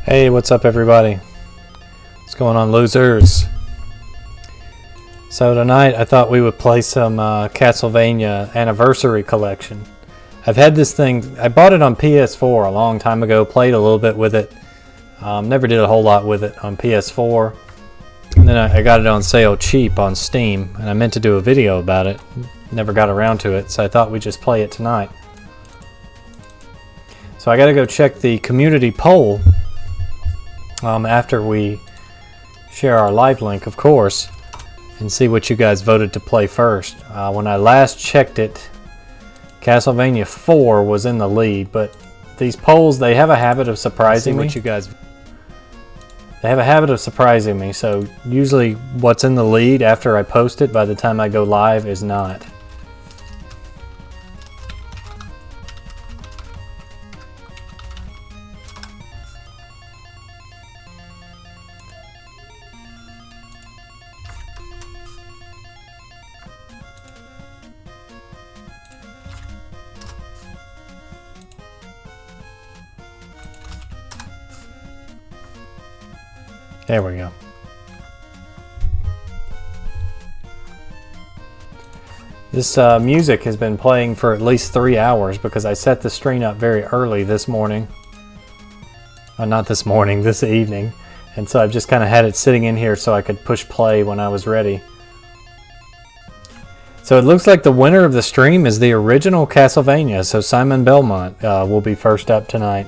Hey, what's up everybody? What's going on, losers? So tonight I thought we would play some Castlevania Anniversary Collection. I've had this thing, I bought it on PS4 a long time ago, played a little bit with it. Never did a whole lot with it on PS4. And then I got it on sale cheap on Steam, and I meant to do a video about it. Never got around to it, so I thought we'd just play it tonight. So I gotta go check the community poll after we share our live link, of course, and see what you guys voted to play first. When I last checked it, Castlevania 4 was in the lead, but these polls, they have a habit of surprising me. They have a habit of surprising me, so usually what's in the lead after I post it by the time I go live is not. There we go. This music has been playing for at least 3 hours because I set the stream up very early this morning. Not this morning, this evening. And so I've just kind of had it sitting in here so I could push play when I was ready. So it looks like the winner of the stream is the original Castlevania. So Simon Belmont will be first up tonight.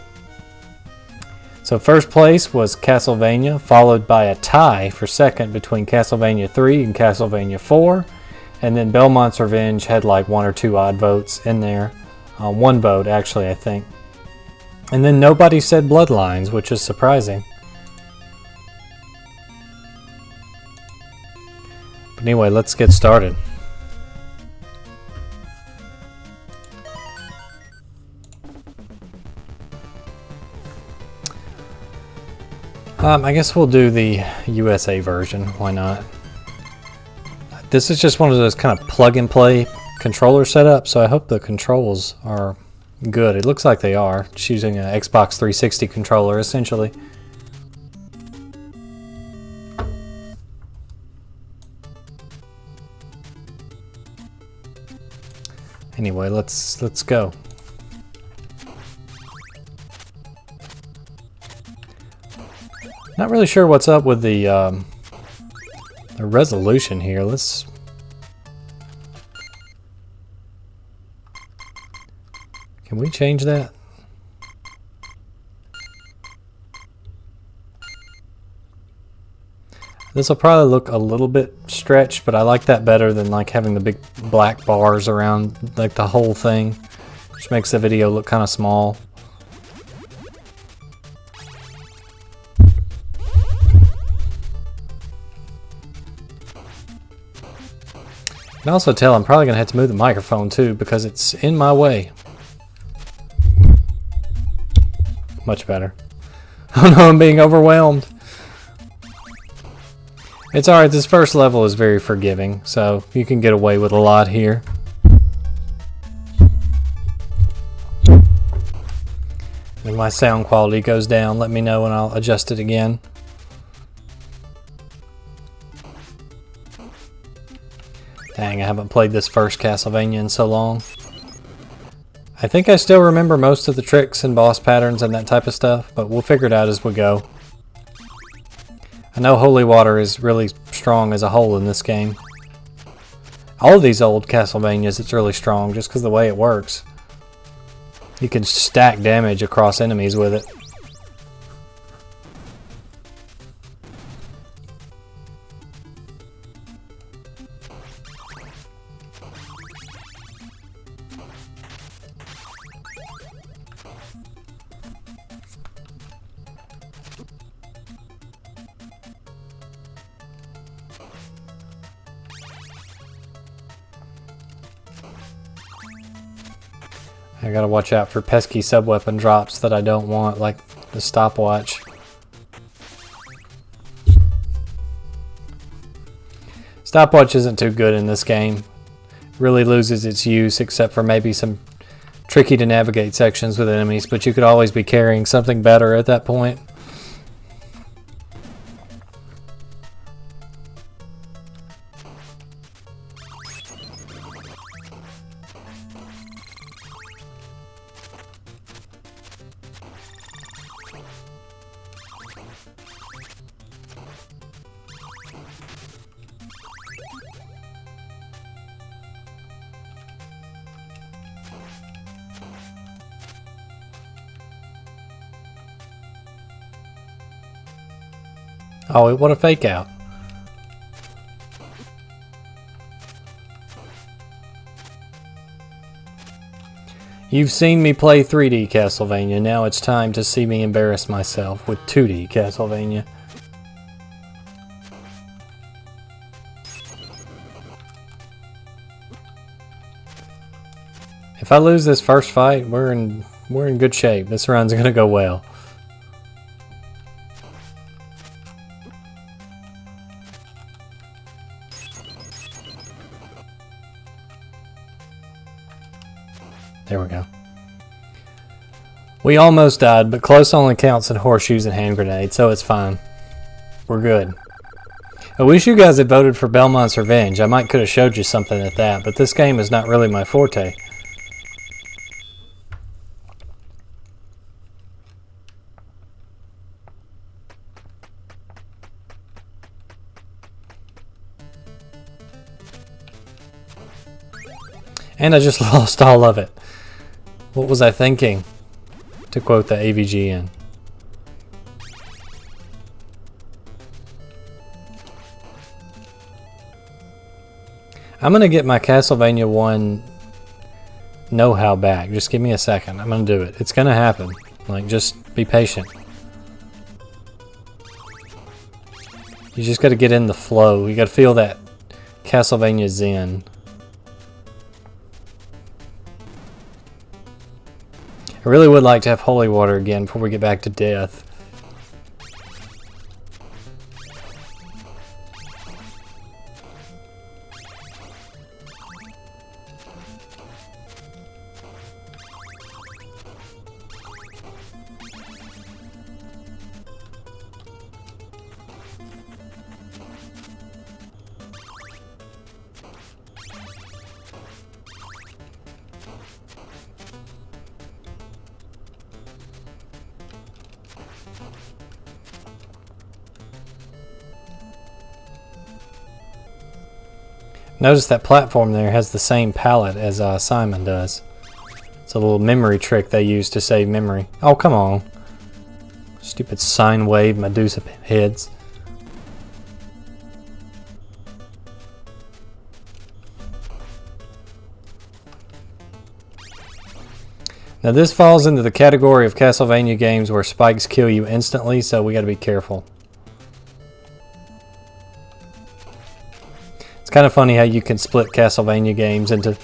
So first place was Castlevania, followed by a tie for second between Castlevania 3 and Castlevania 4. And then Belmont's Revenge had like 1 or 2 odd votes in there. 1 vote, actually, I think. And then nobody said Bloodlines, which is surprising. But anyway, let's get started. I guess we'll do the USA version. Why not? This is just one of those kind of plug-and-play controller setups, so I hope the controls are good. It looks like they are. Just using an Xbox 360 controller, essentially. Anyway, let's go. Not really sure what's up with the resolution here. Can we change that? This will probably look a little bit stretched, but I like that better than like having the big black bars around like the whole thing, which makes the video look kind of small. You can also tell I'm probably going to have to move the microphone too because it's in my way. Much better. Oh no, I'm being overwhelmed. It's alright, this first level is very forgiving, so you can get away with a lot here. When my sound quality goes down, let me know and I'll adjust it again. Dang, I haven't played this first Castlevania in so long. I think I still remember most of the tricks and boss patterns and that type of stuff, but we'll figure it out as we go. I know Holy Water is really strong as a whole in this game. All of these old Castlevanias, it's really strong just because of the way it works. You can stack damage across enemies with it. I gotta watch out for pesky sub-weapon drops that I don't want, like the stopwatch. Stopwatch isn't too good in this game. It really loses its use except for maybe some tricky to navigate sections with enemies, but you could always be carrying something better at that point. Oh, what a fake out. You've seen me play 3D Castlevania, now it's time to see me embarrass myself with 2D Castlevania. If I lose this first fight, we're in good shape. This run's gonna go well. There we go. We almost died, but close only counts in horseshoes and hand grenades, so it's fine. We're good. I wish you guys had voted for Belmont's Revenge. I might could have showed you something at that, but this game is not really my forte. And I just lost all of it. What was I thinking? To quote the AVGN. I'm gonna get my Castlevania 1 know-how back. Just give me a second. I'm gonna do it. It's gonna happen. Like, just be patient. You just gotta get in the flow. You gotta feel that Castlevania zen. I really would like to have holy water again before we get back to death. Notice that platform there has the same palette as Simon does. It's a little memory trick they use to save memory. Oh, come on. Stupid sine wave Medusa heads. Now this falls into the category of Castlevania games where spikes kill you instantly, so we gotta be careful. It's kind of funny how you can split Castlevania games into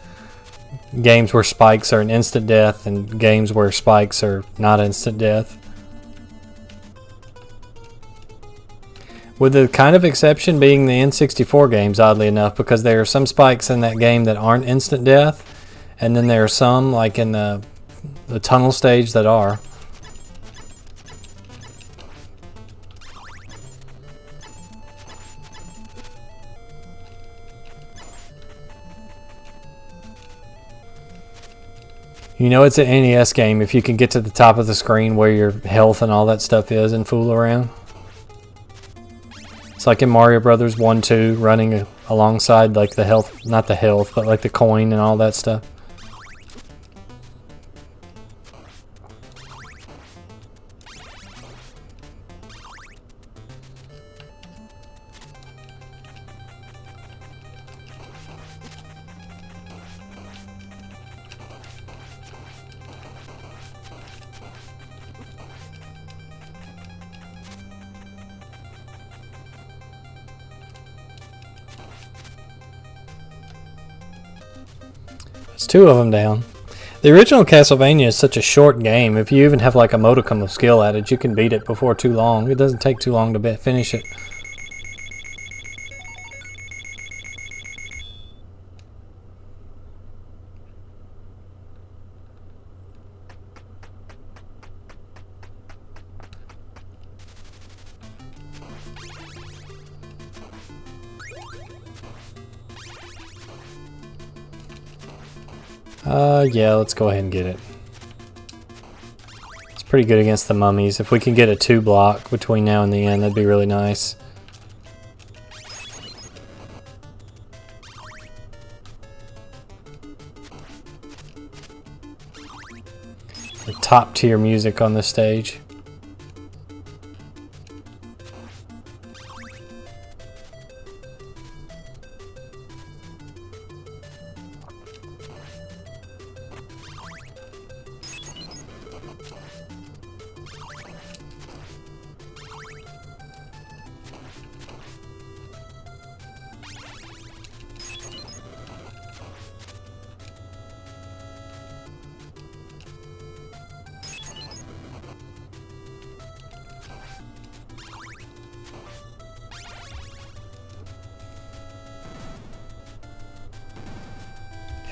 games where spikes are an instant death and games where spikes are not instant death. With the kind of exception being the N64 games, oddly enough, because there are some spikes in that game that aren't instant death, and then there are some, like in the tunnel stage, that are. You know it's an NES game if you can get to the top of the screen where your health and all that stuff is and fool around. It's like in Mario Brothers 1, 2, running alongside like the health, not the health, but like the coin and all that stuff. There's two of them down. The original Castlevania is such a short game. If you even have like a modicum of skill at it, you can beat it before too long. It doesn't take too long to finish it. Yeah, let's go ahead and get it. It's pretty good against the mummies. If we can get a 2-block between now and the end, that'd be really nice. The top tier music on this stage.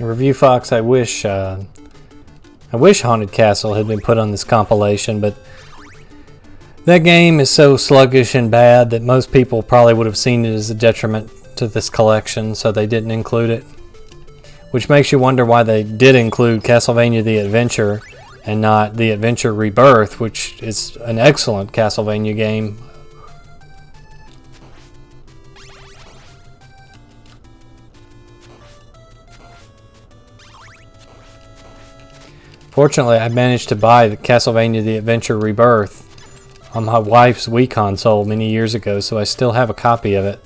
Review Fox, I wish Haunted Castle had been put on this compilation, but that game is so sluggish and bad that most people probably would have seen it as a detriment to this collection, so they didn't include it. Which makes you wonder why they did include Castlevania The Adventure and not The Adventure Rebirth, which is an excellent Castlevania game. Fortunately, I managed to buy the Castlevania The Adventure Rebirth on my wife's Wii console many years ago, so I still have a copy of it.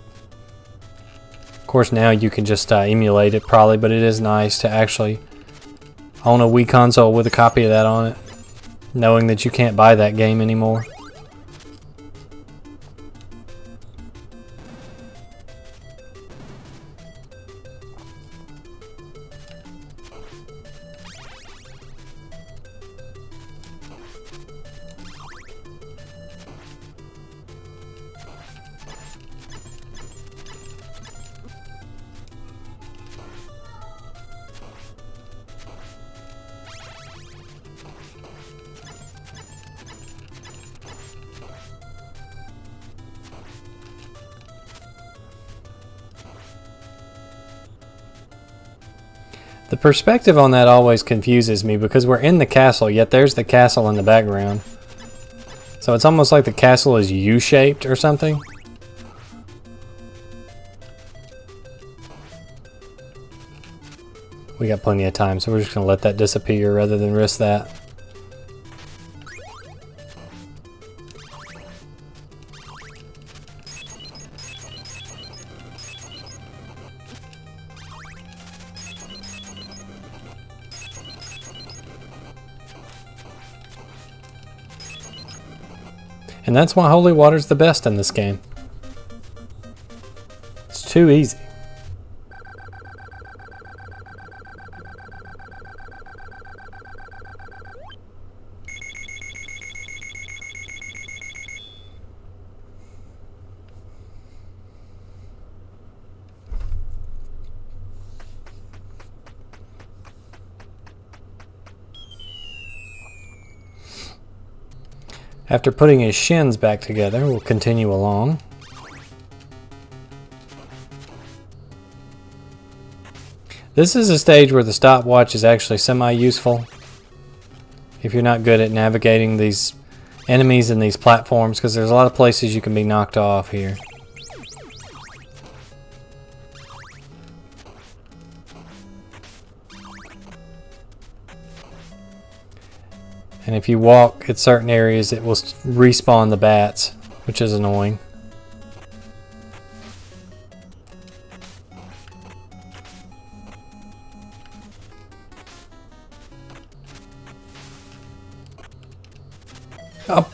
Of course, now you can just emulate it probably, but it is nice to actually own a Wii console with a copy of that on it, knowing that you can't buy that game anymore. The perspective on that always confuses me because we're in the castle, yet there's the castle in the background. So it's almost like the castle is U-shaped or something. We got plenty of time, so we're just going to let that disappear rather than risk that. And that's why holy water's the best in this game. It's too easy. After putting his shins back together, we'll continue along. This is a stage where the stopwatch is actually semi-useful if you're not good at navigating these enemies and these platforms, because there's a lot of places you can be knocked off here. And if you walk at certain areas, it will respawn the bats, which is annoying. Oh.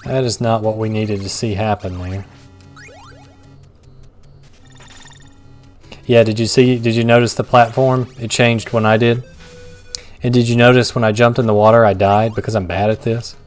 That is not what we needed to see happen there. Yeah, did you notice the platform? It changed when I did. And did you notice when I jumped in the water I died because I'm bad at this?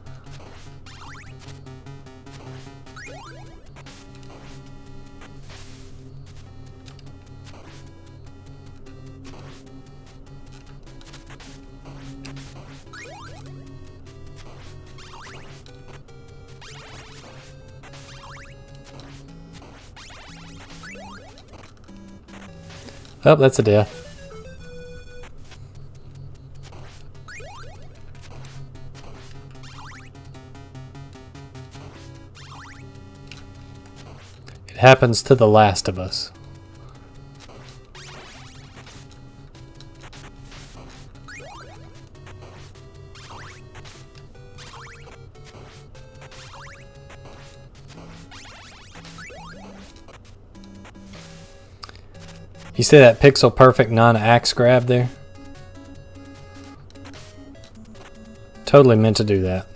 Oh, that's a death. It happens to the last of us. You see that pixel perfect non-axe grab there? Totally meant to do that.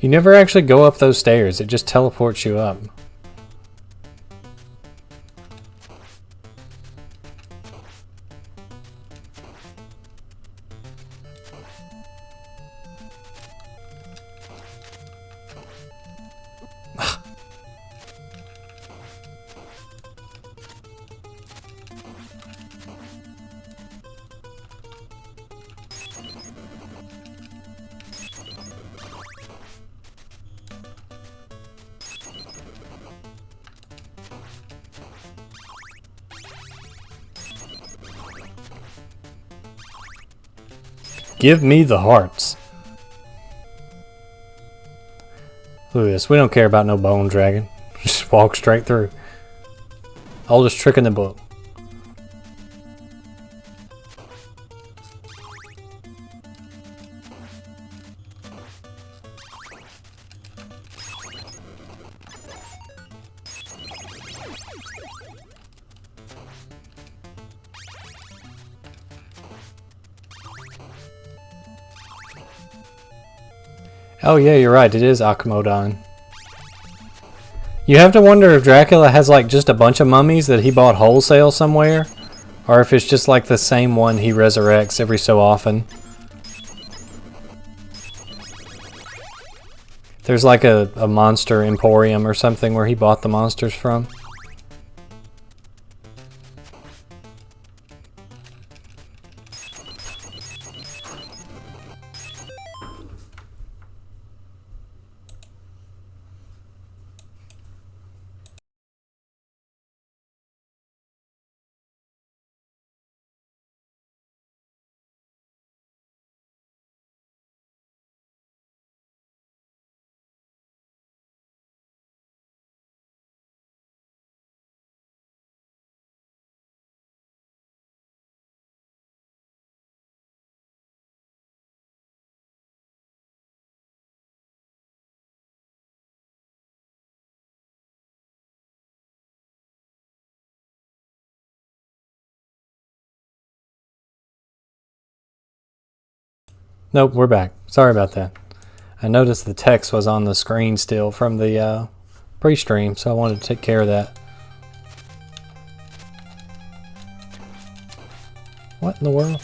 You never actually go up those stairs. It just teleports you up. Give me the hearts. Look at this. We don't care about no bone dragon. Just walk straight through. Oldest trick in the book. Oh yeah, you're right, it is Akamodon. You have to wonder if Dracula has like just a bunch of mummies that he bought wholesale somewhere, or if it's just like the same one he resurrects every so often. There's like a monster emporium or something where he bought the monsters from. Nope, we're back. Sorry about that. I noticed the text was on the screen still from the pre-stream, so I wanted to take care of that. What in the world?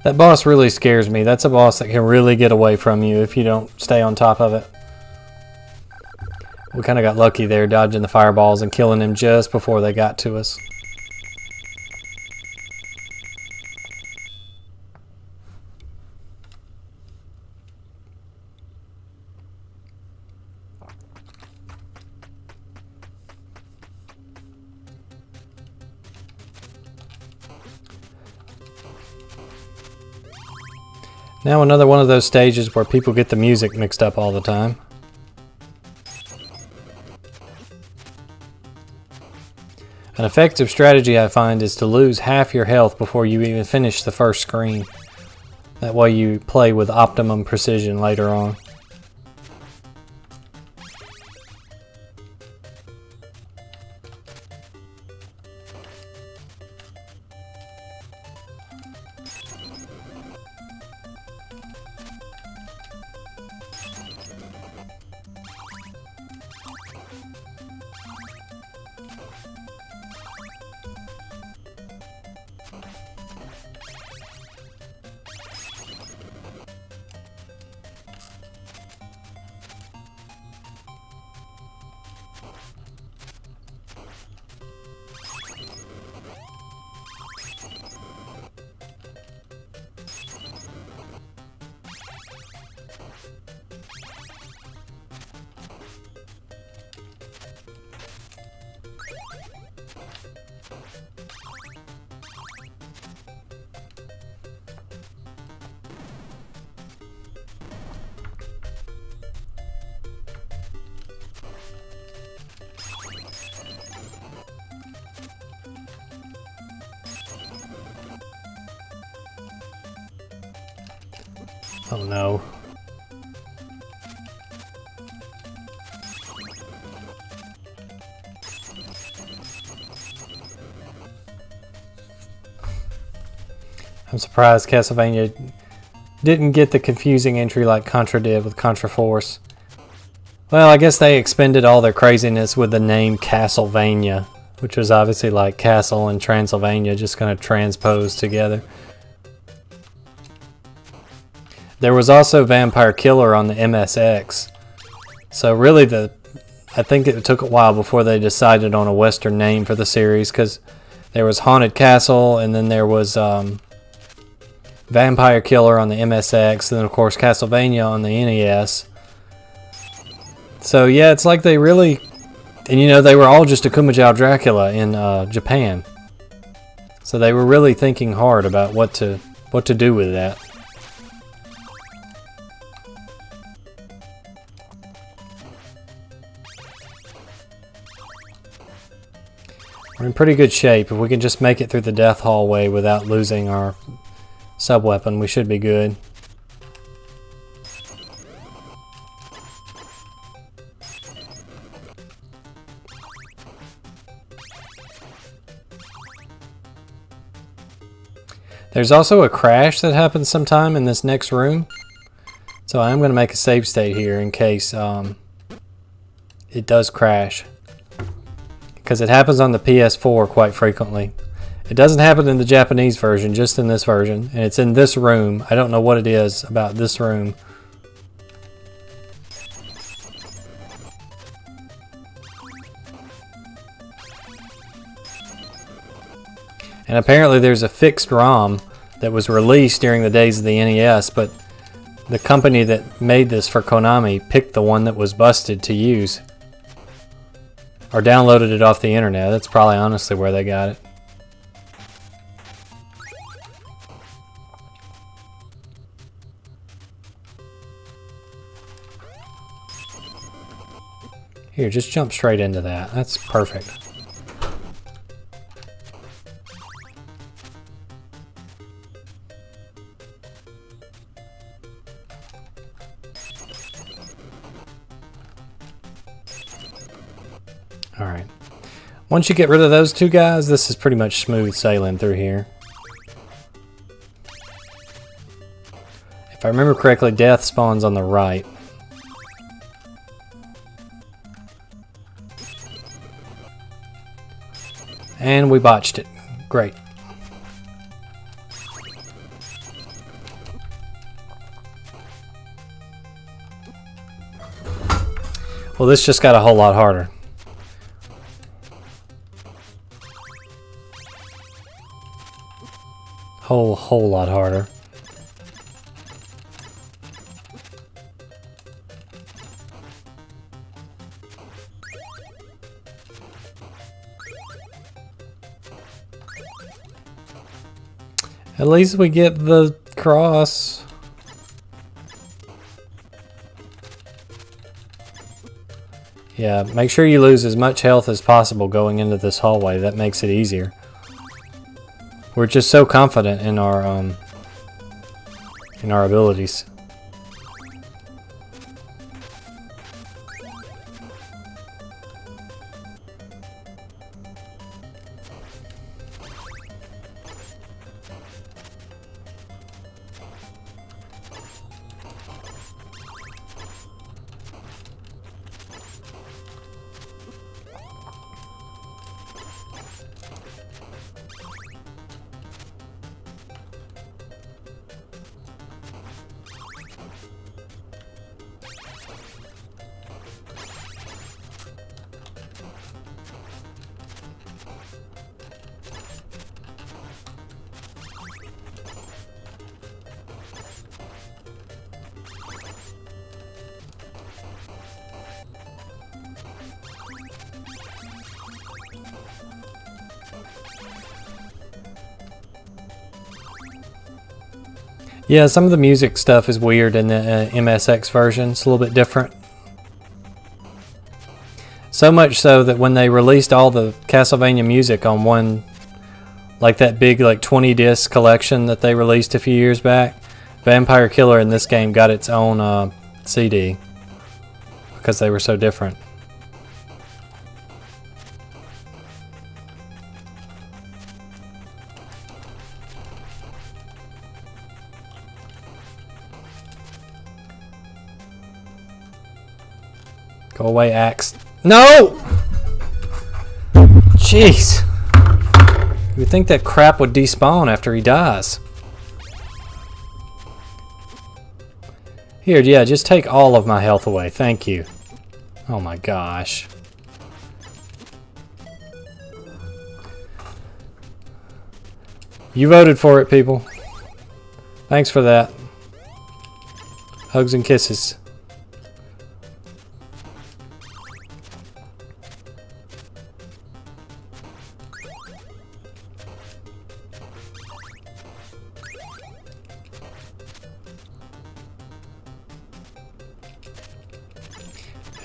That boss really scares me. That's a boss that can really get away from you if you don't stay on top of it. We kind of got lucky there, dodging the fireballs and killing him just before they got to us. Now another one of those stages where people get the music mixed up all the time. An effective strategy I find is to lose half your health before you even finish the first screen. That way you play with optimum precision later on. Oh no. I'm surprised Castlevania didn't get the confusing entry like Contra did with Contra Force. Well, I guess they expended all their craziness with the name Castlevania, which was obviously like Castle and Transylvania just kind of transposed together. There was also Vampire Killer on the MSX. So really I think it took a while before they decided on a Western name for the series, because there was Haunted Castle, and then there was Vampire Killer on the MSX, and then of course Castlevania on the NES. So yeah, it's like they really, and you know, they were all just a Kumajao Dracula in Japan. So they were really thinking hard about what to do with that. We're in pretty good shape. If we can just make it through the death hallway without losing our sub-weapon, we should be good. There's also a crash that happens sometime in this next room. So I'm going to make a save state here in case it does crash. Because it happens on the PS4 quite frequently. It doesn't happen in the Japanese version, just in this version. And it's in this room. I don't know what it is about this room. And apparently there's a fixed ROM that was released during the days of the NES, but the company that made this for Konami picked the one that was busted to use. Or downloaded it off the internet. That's probably honestly where they got it. Here, just jump straight into that. That's perfect. Alright. Once you get rid of those two guys, this is pretty much smooth sailing through here. If I remember correctly, death spawns on the right. And we botched it. Great. Well, this just got a whole lot harder. Whole lot harder. At least we get the cross. Yeah, make sure you lose as much health as possible going into this hallway. That makes it easier. We're just so confident in our abilities. Yeah, some of the music stuff is weird in the MSX version. It's a little bit different. So much so that when they released all the Castlevania music on one, like that big 20 disc collection that they released a few years back, Vampire Killer in this game got its own CD because they were so different. Go away, axe. No! Jeez. You would think that crap would despawn after he dies. Here, yeah, just take all of my health away. Thank you. Oh my gosh. You voted for it, people. Thanks for that. Hugs and kisses.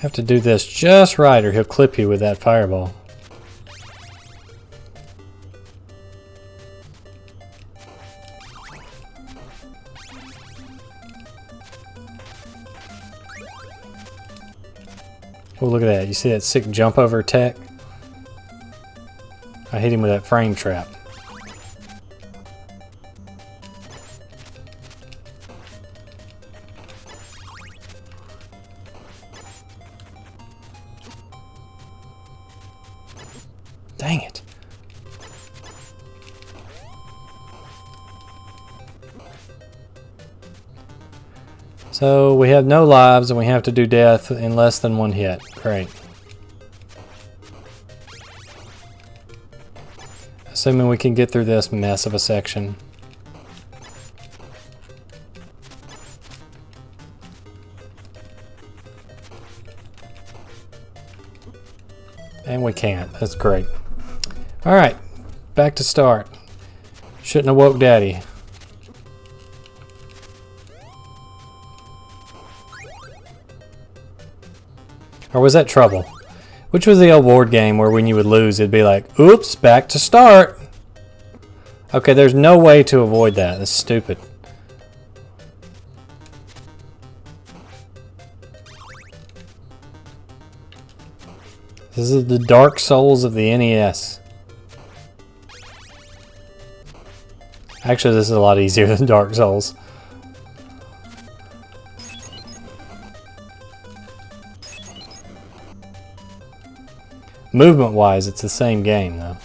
Have to do this just right or he'll clip you with that fireball. Oh, look at that. You see that sick jump over attack? I hit him with that frame trap. Dang it. So we have no lives and we have to do death in less than one hit. Great. Assuming we can get through this mess of a section. And we can't. That's great. Alright, back to start. Shouldn't have woke Daddy. Or was that Trouble? Which was the old board game where when you would lose it'd be like, oops, back to start. Okay, there's no way to avoid that. That's stupid. This is the Dark Souls of the NES. Actually, this is a lot easier than Dark Souls. Movement-wise, it's the same game, though.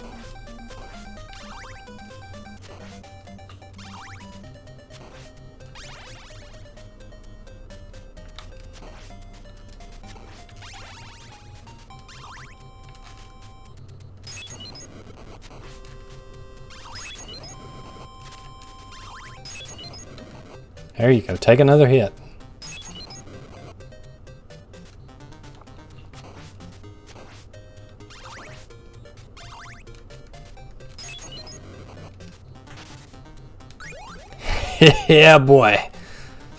There you go. Take another hit. Yeah, boy.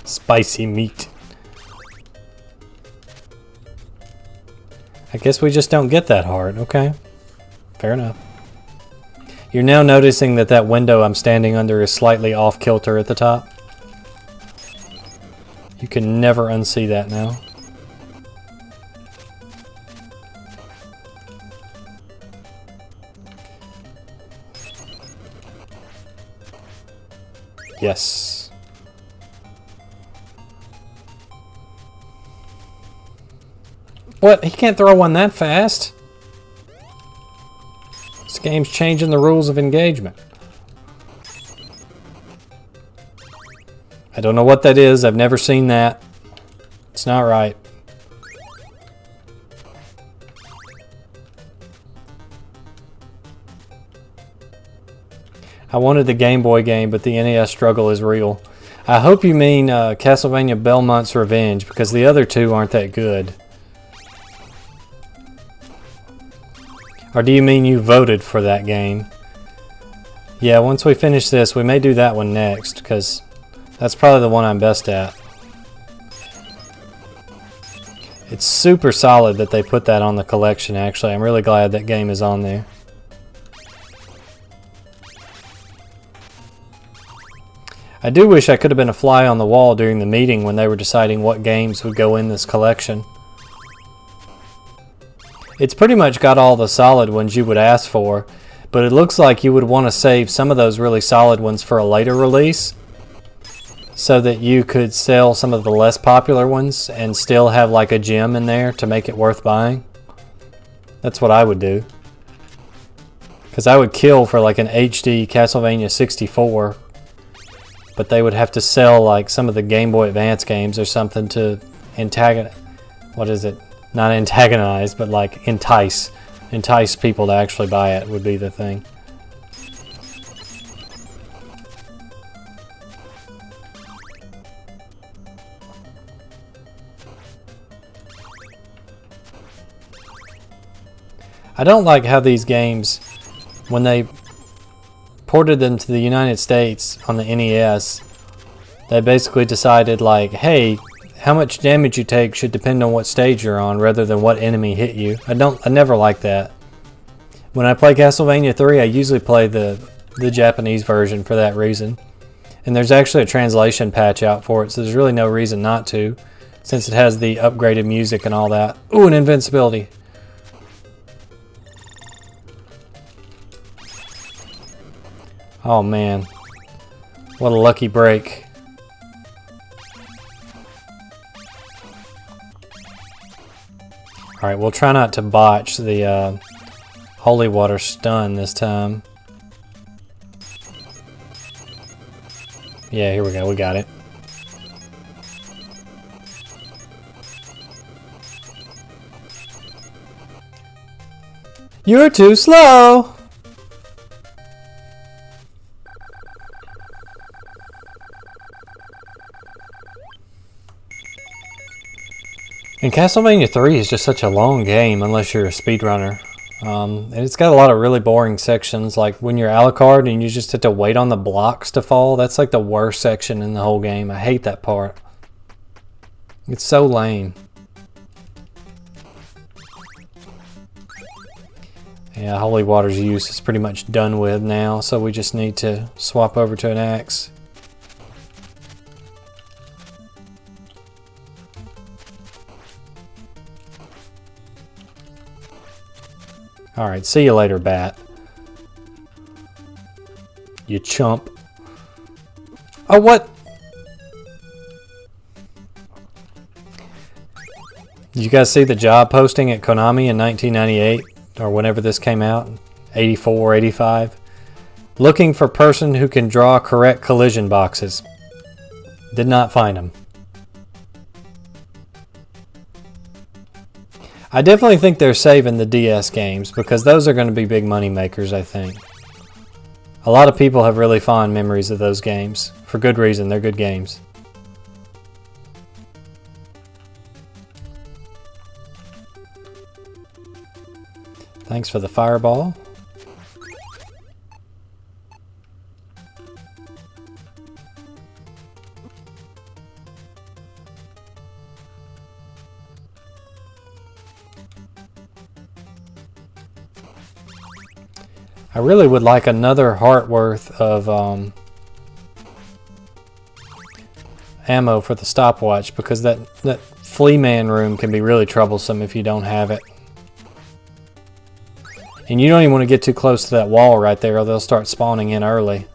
Spicy meat. I guess we just don't get that hard. Okay. Fair enough. You're now noticing that that window I'm standing under is slightly off kilter at the top. You can never unsee that now. Yes. What? He can't throw one that fast? This game's changing the rules of engagement. I don't know what that is. I've never seen that. It's not right. I wanted the Game Boy game, but the NES struggle is real. I hope you mean Castlevania Belmont's Revenge, because the other two aren't that good. Or do you mean you voted for that game? Yeah, once we finish this, we may do that one next, because that's probably the one I'm best at. It's super solid that they put that on the collection, actually. I'm really glad that game is on there. I do wish I could have been a fly on the wall during the meeting when they were deciding what games would go in this collection. It's pretty much got all the solid ones you would ask for, but it looks like you would want to save some of those really solid ones for a later release. so that you could sell some of the less popular ones and still have like a gem in there to make it worth buying. That's what I would do. Because I would kill for like an HD Castlevania 64, but they would have to sell like some of the Game Boy Advance games or something to antagonize. What is it? Not antagonize, but like entice people to actually buy it would be the thing. I don't like how these games, when they ported them to the United States on the NES, they basically decided like, hey, how much damage you take should depend on what stage you're on rather than what enemy hit you. I never like that. When I play Castlevania 3, I usually play the Japanese version for that reason. And there's actually a translation patch out for it, so there's really no reason not to, since it has the upgraded music and all that. Ooh, an invincibility. Oh man, what a lucky break. Alright, we'll try not to botch the holy water stun this time. Yeah, here we go, we got it. You're too slow! And Castlevania 3 is just such a long game unless you're a speedrunner. And it's got a lot of really boring sections, like when you're Alucard and you just have to wait on the blocks to fall. That's like the worst section in the whole game. I hate that part. It's so lame. Yeah, Holy Water's use is pretty much done with now, so we just need to swap over to an axe. Alright, see you later, bat. You chump. Oh, what? Did you guys see the job posting at Konami in 1998? Or whenever this came out? 84, 85? Looking for person who can draw correct collision boxes. Did not find them. I definitely think they're saving the DS games because those are going to be big money makers, I think. A lot of people have really fond memories of those games. For good reason, they're good games. Thanks for the fireball. I really would like another heart worth of ammo for the stopwatch because that flea man room can be really troublesome if you don't have it. And you don't even want to get too close to that wall right there or they'll start spawning in early.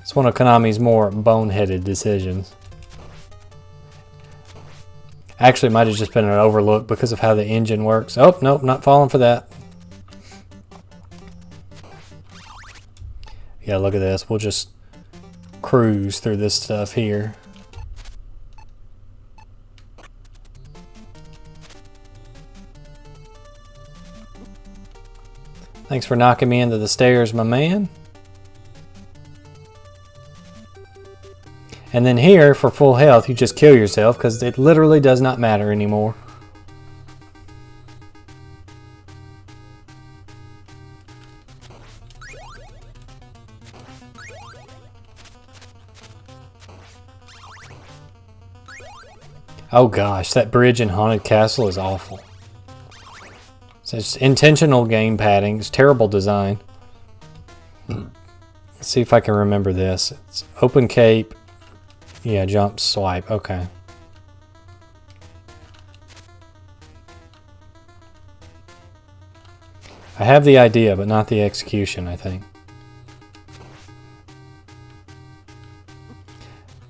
It's one of Konami's more boneheaded decisions. Actually, it might have just been an overlook because of how the engine works. Oh, nope, not falling for that. Yeah, look at this. We'll just cruise through this stuff here. Thanks for knocking me into the stairs, my man. And then here, for full health, you just kill yourself because it literally does not matter anymore. Oh gosh, that bridge in Haunted Castle is awful. It's intentional game padding. It's terrible design. Let's see if I can remember this. It's open cape. Yeah, jump, swipe. Okay. I have the idea, but not the execution, I think.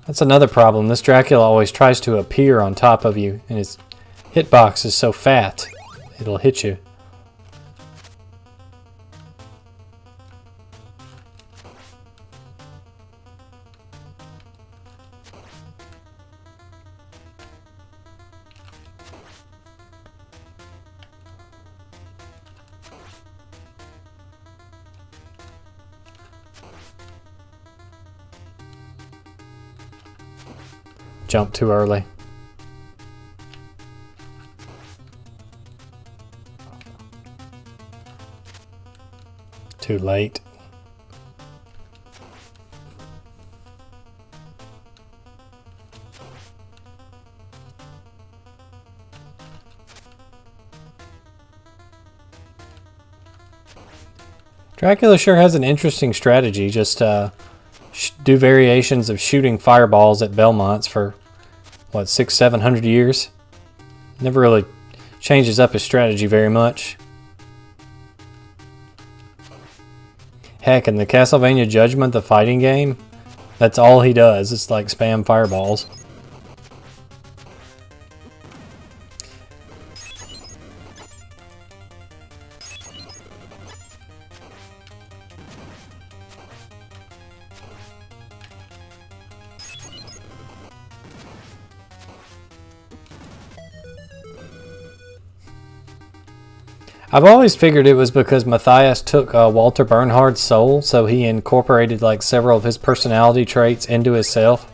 That's another problem. This Dracula always tries to appear on top of you, and his hitbox is so fat, it'll hit you. Jump too early. Too late. Dracula sure has an interesting strategy. Just do variations of shooting fireballs at Belmonts for what, 600-700 years? Never really changes up his strategy very much. Heck, in the Castlevania Judgment, the fighting game, that's all he does. It's like spam fireballs. I've always figured it was because Matthias took Walter Bernhard's soul, so he incorporated like several of his personality traits into himself.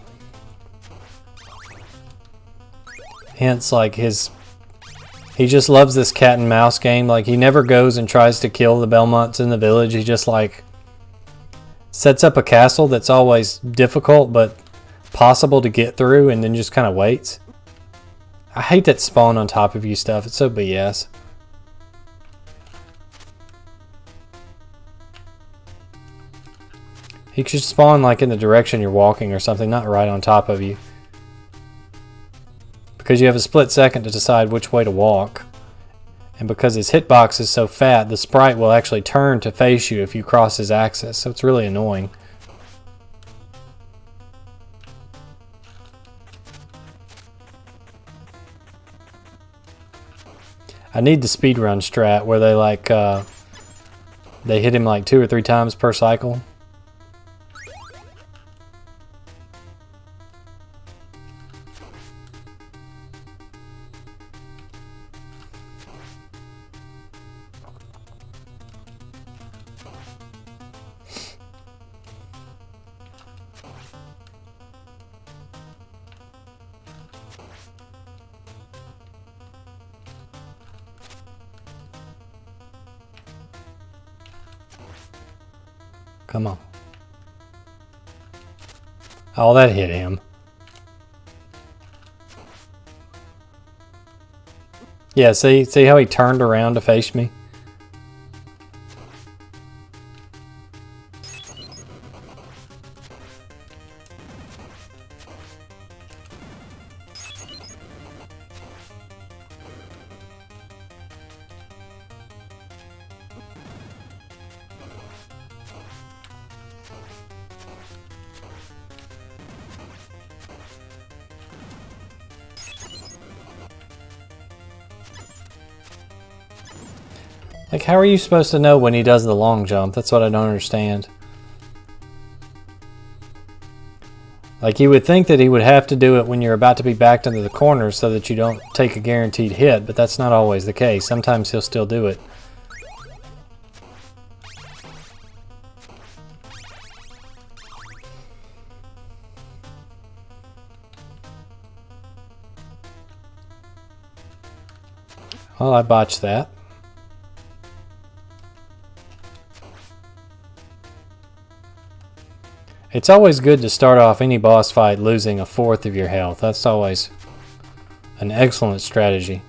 Hence, like he just loves this cat and mouse game. Like, he never goes and tries to kill the Belmonts in the village. He just like sets up a castle that's always difficult but possible to get through, and then just kind of waits. I hate that spawn on top of you stuff. It's so BS. He should spawn like in the direction you're walking or something, not right on top of you. Because you have a split second to decide which way to walk. And because his hitbox is so fat, the sprite will actually turn to face you if you cross his axis, so it's really annoying. I need the speedrun strat where they like they hit him like 2 or 3 times per cycle. Come on. Oh, that hit him. Yeah, see how he turned around to face me? Like, how are you supposed to know when he does the long jump? That's what I don't understand. Like, you would think that he would have to do it when you're about to be backed into the corner so that you don't take a guaranteed hit, but that's not always the case. Sometimes he'll still do it. Well, I botched that. It's always good to start off any boss fight losing 1/4 of your health. That's always an excellent strategy.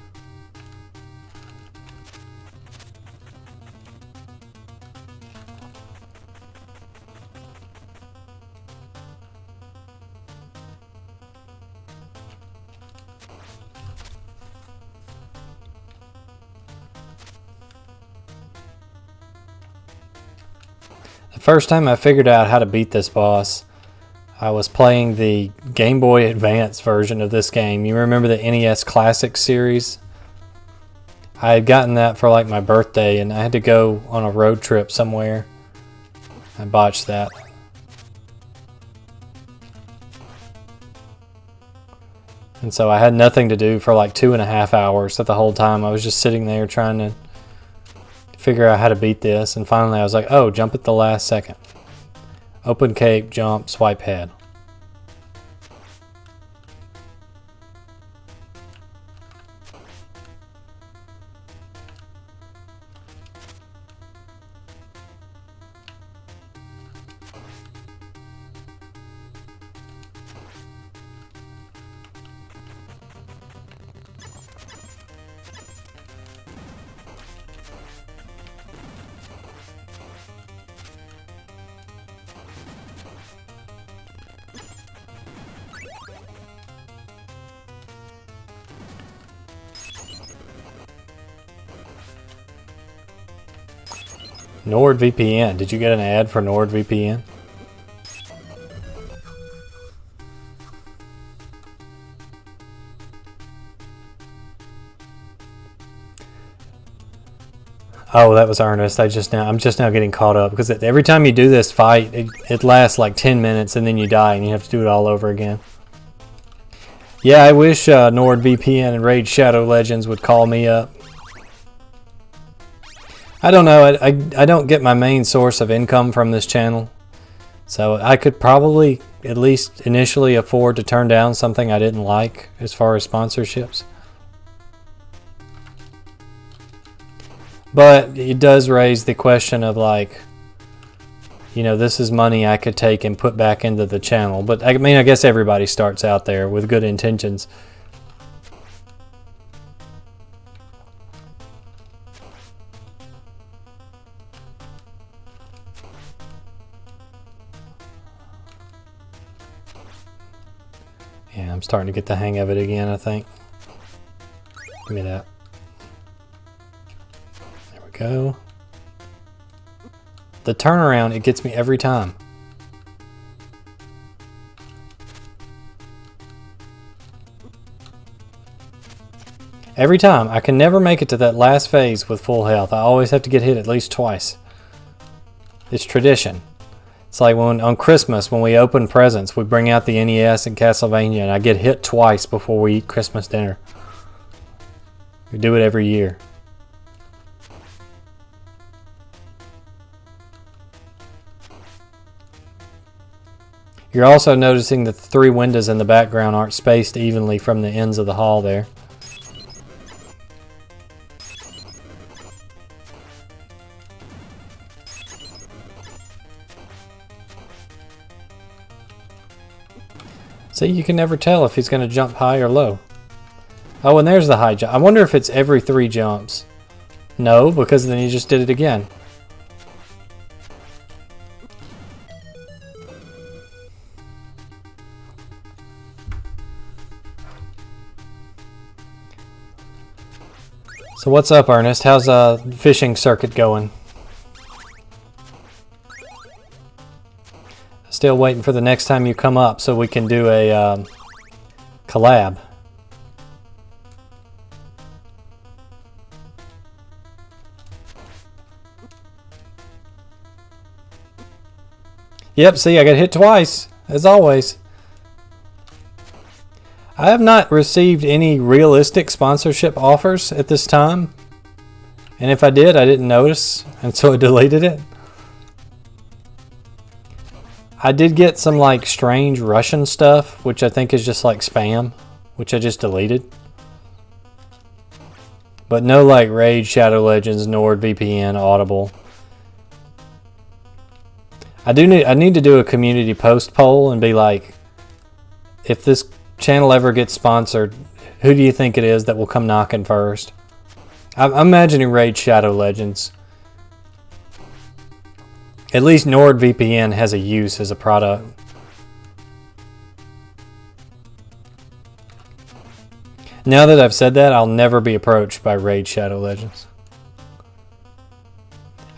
The first time I figured out how to beat this boss, I was playing the Game Boy Advance version of this game. You remember the NES Classic series? I had gotten that for like my birthday, and I had to go on a road trip somewhere. I botched that. And so I had nothing to do for like 2.5 hours. So the whole time I was just sitting there trying to figure out how to beat this. And finally I was like, oh, jump at the last second. Open cape, jump, swipe head. NordVPN. Did you get an ad for NordVPN? Oh, that was Ernest. I'm just now getting caught up because every time you do this fight, it lasts like 10 minutes and then you die and you have to do it all over again. Yeah, I wish NordVPN and Raid Shadow Legends would call me up. I don't know, I don't get my main source of income from this channel. So I could probably, at least initially, afford to turn down something I didn't like as far as sponsorships. But it does raise the question of like, you know, this is money I could take and put back into the channel. But I mean, I guess everybody starts out there with good intentions. Yeah, I'm starting to get the hang of it again, I think. Give me that. There we go. The turnaround, it gets me every time. Every time. I can never make it to that last phase with full health. I always have to get hit at least twice. It's tradition. It's like when on Christmas, when we open presents, we bring out the NES and Castlevania, and I get hit twice before we eat Christmas dinner. We do it every year. You're also noticing that the 3 windows in the background aren't spaced evenly from the ends of the hall there. See, you can never tell if he's going to jump high or low. Oh, and there's the high jump. I wonder if it's every 3 jumps. No, because then he just did it again. So what's up, Ernest? How's fishing circuit going? Still waiting for the next time you come up so we can do a collab. Yep, see, I got hit twice, as always. I have not received any realistic sponsorship offers at this time. And if I did, I didn't notice, and so I deleted it. I did get some like strange Russian stuff, which I think is just like spam, which I just deleted. But no like Raid, Shadow Legends, NordVPN, Audible. I need to do a community post poll and be like, if this channel ever gets sponsored, who do you think it is that will come knocking first? I'm imagining Raid Shadow Legends. At least NordVPN has a use as a product. Now that I've said that, I'll never be approached by Raid Shadow Legends.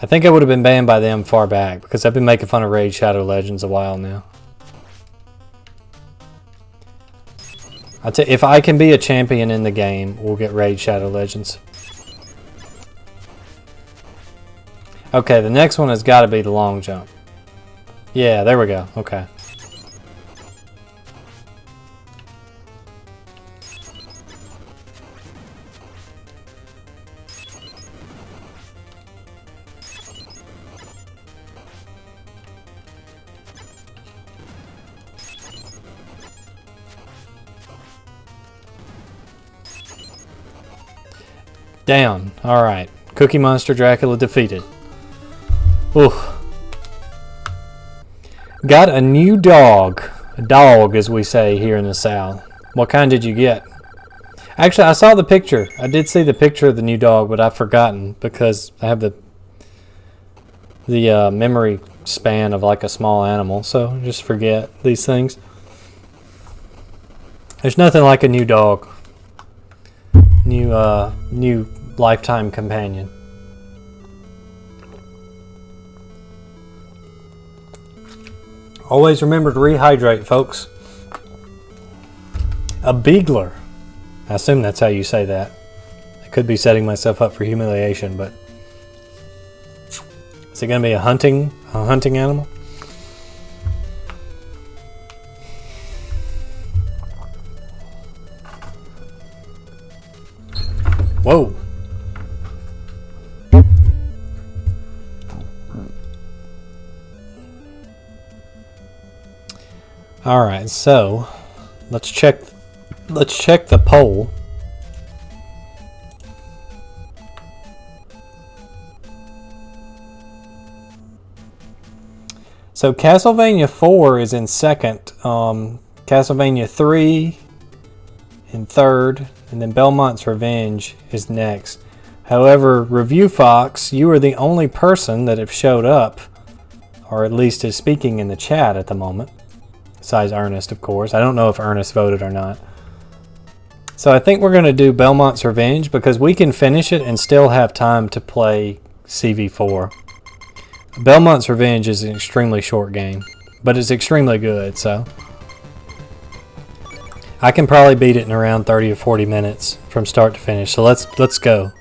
I think I would have been banned by them far back because I've been making fun of Raid Shadow Legends a while now. If I can be a champion in the game, we'll get Raid Shadow Legends. Okay, the next one has got to be the long jump. Yeah, there we go. Okay. Down. Alright. Cookie Monster Dracula defeated. Ooh. Got a new dog. A dog, as we say here in the South. What kind did you get? Actually, I saw the picture. I did see the picture of the new dog, but I've forgotten because I have the memory span of like a small animal, so just forget these things. There's nothing like a new dog. New lifetime companion. Always remember to rehydrate, folks. A beagler. I assume that's how you say that. I could be setting myself up for humiliation, but is it going to be a hunting animal? Whoa. All right, so let's check the poll. So Castlevania 4 is in second, Castlevania 3 in third, and then Belmont's Revenge is next. However, Review Fox, you are the only person that have showed up, or at least is speaking in the chat at the moment. Besides Ernest, of course. I don't know if Ernest voted or not. So I think we're going to do Belmont's Revenge because we can finish it and still have time to play CV4. Belmont's Revenge is an extremely short game, but it's extremely good, so I can probably beat it in around 30 or 40 minutes from start to finish. So let's go.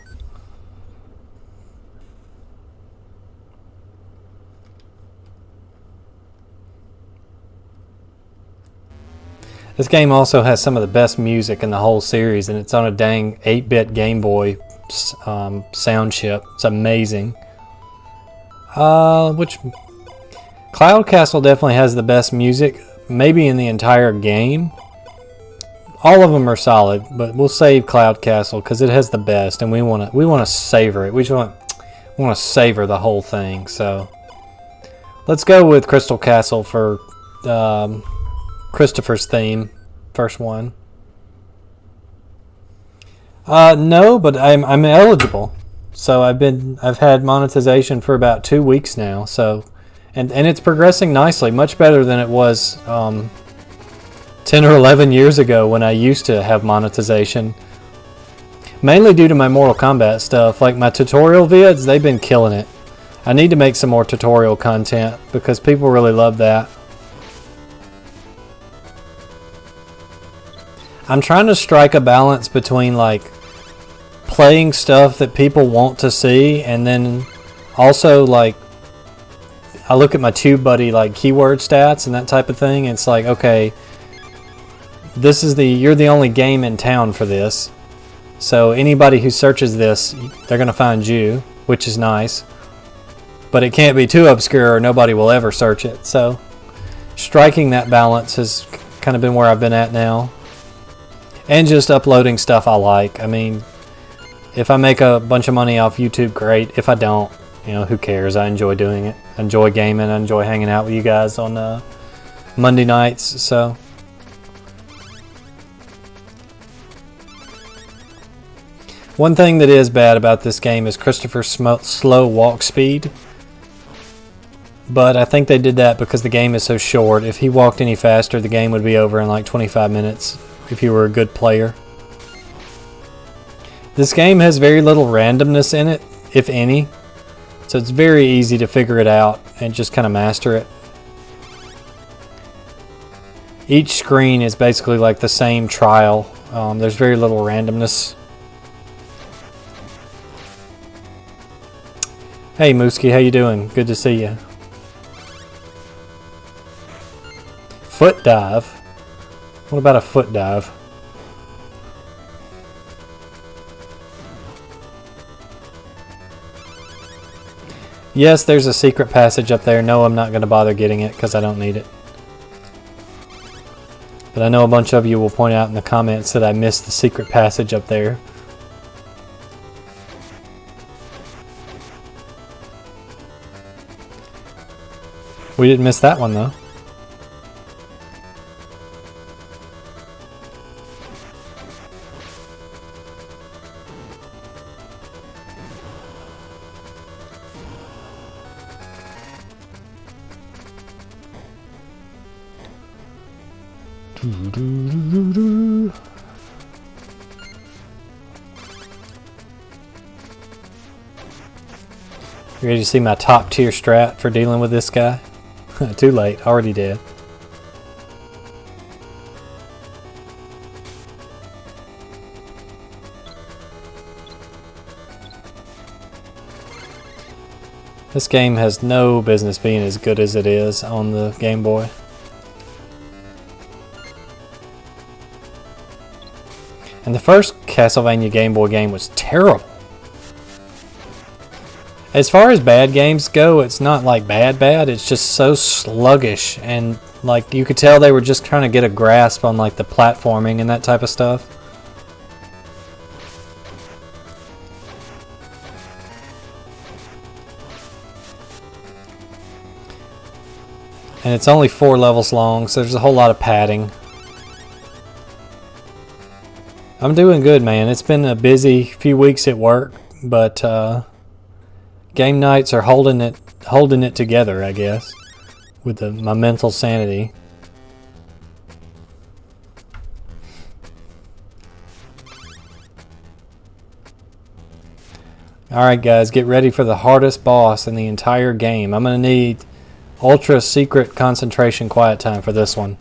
This game also has some of the best music in the whole series, and it's on a dang 8-bit Game Boy sound chip. It's amazing. Which Cloud Castle definitely has the best music, maybe in the entire game. All of them are solid, but we'll save Cloud Castle because it has the best, and we want to savor it. We want to savor the whole thing. So let's go with Crystal Castle for Christopher's theme, first one. No, but I'm eligible. So I've had monetization for about 2 weeks now. So and it's progressing nicely, much better than it was 10 or 11 years ago when I used to have monetization. Mainly due to my Mortal Kombat stuff, like my tutorial vids, they've been killing it. I need to make some more tutorial content because people really love that. I'm trying to strike a balance between like playing stuff that people want to see, and then also like I look at my TubeBuddy like keyword stats and that type of thing. It's like, okay, you're the only game in town for this. So anybody who searches this, they're gonna find you, which is nice. But it can't be too obscure or nobody will ever search it. So striking that balance has kind of been where I've been at now. And just uploading stuff I like. I mean, if I make a bunch of money off YouTube, great. If I don't, who cares? I enjoy doing it. I enjoy gaming. I enjoy hanging out with you guys on Monday nights. So one thing that is bad about this game is Christopher's slow walk speed. But I think they did that because the game is so short. If he walked any faster, the game would be over in like 25 minutes. If you were a good player. This game has very little randomness in it, if any. So it's very easy to figure it out and just kind of master it. Each screen is basically like the same trial. There's very little randomness. Hey Mooski, how you doing? Good to see you. Foot dive? What about a foot dive? Yes, there's a secret passage up there. No, I'm not going to bother getting it because I don't need it. But I know a bunch of you will point out in the comments that I missed the secret passage up there. We didn't miss that one though. You ready to see my top tier strat for dealing with this guy? Too late, already dead. This game has no business being as good as it is on the Game Boy. And the first Castlevania Game Boy game was terrible. As far as bad games go, it's not like bad, it's just so sluggish, and like you could tell they were just trying to get a grasp on like the platforming and that type of stuff. And it's only 4 levels long, so there's a whole lot of padding. I'm doing good, man. It's been a busy few weeks at work, but game nights are holding it together, I guess, with my mental sanity. Alright guys, get ready for the hardest boss in the entire game. I'm going to need ultra secret concentration quiet time for this one.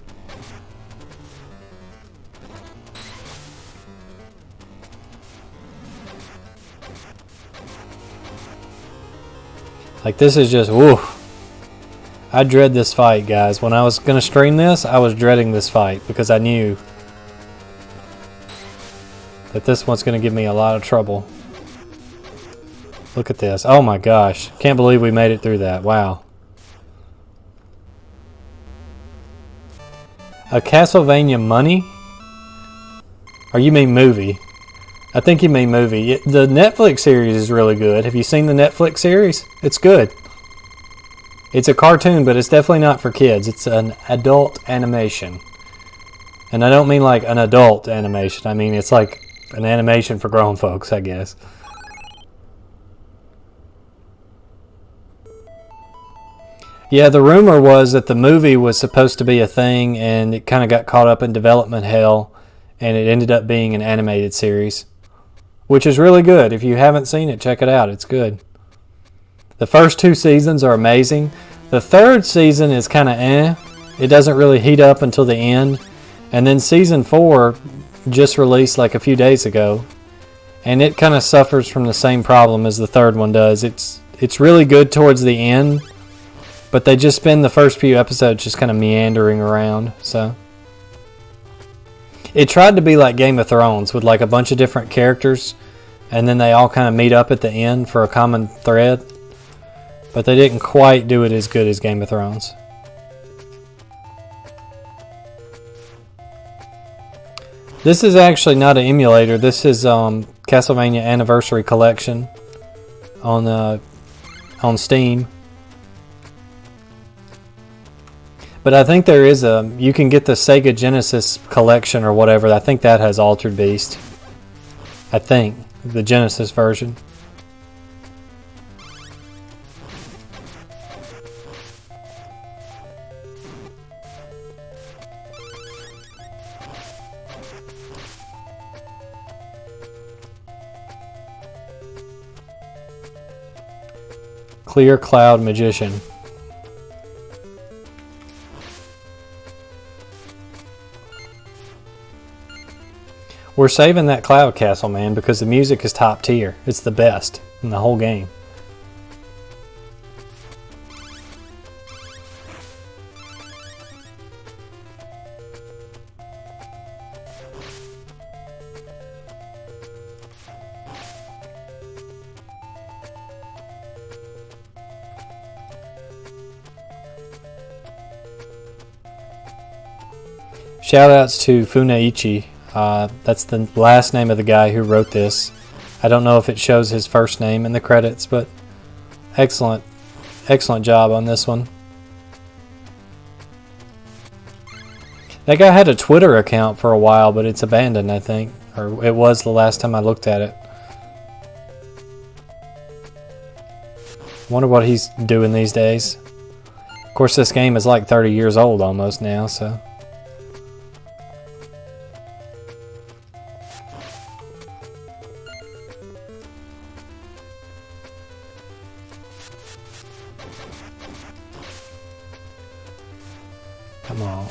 Like this is just, woo. I dread this fight, guys. When I was going to stream this, I was dreading this fight because I knew that this one's going to give me a lot of trouble. Look at this. Oh my gosh. Can't believe we made it through that. Wow. A Castlevania money? Or you mean movie? I think you mean movie. The Netflix series is really good. Have you seen the Netflix series? It's good. It's a cartoon, but it's definitely not for kids. It's an adult animation. And I don't mean like an adult animation. I mean it's like an animation for grown folks, I guess. Yeah, the rumor was that the movie was supposed to be a thing and it kind of got caught up in development hell and it ended up being an animated series. Which is really good. If you haven't seen it, check it out. It's good. The first 2 seasons are amazing. The 3rd season is kind of eh. It doesn't really heat up until the end. And then season 4 just released like a few days ago. And it kind of suffers from the same problem as the 3rd one does. It's really good towards the end. But they just spend the first few episodes just kind of meandering around. So it tried to be like Game of Thrones with like a bunch of different characters and then they all kind of meet up at the end for a common thread. But they didn't quite do it as good as Game of Thrones. This is actually not an emulator. This is Castlevania Anniversary Collection on Steam. But I think there is you can get the Sega Genesis collection or whatever. I think that has Altered Beast. I think. The Genesis version. Clear Cloud Magician. We're saving that Cloud Castle, man, because the music is top tier. It's the best in the whole game. Shoutouts to Funaichi. That's the last name of the guy who wrote this. I don't know if it shows his first name in the credits, but excellent job on this one. That guy had a Twitter account for a while, but it's abandoned, I think. Or it was the last time I looked at it. Wonder what he's doing these days. Of course, this game is like 30 years old almost now, so... Come on.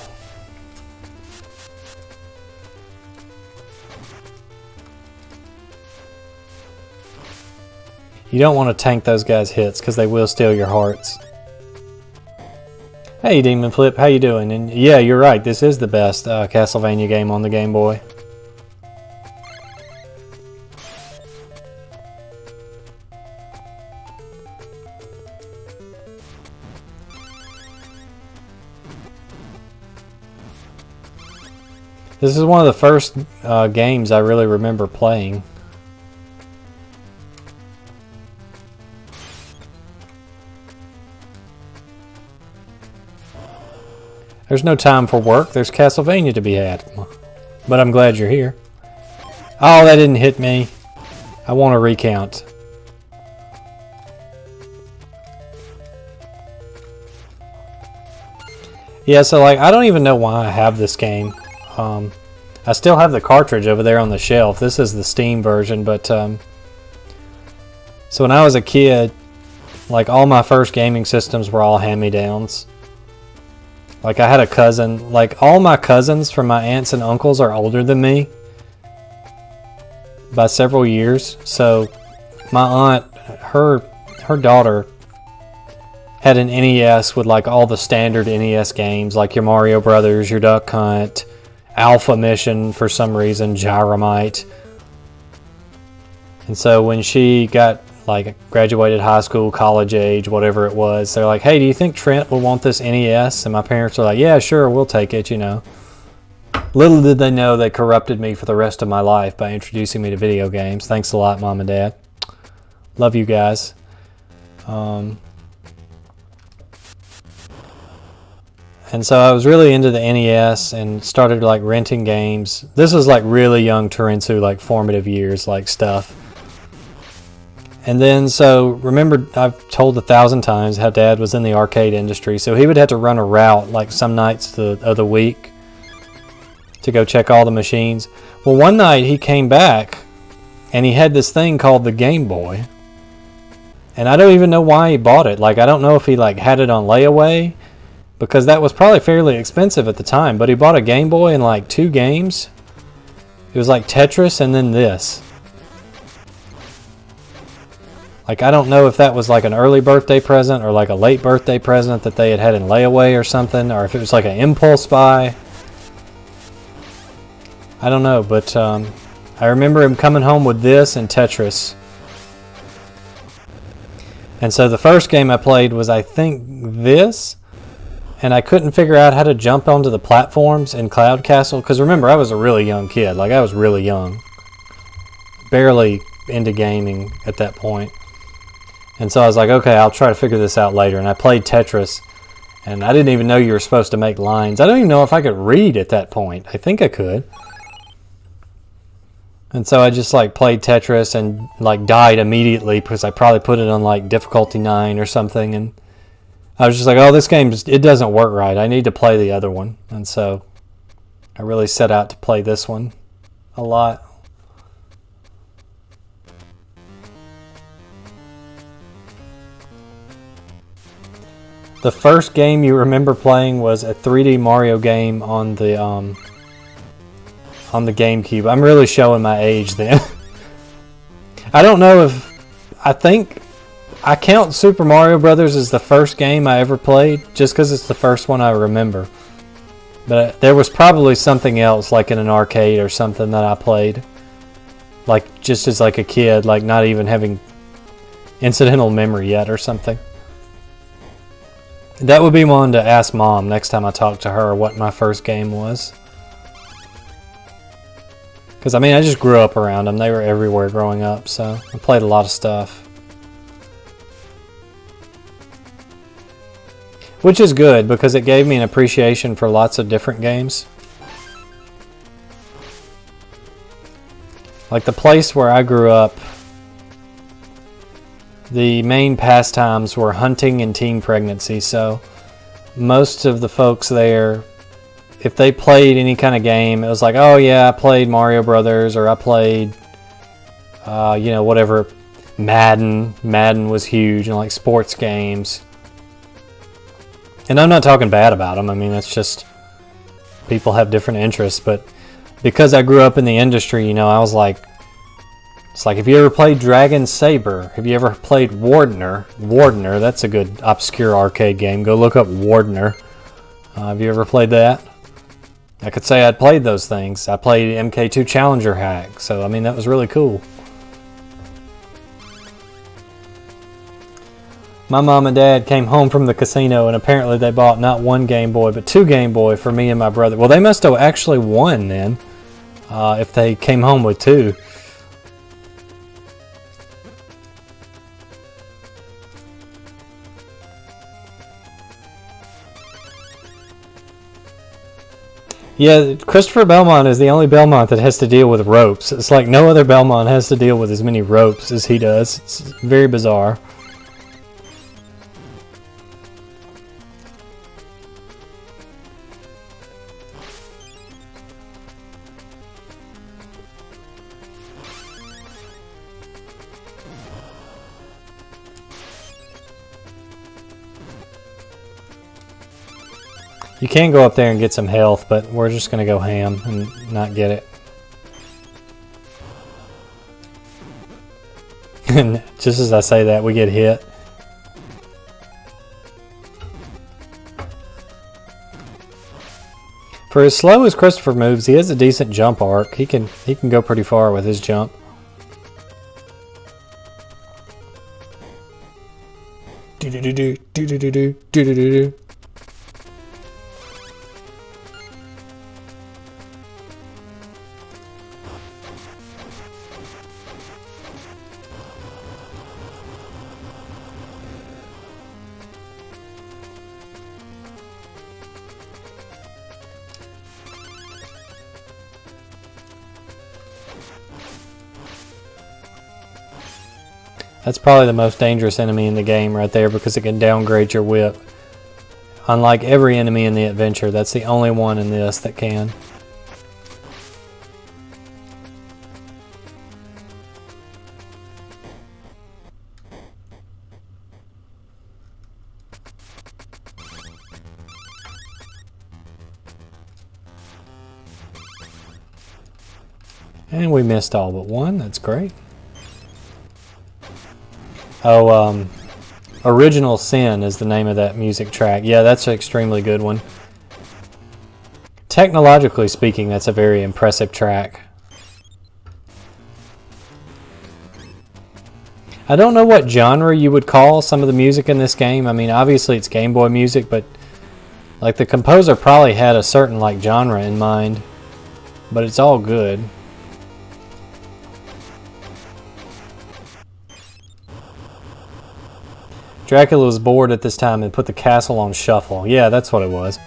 You don't want to tank those guys' hits because they will steal your hearts. Hey Demon Flip, how you doing? And yeah, you're right, this is the best Castlevania game on the Game Boy. This is one of the first games I really remember playing. There's no time for work. There's Castlevania to be had. But I'm glad you're here. Oh, that didn't hit me. I want to recount. Yeah, so like I don't even know why I have this game. I still have the cartridge over there on the shelf. This is the Steam version, but so when I was a kid, like all my first gaming systems were all hand-me-downs. Like I had a cousin, like all my cousins from my aunts and uncles are older than me by several years. So my aunt, her daughter had an NES with like all the standard NES games, like your Mario Brothers, your Duck Hunt, Alpha Mission for some reason, Gyromite. And so when she got like graduated high school, college age, whatever it was, they're like, hey, do you think Trent will want this NES? And my parents were like, yeah, sure, we'll take it, you know. Little did they know they corrupted me for the rest of my life by introducing me to video games. Thanks a lot, Mom and Dad. Love you guys. And so I was really into the NES and started like renting games. This was like really young Terensu, like formative years, like stuff. And then, so remember, I've told 1,000 times how Dad was in the arcade industry. So he would have to run a route like some nights of the week to go check all the machines. Well, one night he came back and he had this thing called the Game Boy. And I don't even know why he bought it. Like, I don't know if he like had it on layaway, because that was probably fairly expensive at the time. But he bought a Game Boy and like 2 games. It was like Tetris and then this. Like, I don't know if that was like an early birthday present or like a late birthday present that they had in layaway or something, or if it was like an impulse buy. I don't know, but I remember him coming home with this and Tetris. And so the first game I played was, I think, this. And I couldn't figure out how to jump onto the platforms in Cloud Castle. Because remember, I was a really young kid. Like, I was really young. Barely into gaming at that point. And so I was like, okay, I'll try to figure this out later. And I played Tetris. And I didn't even know you were supposed to make lines. I don't even know if I could read at that point. I think I could. And so I just like played Tetris and like died immediately because I probably put it on like difficulty 9 or something. And I was just like, oh, this game, it doesn't work right. I need to play the other one. And so I really set out to play this one a lot. The first game you remember playing was a 3D Mario game on the on the GameCube. I'm really showing my age then. I don't know if... I think I count Super Mario Brothers as the first game I ever played, just because it's the first one I remember. But there was probably something else, like in an arcade or something, that I played. Like, just as like a kid, like not even having incidental memory yet or something. That would be one to ask Mom next time I talk to her what my first game was. Because, I mean, I just grew up around them. They were everywhere growing up, so I played a lot of stuff. Which is good, because it gave me an appreciation for lots of different games. Like the place where I grew up, the main pastimes were hunting and teen pregnancy, so most of the folks there, if they played any kind of game, it was like, oh yeah, I played Mario Brothers, or I played, you know, whatever, Madden. Madden was huge, and like sports games. And I'm not talking bad about them. I mean, it's just people have different interests. But because I grew up in the industry, you know, I was like, it's like, have you ever played Dragon Saber? Have you ever played Wardener? Wardener, that's a good obscure arcade game. Go look up Wardener. Have you ever played that? I could say I'd played those things. I played MK2 Challenger Hack. So, I mean, that was really cool. My mom and dad came home from the casino, and apparently they bought not one Game Boy, but 2 Game Boy for me and my brother. Well, they must have actually won then, if they came home with 2. Yeah, Christopher Belmont is the only Belmont that has to deal with ropes. It's like no other Belmont has to deal with as many ropes as he does. It's very bizarre. You can go up there and get some health, but we're just going to go ham and not get it. And just as I say that, we get hit. For as slow as Christopher moves, he has a decent jump arc. He can go pretty far with his jump. Do do do do do do do do do do do. That's probably the most dangerous enemy in the game right there, because it can downgrade your whip. Unlike every enemy in the adventure, that's the only one in this that can. And we missed all but one. That's great. Oh, Original Sin is the name of that music track. Yeah, that's an extremely good one. Technologically speaking, that's a very impressive track. I don't know what genre you would call some of the music in this game. I mean, obviously it's Game Boy music, but like the composer probably had a certain like genre in mind, but it's all good. Dracula was bored at this time and put the castle on shuffle. Yeah, that's what it was.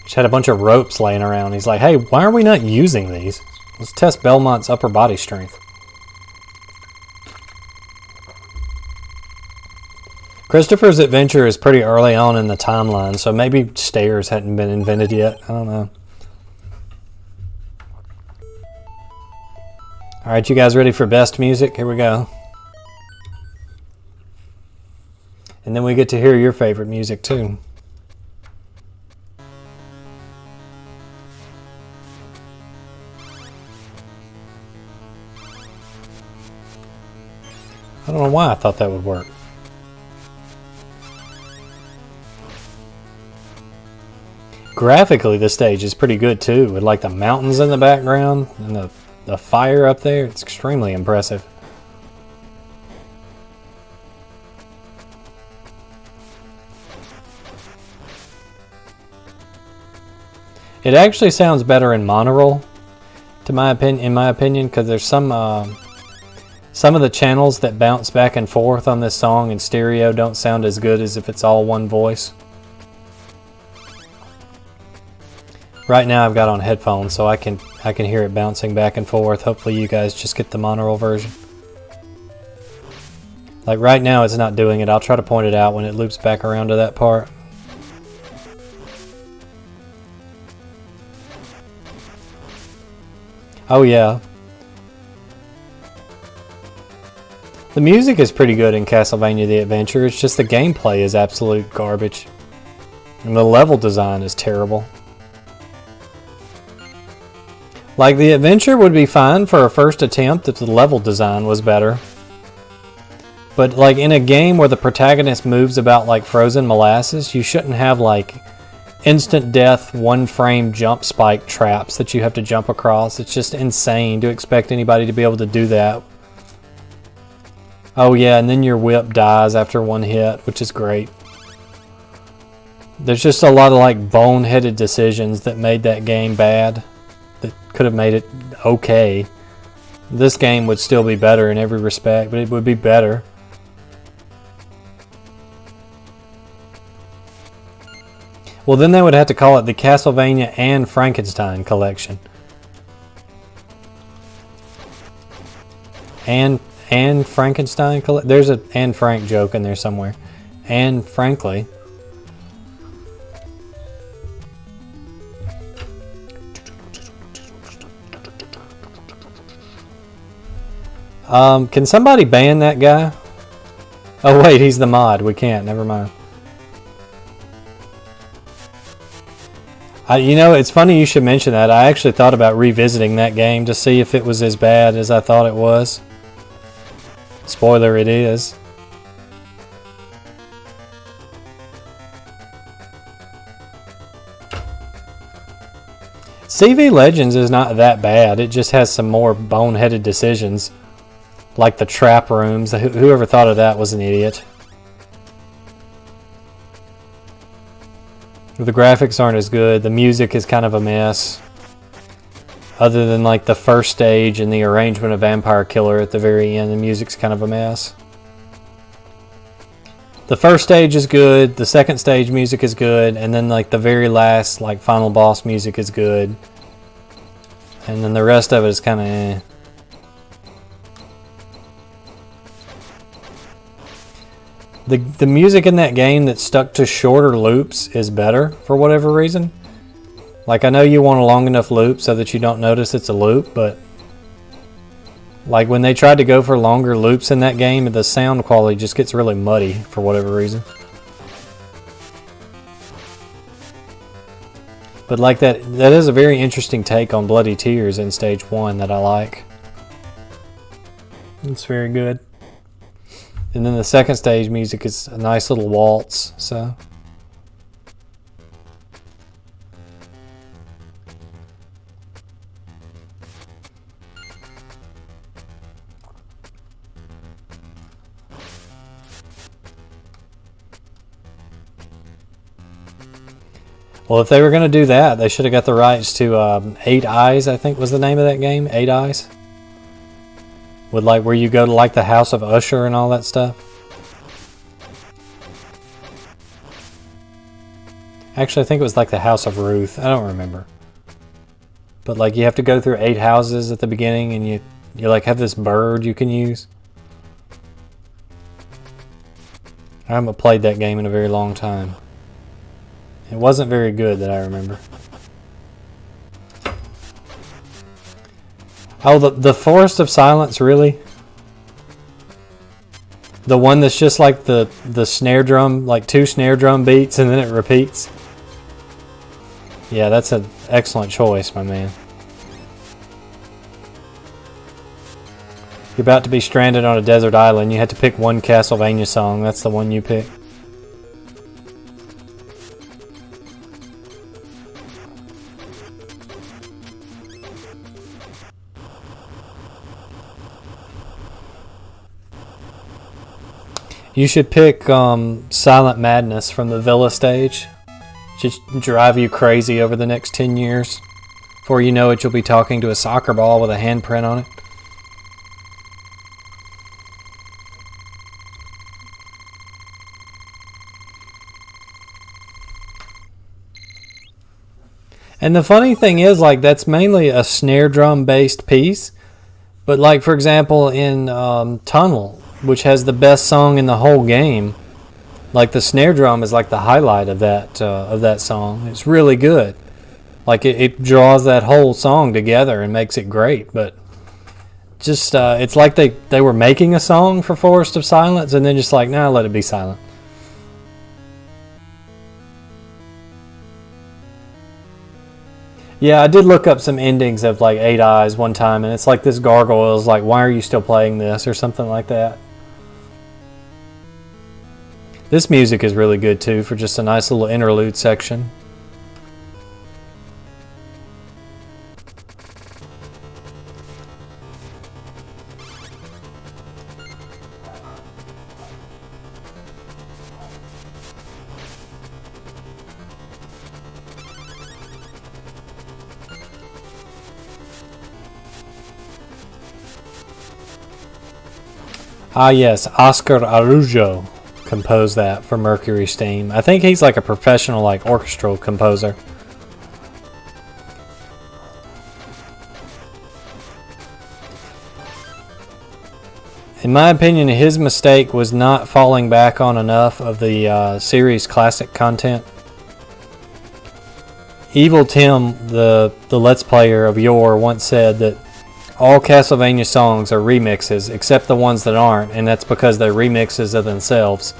Just had a bunch of ropes laying around. He's like, hey, why are we not using these? Let's test Belmont's upper body strength. Christopher's adventure is pretty early on in the timeline, so maybe stairs hadn't been invented yet. I don't know. Alright, you guys ready for best music? Here we go. And then we get to hear your favorite music too. I don't know why I thought that would work. Graphically, this stage is pretty good too, with like the mountains in the background and the fire up there. It's extremely impressive. It actually sounds better in monorail, in my opinion, because there's some of the channels that bounce back and forth on this song in stereo don't sound as good as if it's all one voice. Right now I've got on headphones, so I can hear it bouncing back and forth. Hopefully you guys just get the monorail version. Like right now it's not doing it. I'll try to point it out when it loops back around to that part. Oh yeah. The music is pretty good in Castlevania The Adventure. It's just the gameplay is absolute garbage. And the level design is terrible. Like, The Adventure would be fine for a first attempt if the level design was better. But, like, in a game where the protagonist moves about like frozen molasses, you shouldn't have, like, instant death, one-frame jump spike traps that you have to jump across. It's just insane to expect anybody to be able to do that. Oh, yeah, and then your whip dies after one hit, which is great. There's just a lot of, like, boneheaded decisions that made that game bad. That could have made it okay. This game would still be better in every respect, but it would be better. Well, then they would have to call it the Castlevania and Frankenstein collection. And Frankenstein collection? There's a Anne Frank joke in there somewhere. And frankly... can somebody ban that guy? Oh wait, he's the mod. We can't. Never mind. You know, it's funny you should mention that. I actually thought about revisiting that game to see if it was as bad as I thought it was. Spoiler, it is. CV Legends is not that bad. It just has some more boneheaded decisions. Like the trap rooms. Whoever thought of that was an idiot. The graphics aren't as good. The music is kind of a mess. Other than like the first stage and the arrangement of Vampire Killer at the very end, the music's kind of a mess. The first stage is good. The second stage music is good. And then like the very last like final boss music is good. And then the rest of it is kind of eh. The music in that game that stuck to shorter loops is better for whatever reason. Like, I know you want a long enough loop so that you don't notice it's a loop, but like when they tried to go for longer loops in that game, the sound quality just gets really muddy for whatever reason. But like that is a very interesting take on Bloody Tears in Stage 1 that I like. It's very good. And then the second stage music is a nice little waltz, so. Well, if they were going to do that, they should have got the rights to 8 Eyes, I think was the name of that game, 8 Eyes. With like where you go to like the House of Usher and all that stuff. Actually, I think it was like the House of Ruth. I don't remember. But like you have to go through 8 houses at the beginning and you like have this bird you can use. I haven't played that game in a very long time. It wasn't very good that I remember. Oh, the Forest of Silence, really? The one that's just like the snare drum, like 2 snare drum beats and then it repeats? Yeah, that's an excellent choice, my man. You're about to be stranded on a desert island. You had to pick one Castlevania song. That's the one you pick. You should pick Silent Madness from the Villa stage. Just drive you crazy over the next 10 years. Before you know it, you'll be talking to a soccer ball with a handprint on it. And the funny thing is, like, that's mainly a snare drum based piece. But like, for example, in Tunnel, which has the best song in the whole game, like the snare drum is like the highlight of that song. It's really good. Like it draws that whole song together and makes it great. But just it's like they were making a song for Forest of Silence and then just like, nah, let it be silent. Yeah, I did look up some endings of like 8 Eyes one time, and it's like this gargoyle is like, why are you still playing this, or something like that. This music is really good too, for just a nice little interlude section. Ah yes, Oscar Araujo composed that for Mercury's theme. I think he's like a professional like orchestral composer. In my opinion, his mistake was not falling back on enough of the series classic content. Evil Tim, the Let's Player of yore, once said that all Castlevania songs are remixes, except the ones that aren't, and that's because they're remixes of themselves.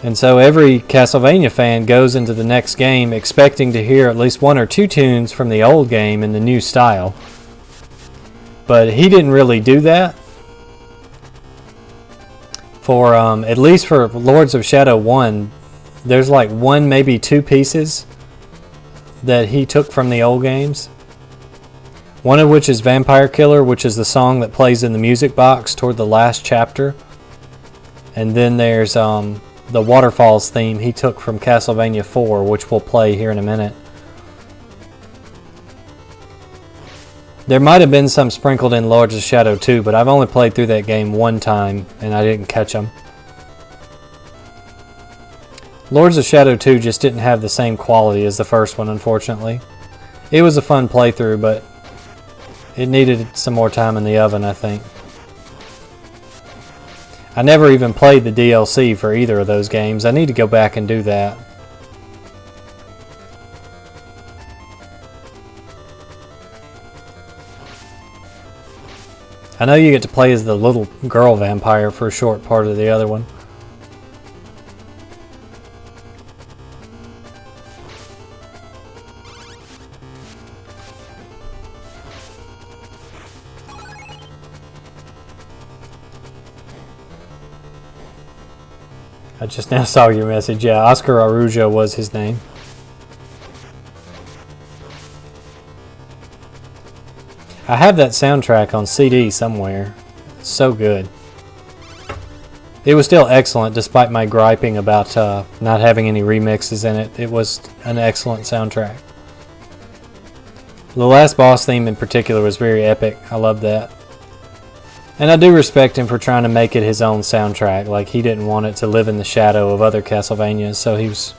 And so every Castlevania fan goes into the next game expecting to hear at least 1 or 2 tunes from the old game in the new style. But he didn't really do that. For at least for Lords of Shadow 1, there's like 1, maybe 2 pieces that he took from the old games. One of which is Vampire Killer, which is the song that plays in the music box toward the last chapter. And then there's the Waterfalls theme he took from Castlevania 4, which we'll play here in a minute. There might have been some sprinkled in Lords of Shadow 2, but I've only played through that game 1 time, and I didn't catch them. Lords of Shadow 2 just didn't have the same quality as the first one, unfortunately. It was a fun playthrough, but it needed some more time in the oven, I think. I never even played the DLC for either of those games. I need to go back and do that. I know you get to play as the little girl vampire for a short part of the other one. I just now saw your message. Yeah, Oscar Araujo was his name. I have that soundtrack on CD somewhere. It's so good. It was still excellent despite my griping about not having any remixes in it. It was an excellent soundtrack. The last boss theme in particular was very epic. I love that. And I do respect him for trying to make it his own soundtrack. Like, he didn't want it to live in the shadow of other Castlevanias, so he was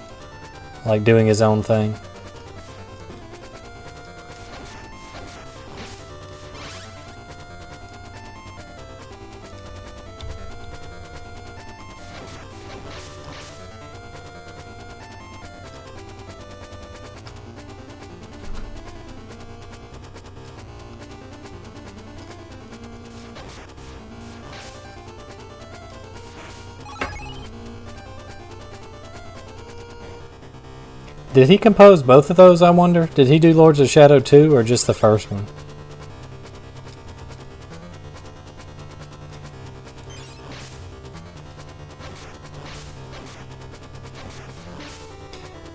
like doing his own thing. Did he compose both of those, I wonder? Did he do Lords of Shadow 2 or just the first one?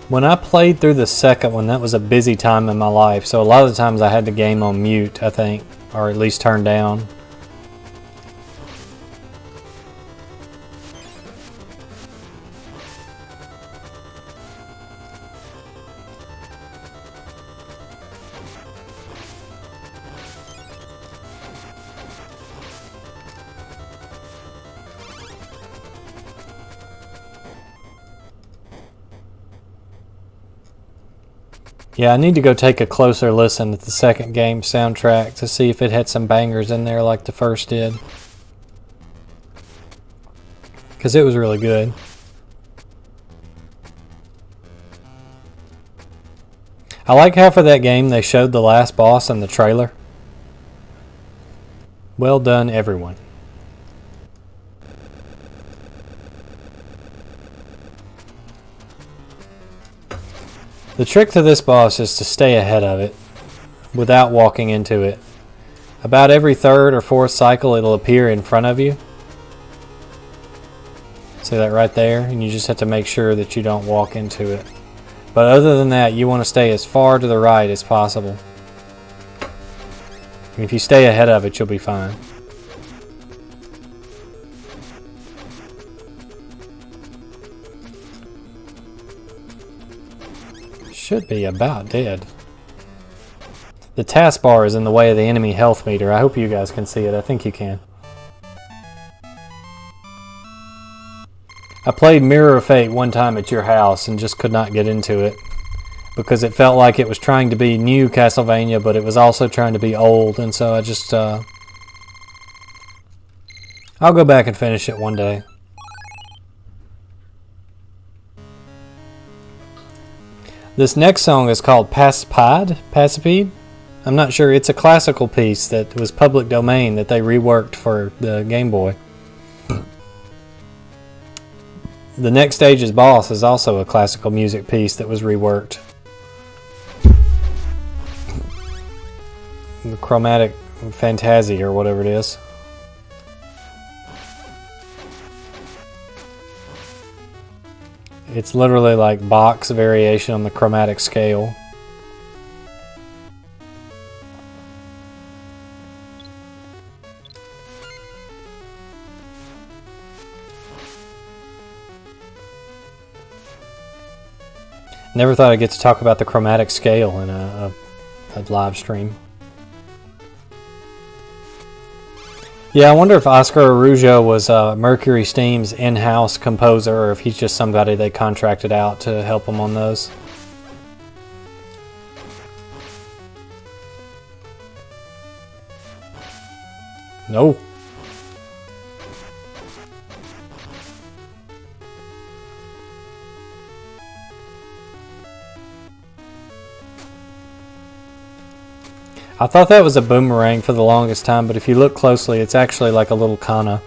When I played through the second one, that was a busy time in my life, so a lot of the times I had the game on mute, I think, or at least turned down. Yeah, I need to go take a closer listen at the second game's soundtrack to see if it had some bangers in there like the first did. Because it was really good. I like how for that game they showed the last boss in the trailer. Well done, everyone. The trick to this boss is to stay ahead of it without walking into it. About every third or fourth cycle it'll appear in front of you. See that right there? And you just have to make sure that you don't walk into it. But other than that, you want to stay as far to the right as possible. And if you stay ahead of it, you'll be fine. Should be about dead. The taskbar is in the way of the enemy health meter. I hope you guys can see it. I think you can. I played Mirror of Fate one time at your house and just could not get into it because it felt like it was trying to be new Castlevania, but it was also trying to be old, and so I just I'll go back and finish it one day. This next song is called Passipede. I'm not sure. It's a classical piece that was public domain that they reworked for the Game Boy. The next stage's boss is also a classical music piece that was reworked. The Chromatic Fantasy or whatever it is. It's literally like Bach's variation on the chromatic scale. Never thought I'd get to talk about the chromatic scale in a live stream. Yeah, I wonder if Oscar Araujo was Mercury Steam's in-house composer, or if he's just somebody they contracted out to help them on those. No. I thought that was a boomerang for the longest time, but if you look closely, it's actually like a little kana.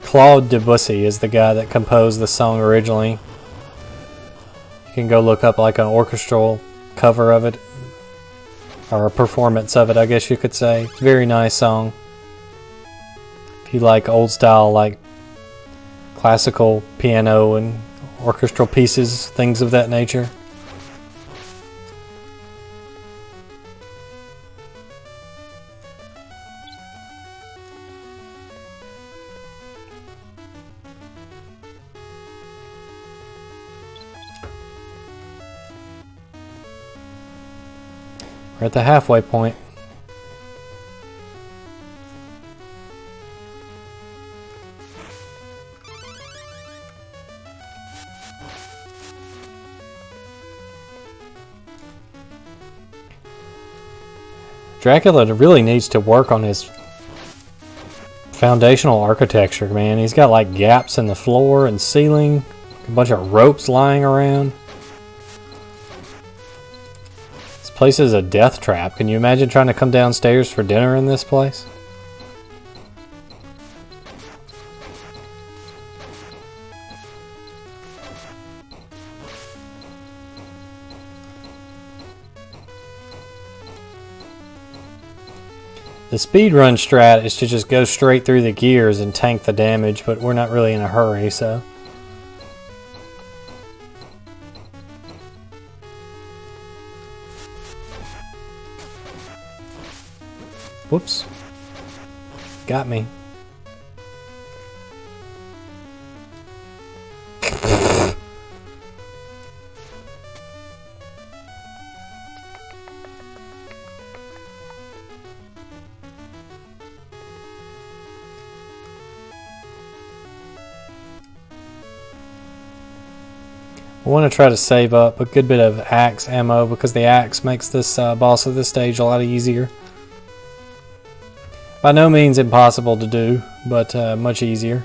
Claude Debussy is the guy that composed the song originally. You can go look up like an orchestral cover of it, or a performance of it, I guess you could say. It's a very nice song. If you like old style, like classical piano and orchestral pieces, things of that nature. We're at the halfway point. Dracula really needs to work on his foundational architecture, man. He's got like gaps in the floor and ceiling, a bunch of ropes lying around. This place is a death trap. Can you imagine trying to come downstairs for dinner in this place? The speedrun strat is to just go straight through the gears and tank the damage, but we're not really in a hurry, so... Whoops. Got me. I want to try to save up a good bit of axe ammo because the axe makes this boss of this stage a lot easier. By no means impossible to do, but much easier.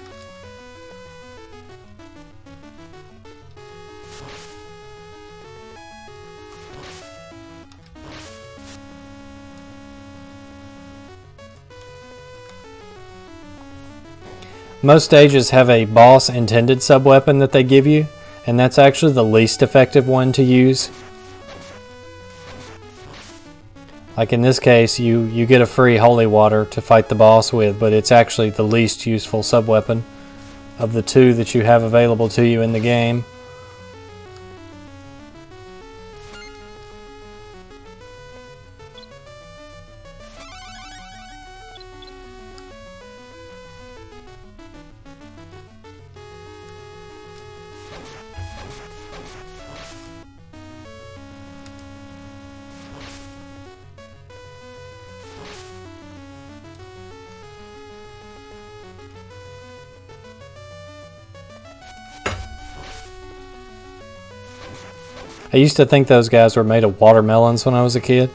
Most stages have a boss intended subweapon that they give you, and that's actually the least effective one to use. Like in this case, you get a free holy water to fight the boss with, but it's actually the least useful subweapon of the two that you have available to you in the game. I used to think those guys were made of watermelons when I was a kid.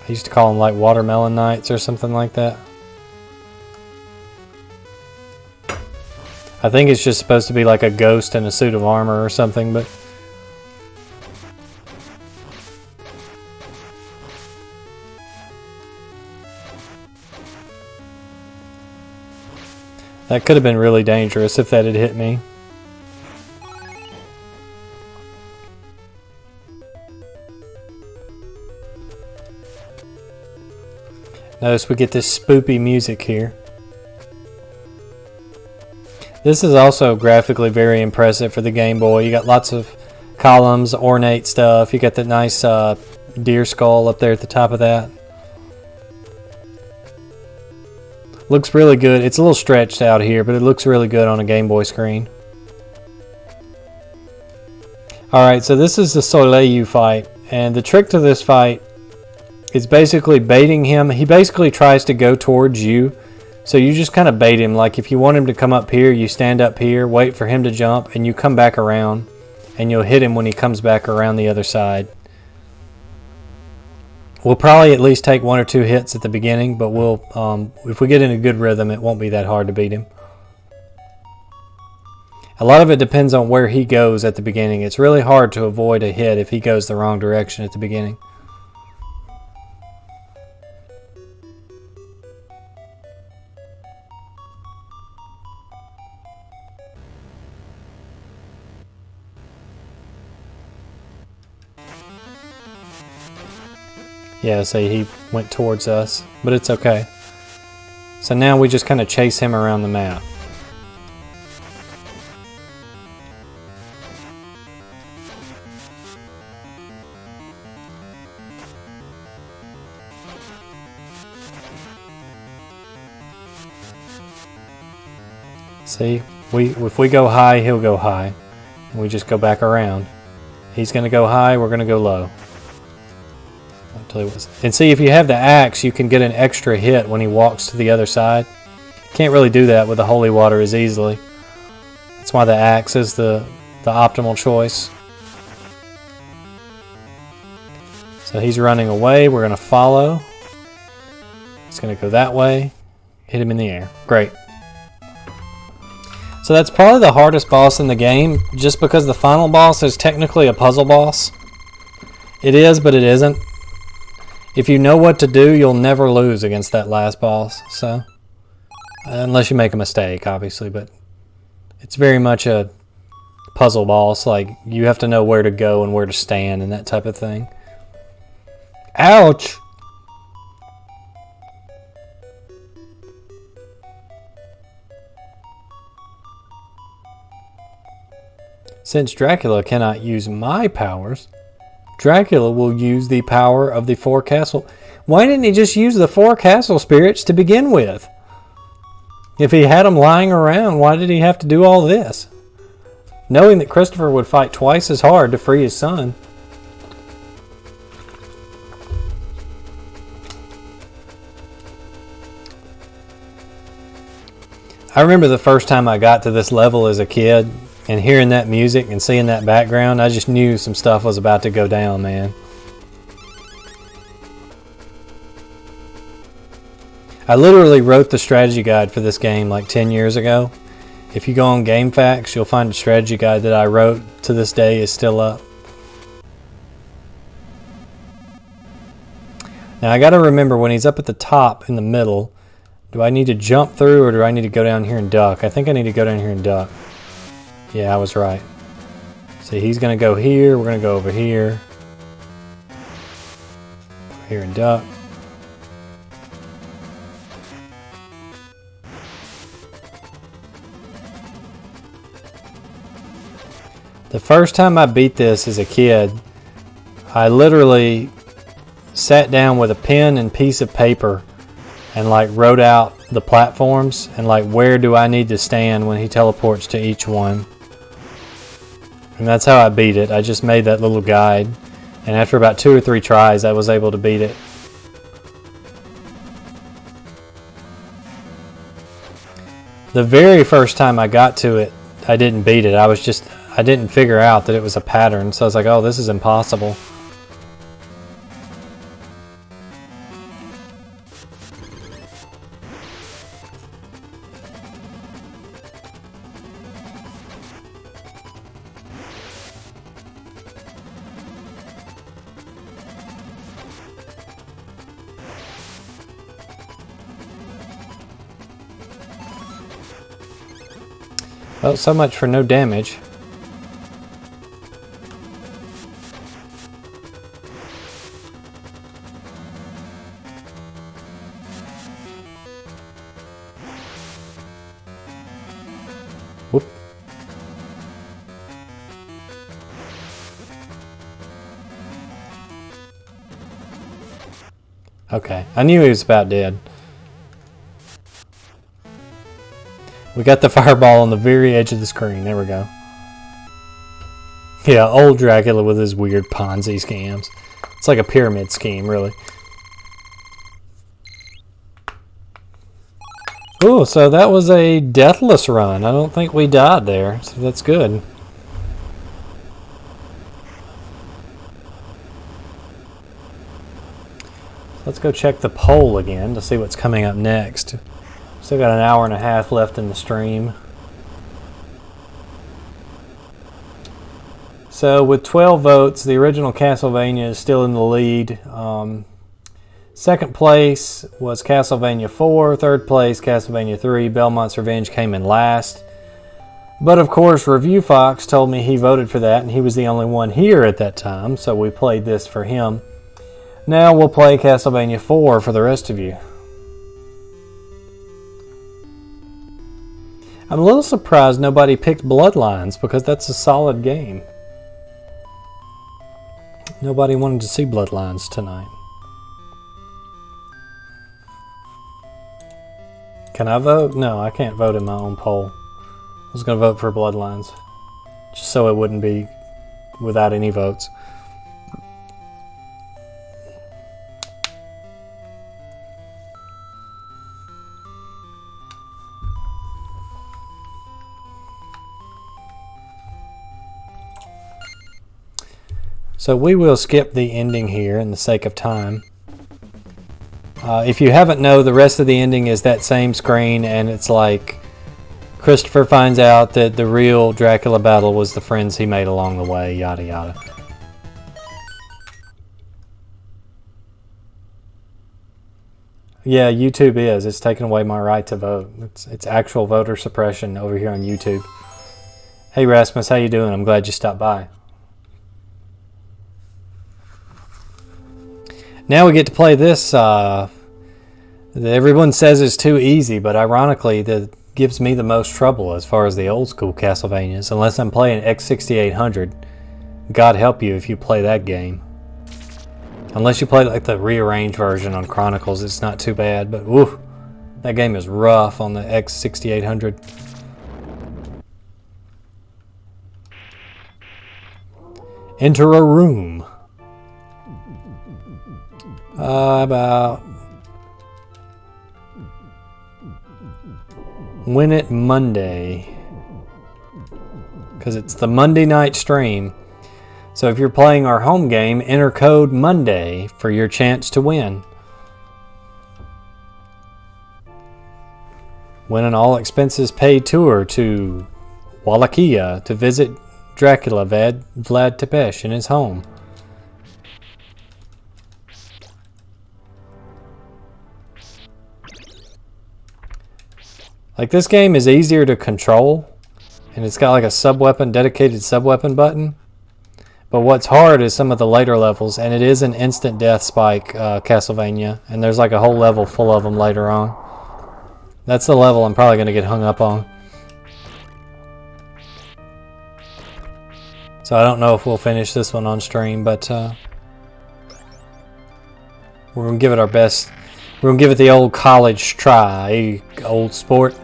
I used to call them like watermelon knights or something like that. I think it's just supposed to be like a ghost in a suit of armor or something, but... that could have been really dangerous if that had hit me. Notice we get this spoopy music here. This is also graphically very impressive for the Game Boy. You got lots of columns, ornate stuff. You got the nice deer skull up there at the top of that. Looks really good. It's a little stretched out here, but it looks really good on a Game Boy screen. Alright, so this is the Soleil fight, and the trick to this fight is basically baiting him. He basically tries to go towards you, so you just kind of bait him. Like if you want him to come up here, you stand up here, wait for him to jump, and you come back around, and you'll hit him when he comes back around the other side. We'll probably at least take 1 or 2 hits at the beginning, but we'll, if we get in a good rhythm, it won't be that hard to beat him. A lot of it depends on where he goes at the beginning. It's really hard to avoid a hit if he goes the wrong direction at the beginning. Yeah, see, he went towards us, but it's okay. So now we just kind of chase him around the map. See, if we go high, he'll go high. And we just go back around. He's going to go high, we're going to go low. And see, if you have the axe, you can get an extra hit when he walks to the other side. Can't really do that with the holy water as easily. That's why the axe is the the optimal choice. So he's running away. We're going to follow. He's going to go that way. Hit him in the air. Great. So that's probably the hardest boss in the game, just because the final boss is technically a puzzle boss. It is, but it isn't. If you know what to do, you'll never lose against that last boss. So, unless you make a mistake, obviously, but it's very much a puzzle boss. Like, you have to know where to go and where to stand and that type of thing. Ouch! Since Dracula cannot use my powers, Dracula will use the power of the 4 castle. Why didn't he just use the 4 castle spirits to begin with? If he had them lying around, why did he have to do all this? Knowing that Christopher would fight twice as hard to free his son. I remember the first time I got to this level as a kid, and hearing that music and seeing that background, I just knew some stuff was about to go down, man. I literally wrote the strategy guide for this game like 10 years ago. If you go on GameFAQs, you'll find a strategy guide that I wrote to this day is still up. Now I gotta remember, when he's up at the top in the middle, do I need to jump through or do I need to go down here and duck? I think I need to go down here and duck. Yeah, I was right. See, he's going to go here. We're going to go over here. Here and duck. The first time I beat this as a kid, I literally sat down with a pen and piece of paper and like wrote out the platforms and like where do I need to stand when he teleports to each one. And that's how I beat it. I just made that little guide, and after about 2 or 3 tries I was able to beat it. The very first time I got to it, I didn't beat it. I didn't figure out that it was a pattern, so I was like, oh, this is impossible. Well, so much for no damage. Whoop. Okay, I knew he was about dead. We got the fireball on the very edge of the screen. There we go. Yeah, old Dracula with his weird Ponzi scams. It's like a pyramid scheme, really. Ooh, so that was a deathless run. I don't think we died there, so that's good. Let's go check the poll again to see what's coming up next. Still got an hour and a half left in the stream. So with 12 votes, the original Castlevania is still in the lead. Second place was Castlevania 4. Third place, Castlevania 3. Belmont's Revenge came in last. But of course, Review Fox told me he voted for that, and he was the only one here at that time, so we played this for him. Now we'll play Castlevania 4 for the rest of you. I'm a little surprised nobody picked Bloodlines, because that's a solid game. Nobody wanted to see Bloodlines tonight. Can I vote? No, I can't vote in my own poll. I was going to vote for Bloodlines, just so it wouldn't be without any votes. So we will skip the ending here in the sake of time. If you haven't know, the rest of the ending is that same screen, and it's like Christopher finds out that the real Dracula battle was the friends he made along the way, yada yada. Yeah, YouTube is. It's taken away my right to vote. It's actual voter suppression over here on YouTube. Hey Rasmus, how you doing? I'm glad you stopped by. Now we get to play this, that everyone says is too easy, but ironically that gives me the most trouble as far as the old school Castlevanias, unless I'm playing X6800. God help you if you play that game. Unless you play like the rearranged version on Chronicles, it's not too bad, but woo, that game is rough on the X6800. Enter a room. About Win It Monday, because it's the Monday night stream. So if you're playing our home game, enter code Monday for your chance to win. Win an all expenses paid tour to Wallachia to visit Dracula Vlad Tepes in his home. Like, this game is easier to control, and it's got like a sub-weapon, dedicated sub-weapon button. But what's hard is some of the later levels, and it is an instant death spike Castlevania, and there's like a whole level full of them later on. That's the level I'm probably going to get hung up on. So I don't know if we'll finish this one on stream, but we're going to give it our best. We're going to give it the old college try, old sport.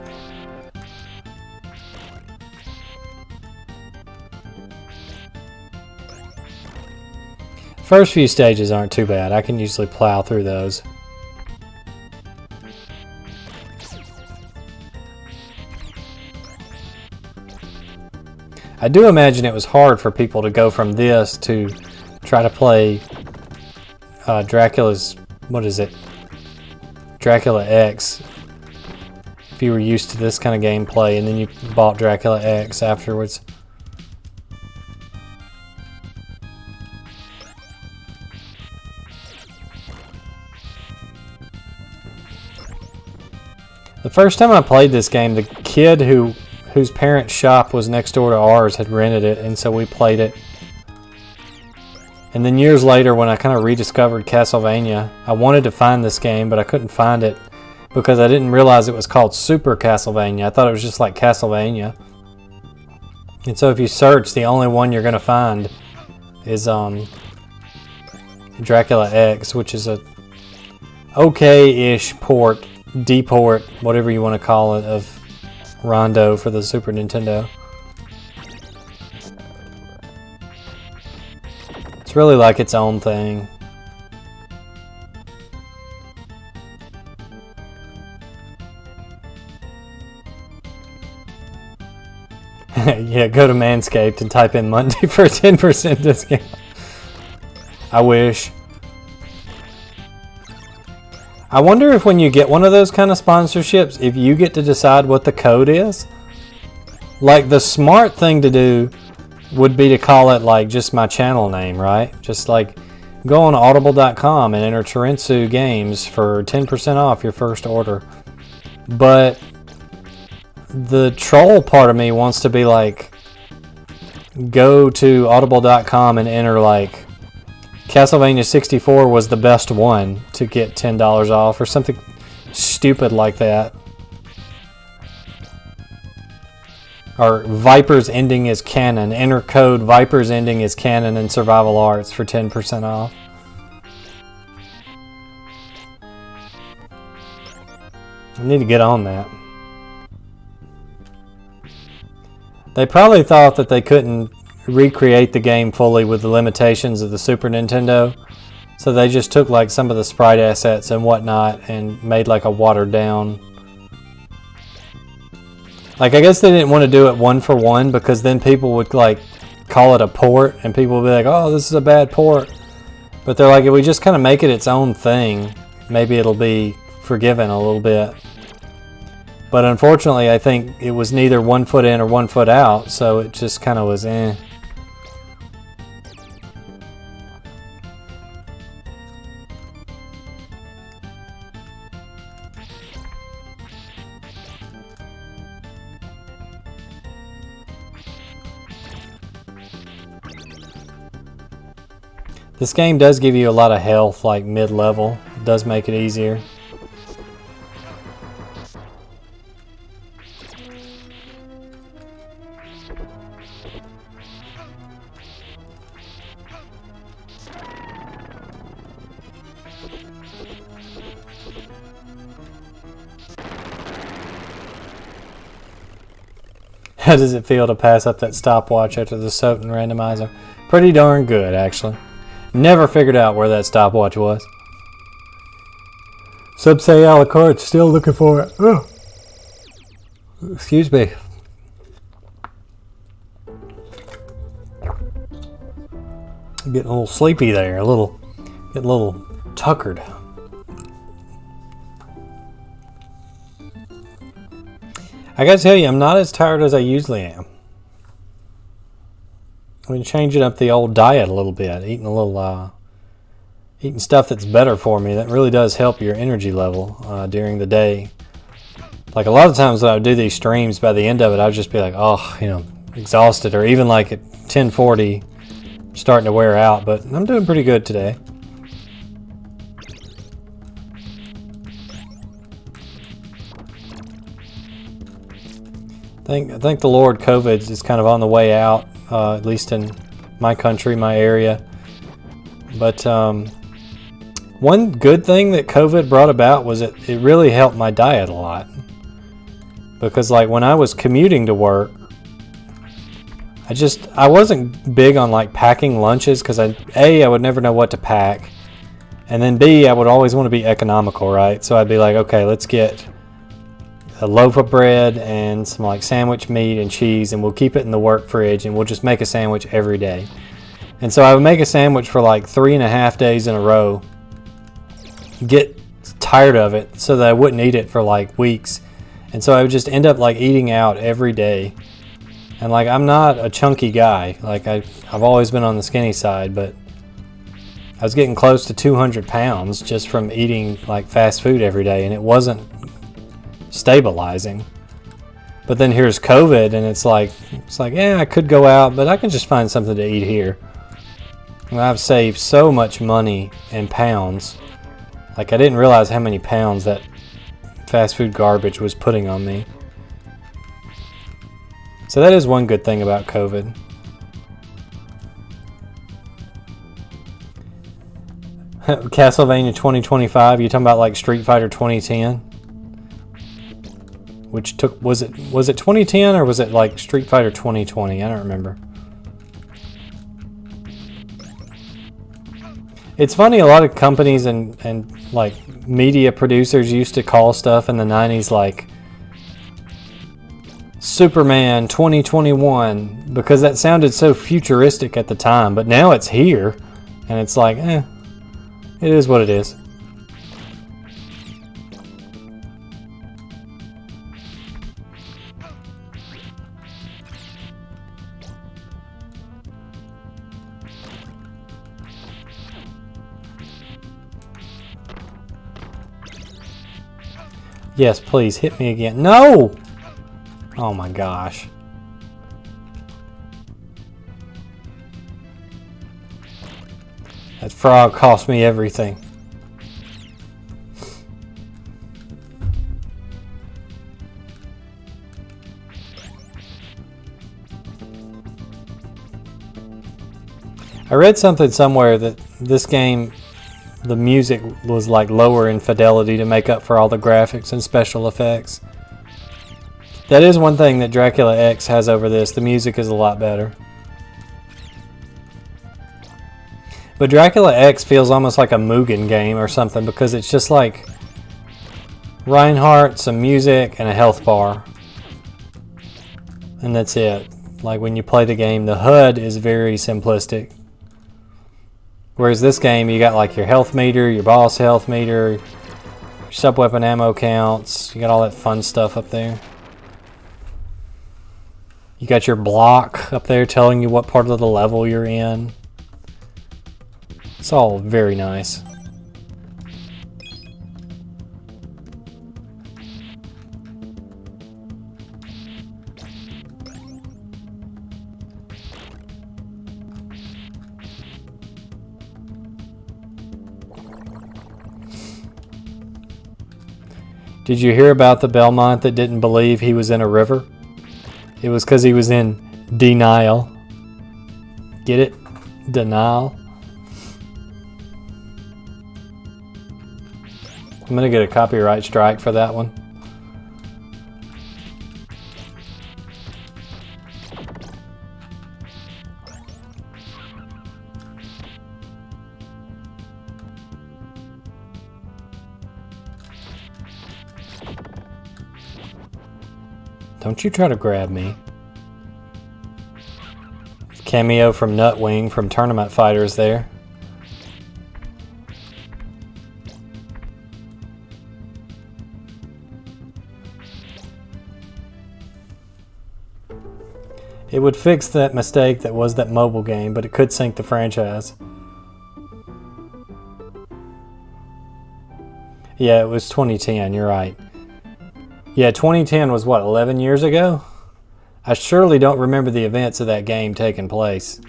First few stages aren't too bad. I can usually plow through those. I do imagine it was hard for people to go from this to try to play Dracula's, what is it? Dracula X. If you were used to this kind of gameplay and then you bought Dracula X afterwards. The first time I played this game, the kid whose parents' shop was next door to ours had rented it, and so we played it. And then years later, when I kind of rediscovered Castlevania, I wanted to find this game, but I couldn't find it because I didn't realize it was called Super Castlevania. I thought it was just like Castlevania. And so if you search, the only one you're going to find is Dracula X, which is a okay-ish port, deport, whatever you want to call it, of Rondo for the Super Nintendo. It's really like its own thing. Yeah, go to Manscaped and type in Monday for a 10% discount. I wish. I wonder if when you get one of those kind of sponsorships, if you get to decide what the code is. Like, the smart thing to do would be to call it like just my channel name, right? Just like go on audible.com and enter Terensu Games for 10% off your first order. But the troll part of me wants to be like, go to audible.com and enter like Castlevania 64 was the best one to get $10 off or something stupid like that. Or Viper's ending is canon. Enter code Viper's ending is canon in Survival Arts for 10% off. I need to get on that. They probably thought that they couldn't recreate the game fully with the limitations of the Super Nintendo, so they just took like some of the sprite assets and whatnot and made like a watered down. Like, I guess they didn't want to do it one for one because then people would like call it a port, and people will be like, oh, this is a bad port. But they're like, if we just kind of make it its own thing, maybe it'll be forgiven a little bit. But unfortunately, I think it was neither 1 foot in or 1 foot out, so it just kind of was eh. This game does give you a lot of health, like mid-level. It does make it easier. How does it feel to pass up that stopwatch after the Soten randomizer? Pretty darn good, actually. Never figured out where that stopwatch was. Sub say a la carte, still looking for it. Oh. Excuse me. I'm getting a little sleepy there, getting a little tuckered. I gotta tell you, I'm not as tired as I usually am. I've been changing up the old diet a little bit, eating stuff that's better for me. That really does help your energy level during the day. Like a lot of times when I would do these streams, by the end of it, I would just be like, oh, exhausted, or even like at 10:40, starting to wear out. But I'm doing pretty good today. I think the Lord COVID is kind of on the way out, at least in my country, my area. But one good thing that COVID brought about was it really helped my diet a lot. Because like when I was commuting to work, I wasn't big on like packing lunches because I would never know what to pack. And then B, I would always want to be economical, right? So I'd be like, okay, let's get a loaf of bread and some like sandwich meat and cheese, and we'll keep it in the work fridge, and we'll just make a sandwich every day. And so I would make a sandwich for like 3.5 days in a row, get tired of it so that I wouldn't eat it for like weeks. And so I would just end up like eating out every day. And like I'm not a chunky guy, like I've always been on the skinny side, but I was getting close to 200 pounds just from eating like fast food every day, and it wasn't stabilizing. But then here's COVID, and it's like yeah, I could go out, but I can just find something to eat here. And I've saved so much money in pounds. Like I didn't realize how many pounds that fast food garbage was putting on me. So that is one good thing about COVID. Castlevania 2025, you talking about like Street Fighter 2010? Which was it 2010 or was it like Street Fighter 2020? I don't remember. It's funny, a lot of companies and like media producers used to call stuff in the 90s like Superman 2021 because that sounded so futuristic at the time, but now it's here and it's like, it is what it is. Yes, please, hit me again. No! Oh my gosh. That frog cost me everything. I read something somewhere that this game, the music was like lower in fidelity to make up for all the graphics and special effects. That is one thing that Dracula X has over this. The music is a lot better. But Dracula X feels almost like a Mugen game or something because it's just like Reinhardt, some music, and a health bar. And that's it. Like when you play the game, the HUD is very simplistic. Whereas this game, you got like your health meter, your boss health meter, your sub-weapon ammo counts. You got all that fun stuff up there. You got your block up there telling you what part of the level you're in. It's all very nice. Did you hear about the Belmont that didn't believe he was in a river? It was because he was in denial. Get it? Denial. I'm going to get a copyright strike for that one. Don't you try to grab me. Cameo from Nutwing from Tournament Fighters there. It would fix that mistake that was that mobile game, but it could sink the franchise. Yeah, it was 2010, you're right. Yeah, 2010 was what, 11 years ago? I surely don't remember the events of that game taking place.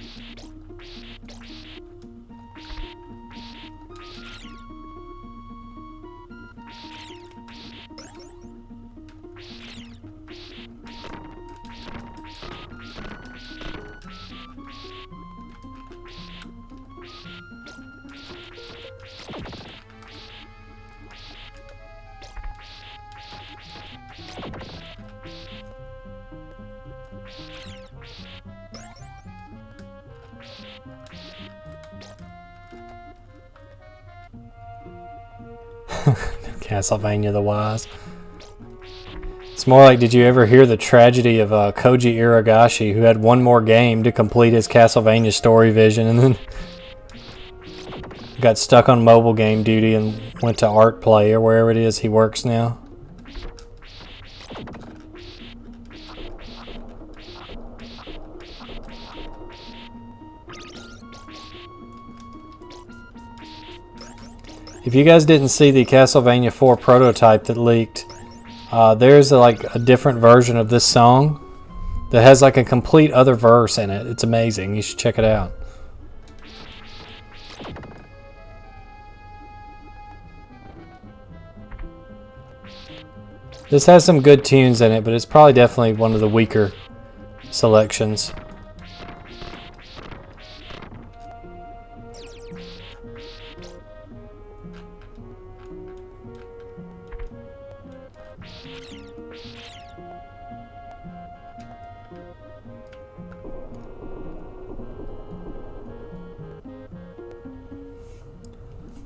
Castlevania the Wise. It's more like, did you ever hear the tragedy of Koji Iragashi, who had one more game to complete his Castlevania story vision and then got stuck on mobile game duty and went to Art Play or wherever it is he works now? If you guys didn't see the Castlevania 4 prototype that leaked, there's a different version of this song that has like a complete other verse in it. It's amazing. You should check it out. This has some good tunes in it, but it's probably definitely one of the weaker selections.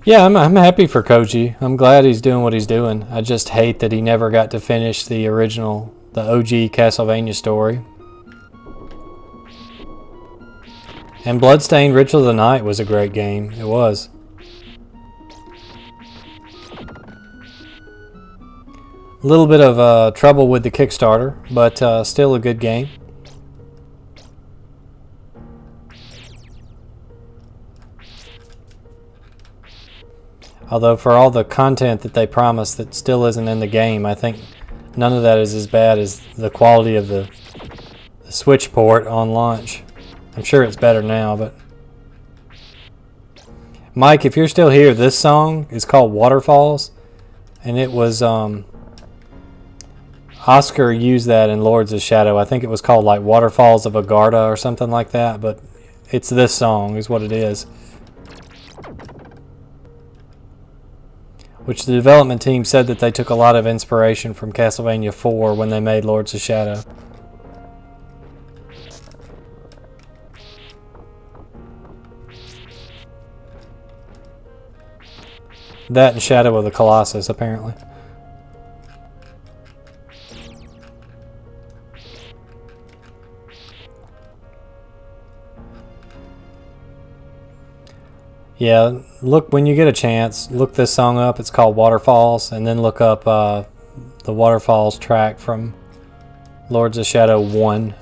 Yeah, I'm happy for Koji. I'm glad he's doing what he's doing. I just hate that he never got to finish the original, the OG Castlevania story. And Bloodstained Ritual of the Night was a great game. It was. A little bit of trouble with the Kickstarter, but still a good game. Although for all the content that they promised that still isn't in the game, I think none of that is as bad as the quality of the Switch port on launch. I'm sure it's better now, but... Mike, if you're still here, this song is called Waterfalls, and it was... Oscar used that in Lords of Shadow. I think it was called like Waterfalls of Agartha or something like that, but it's this song is what it is. Which the development team said that they took a lot of inspiration from Castlevania 4 when they made Lords of Shadow. That and Shadow of the Colossus, apparently. Yeah, look, when you get a chance, look this song up. It's called Waterfalls, and then look up the Waterfalls track from Lords of Shadow 1.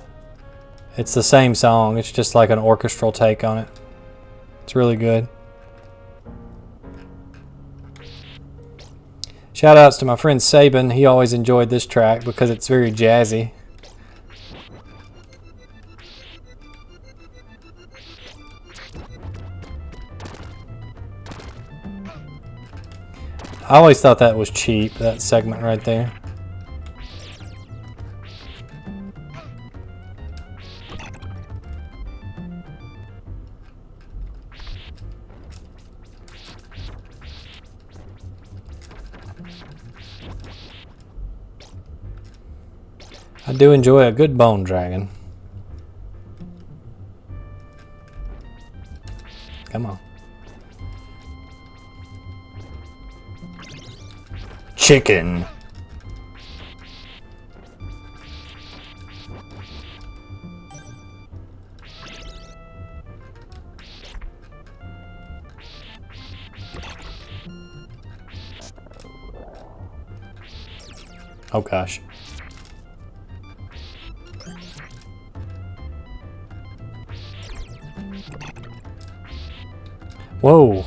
It's the same song, it's just like an orchestral take on it. It's really good. Shout outs to my friend Saban. He always enjoyed this track because it's very jazzy. I always thought that was cheap, that segment right there. I do enjoy a good bone dragon. Come on. Chicken. Oh gosh. Whoa.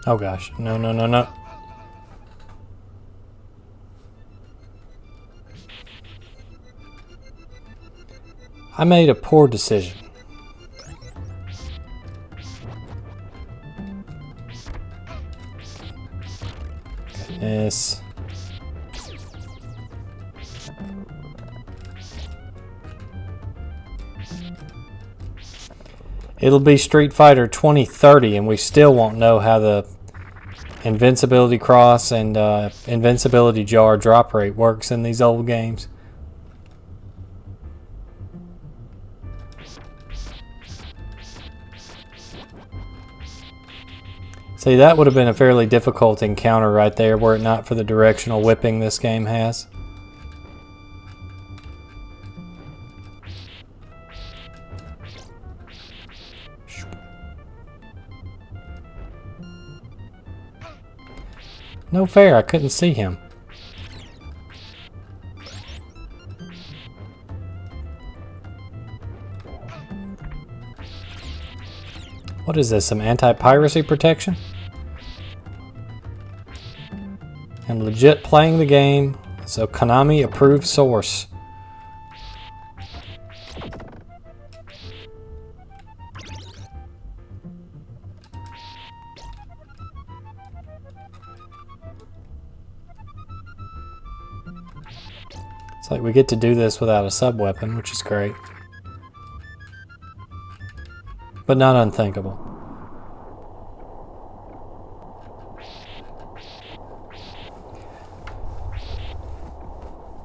Oh gosh, no, no, no, no. I made a poor decision. Goodness. It'll be Street Fighter 2030 and we still won't know how the invincibility cross and invincibility jar drop rate works in these old games. See, that would have been a fairly difficult encounter right there were it not for the directional whipping this game has. No fair, I couldn't see him. What is this, some anti-piracy protection? And legit playing the game, so Konami approved source. It's like we get to do this without a sub-weapon, which is great. But not unthinkable.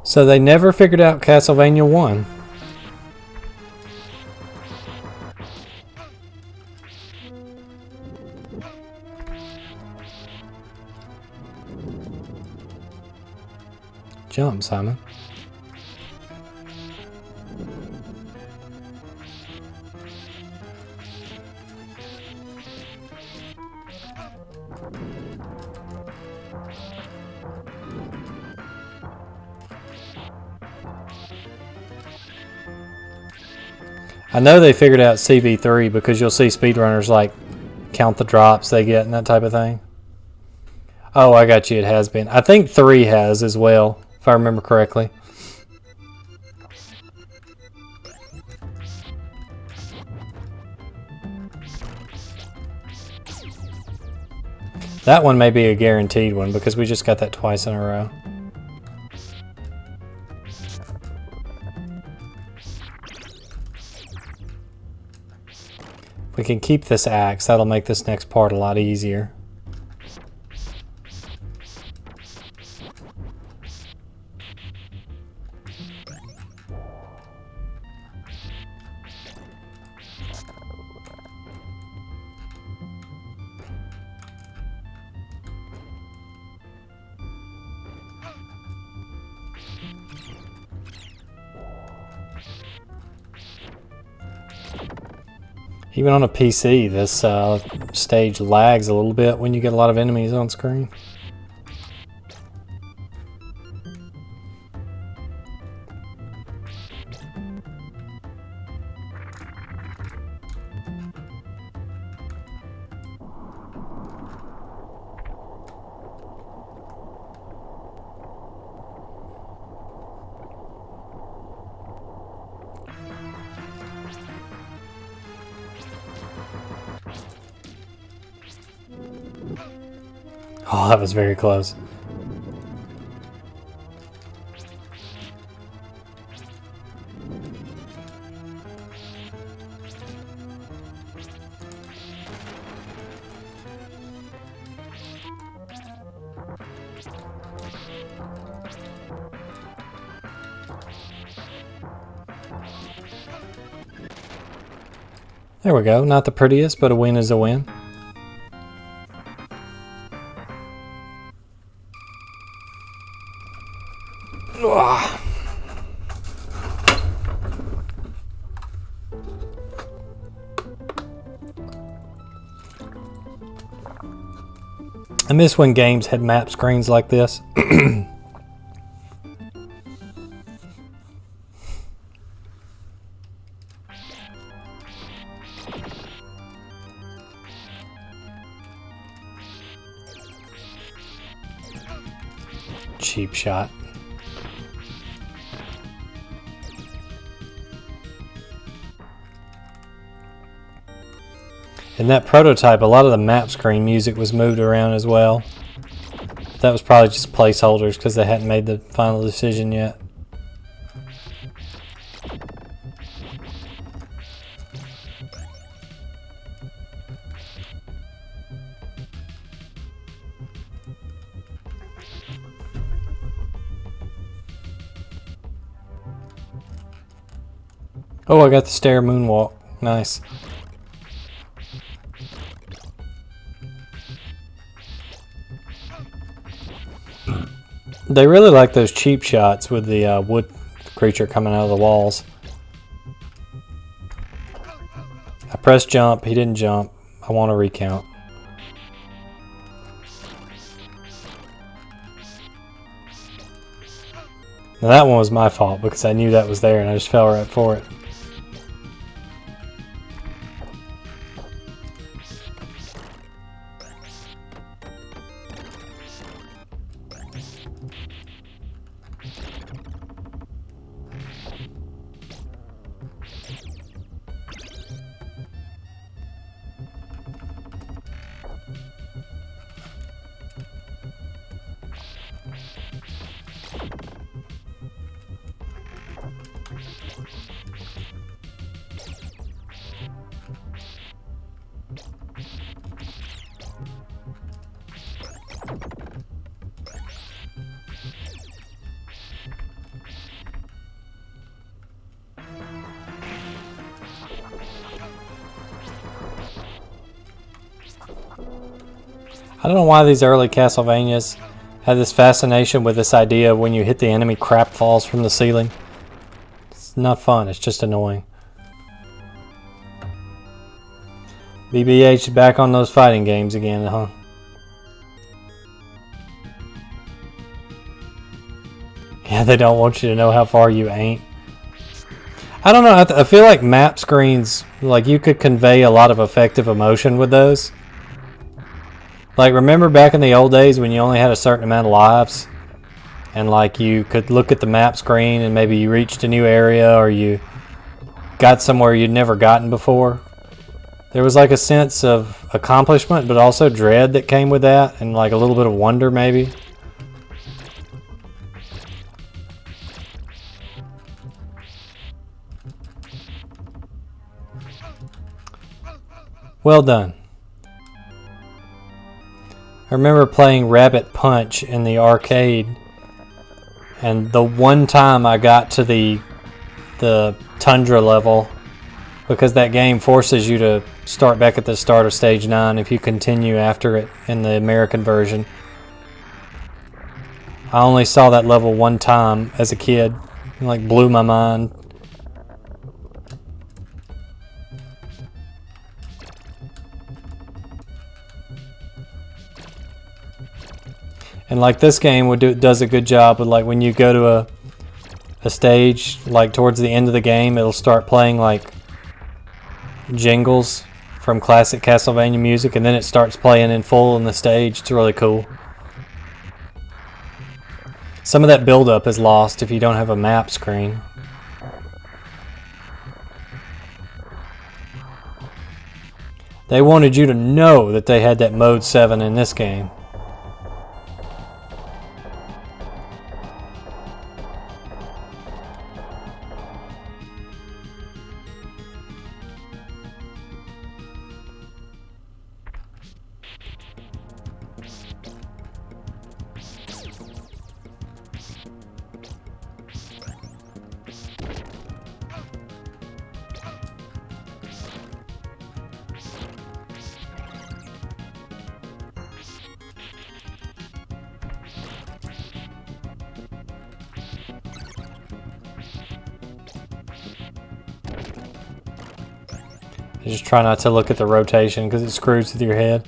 So they never figured out Castlevania 1. Jump, Simon. I know they figured out CV3 because you'll see speedrunners like count the drops they get and that type of thing. Oh, I got you. It has been. I think 3 has as well, if I remember correctly. That one may be a guaranteed one because we just got that twice in a row. We can keep this axe. That'll make this next part a lot easier. Even on a PC, this stage lags a little bit when you get a lot of enemies on screen. Oh, that was very close. There we go. Not the prettiest, but a win is a win. I miss when games had map screens like this. Cheap shot. In that prototype, a lot of the map screen music was moved around as well. That was probably just placeholders because they hadn't made the final decision yet. Oh, I got the stair moonwalk. Nice. They really like those cheap shots with the wood creature coming out of the walls. I pressed jump, he didn't jump. I want to recount. Now that one was my fault because I knew that was there and I just fell right for it. I don't know why these early Castlevanias had this fascination with this idea of when you hit the enemy, crap falls from the ceiling. It's not fun, it's just annoying. BBH back on those fighting games again, huh? Yeah, they don't want you to know how far you ain't. I don't know, I feel like map screens, like you could convey a lot of effective emotion with those. Like, remember back in the old days when you only had a certain amount of lives? And like you could look at the map screen and maybe you reached a new area or you got somewhere you'd never gotten before. There was like a sense of accomplishment but also dread that came with that and like a little bit of wonder maybe. Well done. I remember playing Rabbit Punch in the arcade, and the one time I got to the Tundra level, because that game forces you to start back at the start of stage 9 if you continue after it in the American version. I only saw that level one time as a kid. It like blew my mind. And like this game does a good job with, like, when you go to a stage, like towards the end of the game, it'll start playing like jingles from classic Castlevania music, and then it starts playing in full on the stage. It's really cool. Some of that build-up is lost if you don't have a map screen. They wanted you to know that they had that Mode 7 in this game. Just try not to look at the rotation because it screws with your head.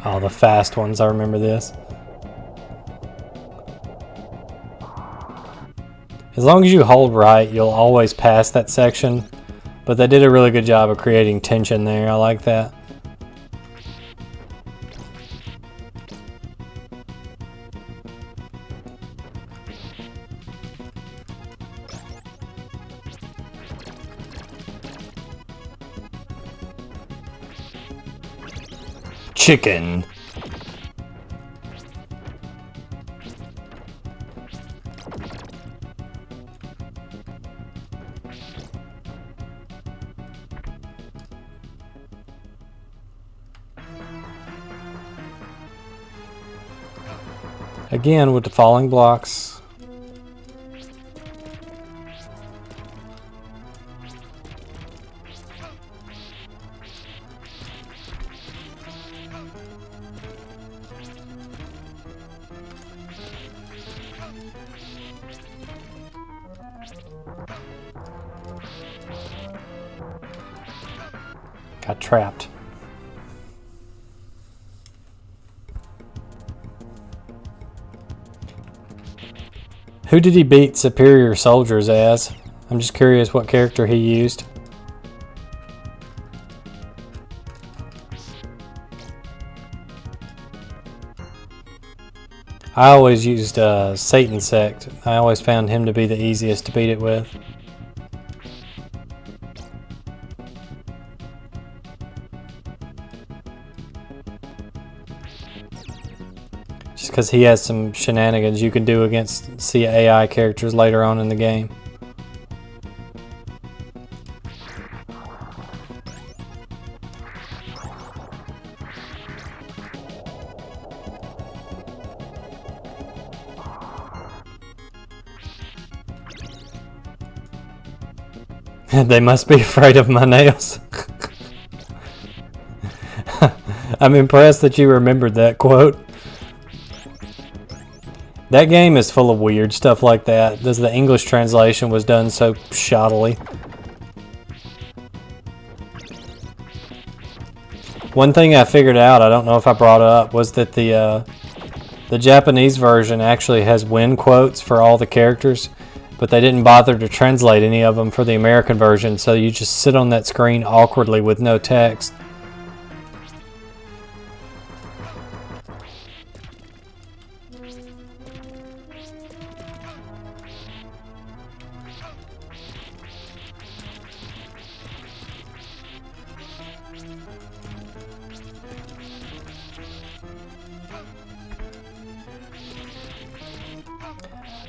Oh, the fast ones, I remember this. As long as you hold right, you'll always pass that section. But they did a really good job of creating tension there. I like that. Chicken. Again with the falling blocks. Got trapped. Who did he beat superior soldiers as? I'm just curious what character he used. I always used Satan Sect. I always found him to be the easiest to beat it with. Just because he has some shenanigans you can do against AI characters later on in the game. They must be afraid of my nails. I'm impressed that you remembered that quote. That game is full of weird stuff like that. The English translation was done so shoddily. One thing I figured out, I don't know if I brought up, was that the Japanese version actually has win quotes for all the characters, but they didn't bother to translate any of them for the American version, so you just sit on that screen awkwardly with no text.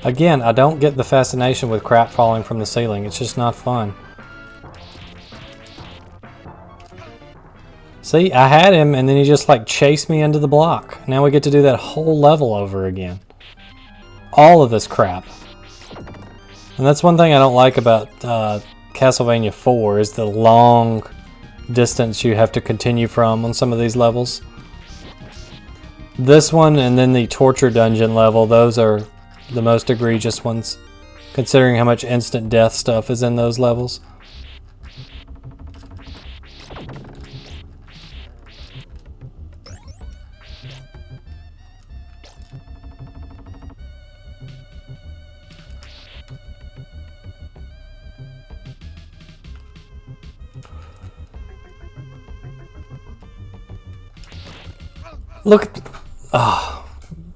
Again, I don't get the fascination with crap falling from the ceiling. It's just not fun. See, I had him and then he just like chased me into the block. Now we get to do that whole level over again. All of this crap. And that's one thing I don't like about Castlevania 4 is the long distance you have to continue from on some of these levels. This one and then the torture dungeon level, those are the most egregious ones, considering how much instant death stuff is in those levels. Look at...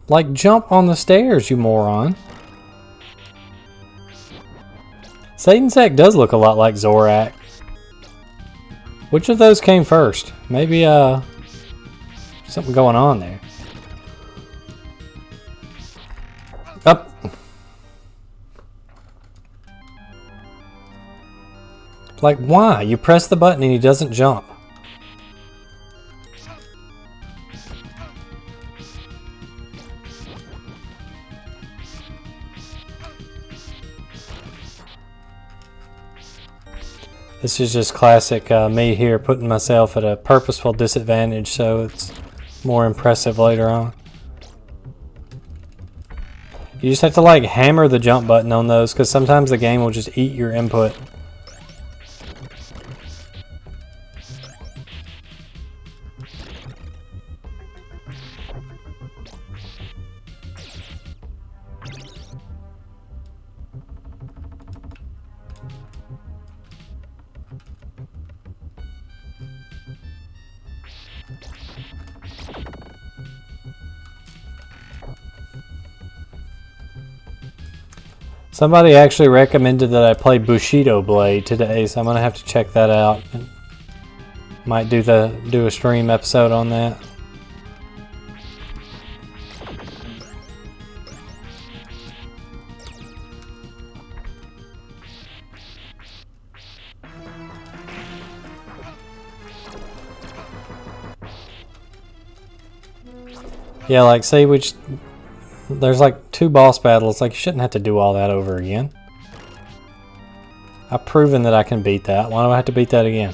like, jump on the stairs, you moron. Satan's Sack does look a lot like Zorak. Which of those came first? Maybe, something going on there. Up. Like, why? You press the button and he doesn't jump. This is just classic me here putting myself at a purposeful disadvantage so it's more impressive later on. You just have to like hammer the jump button on those because sometimes the game will just eat your input. Somebody actually recommended that I play Bushido Blade today, so I'm gonna have to check that out. Might do a stream episode on that. Yeah, like say which. There's like 2 boss battles, like you shouldn't have to do all that over again. I've proven that I can beat that. Why do I have to beat that again?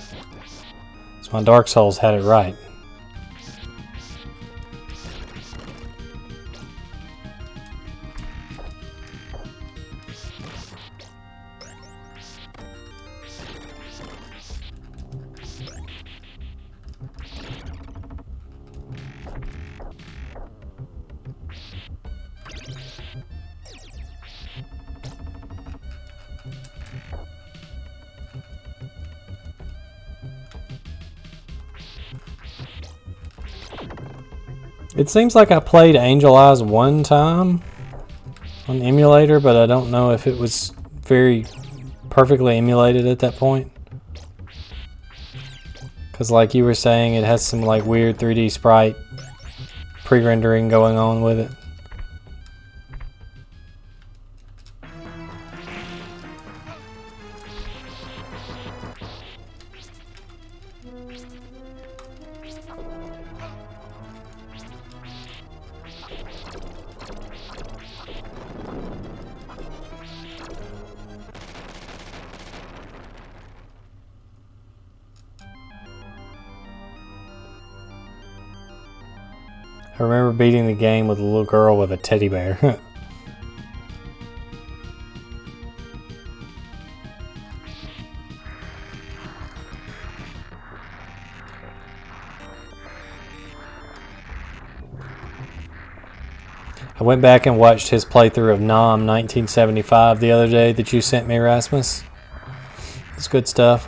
So my Dark Souls had it right. It seems like I played Angel Eyes one time on the emulator, but I don't know if it was very perfectly emulated at that point. Because like you were saying, it has some like weird 3D sprite pre-rendering going on with it. I remember beating the game with a little girl with a teddy bear. I went back and watched his playthrough of Nom 1975 the other day that you sent me, Rasmus. It's good stuff.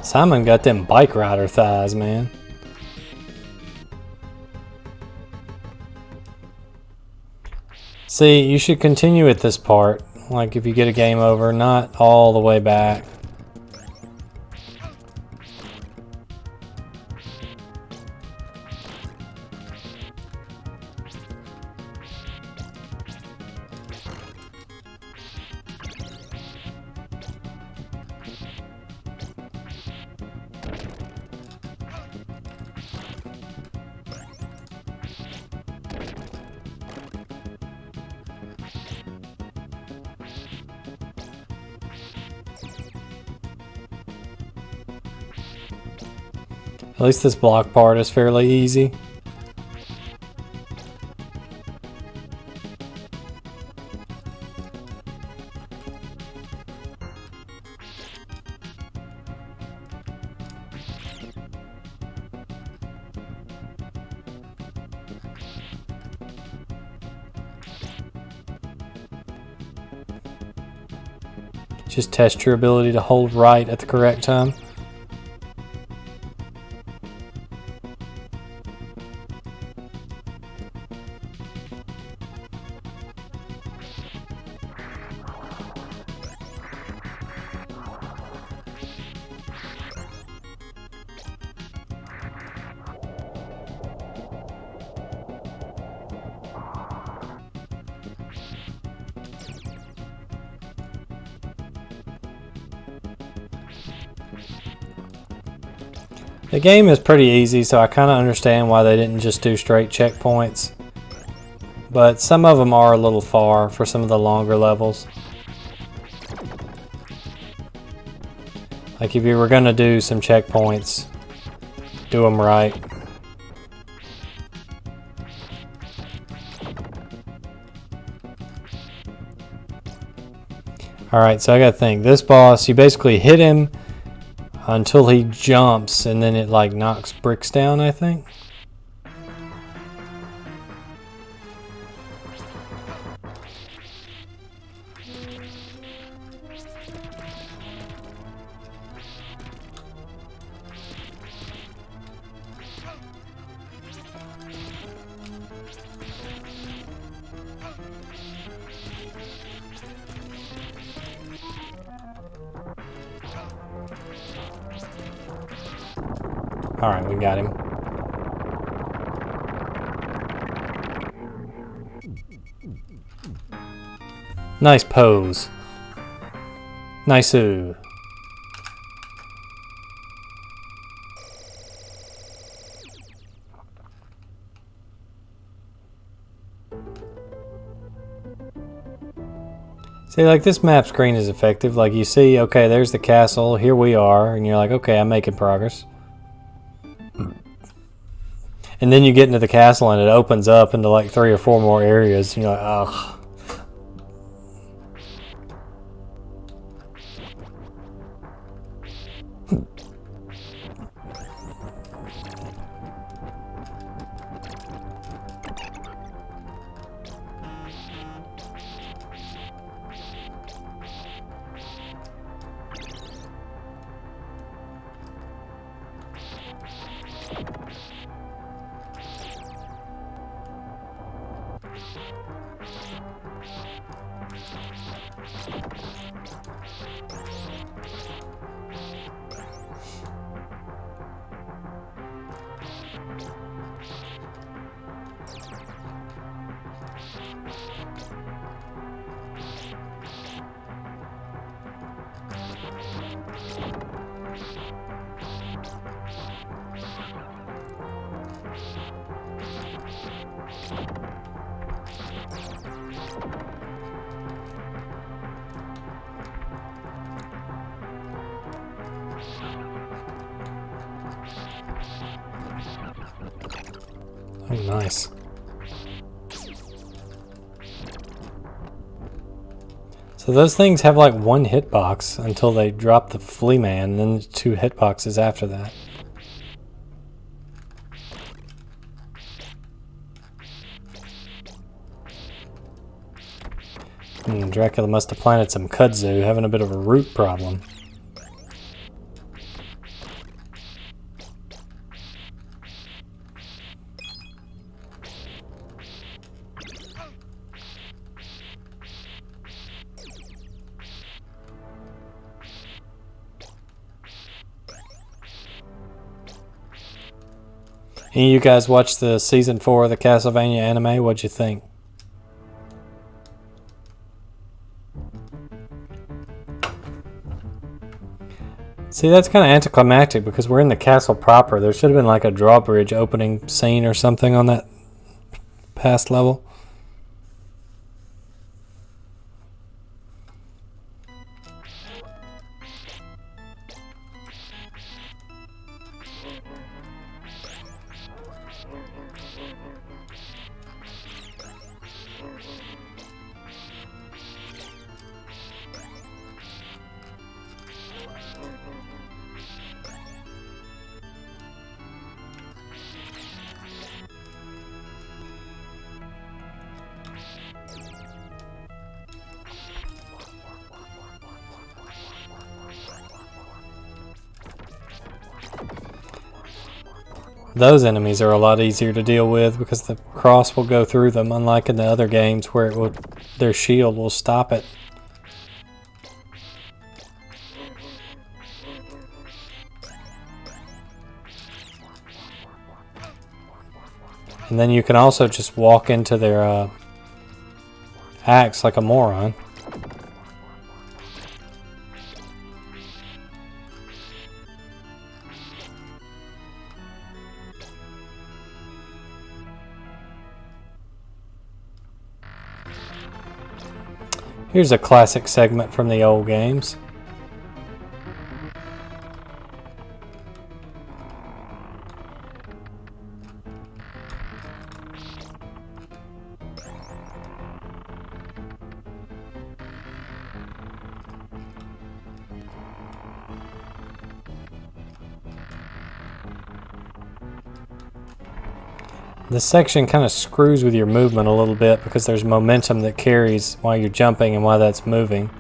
Simon got them bike rider thighs, man. See, you should continue at this part. Like if you get a game over, not all the way back. At least this block part is fairly easy. Just test your ability to hold right at the correct time. The game is pretty easy, so I kind of understand why they didn't just do straight checkpoints. But some of them are a little far for some of the longer levels. Like if you were going to do some checkpoints, do them right. Alright, so I gotta think. This boss, you basically hit him until he jumps, and then it like knocks bricks down, I think. Alright, we got him. Nice pose. Nice-oo. See, like this map screen is effective. Like you see, okay, there's the castle, here we are, and you're like, okay, I'm making progress. And then you get into the castle and it opens up into like 3 or 4 more areas. And you're like, ugh. Oh, nice. So those things have like one hitbox until they drop the flea man, and then 2 hitboxes after that. Dracula must have planted some kudzu, having a bit of a root problem. And you guys watched the season 4 of the Castlevania anime? What'd you think? See, that's kind of anticlimactic because we're in the castle proper. There should have been like a drawbridge opening scene or something on that past level. Those enemies are a lot easier to deal with because the cross will go through them, unlike in the other games where their shield will stop it. And then you can also just walk into their axe like a moron. Here's a classic segment from the old games. This section kind of screws with your movement a little bit because there's momentum that carries while you're jumping and while that's moving.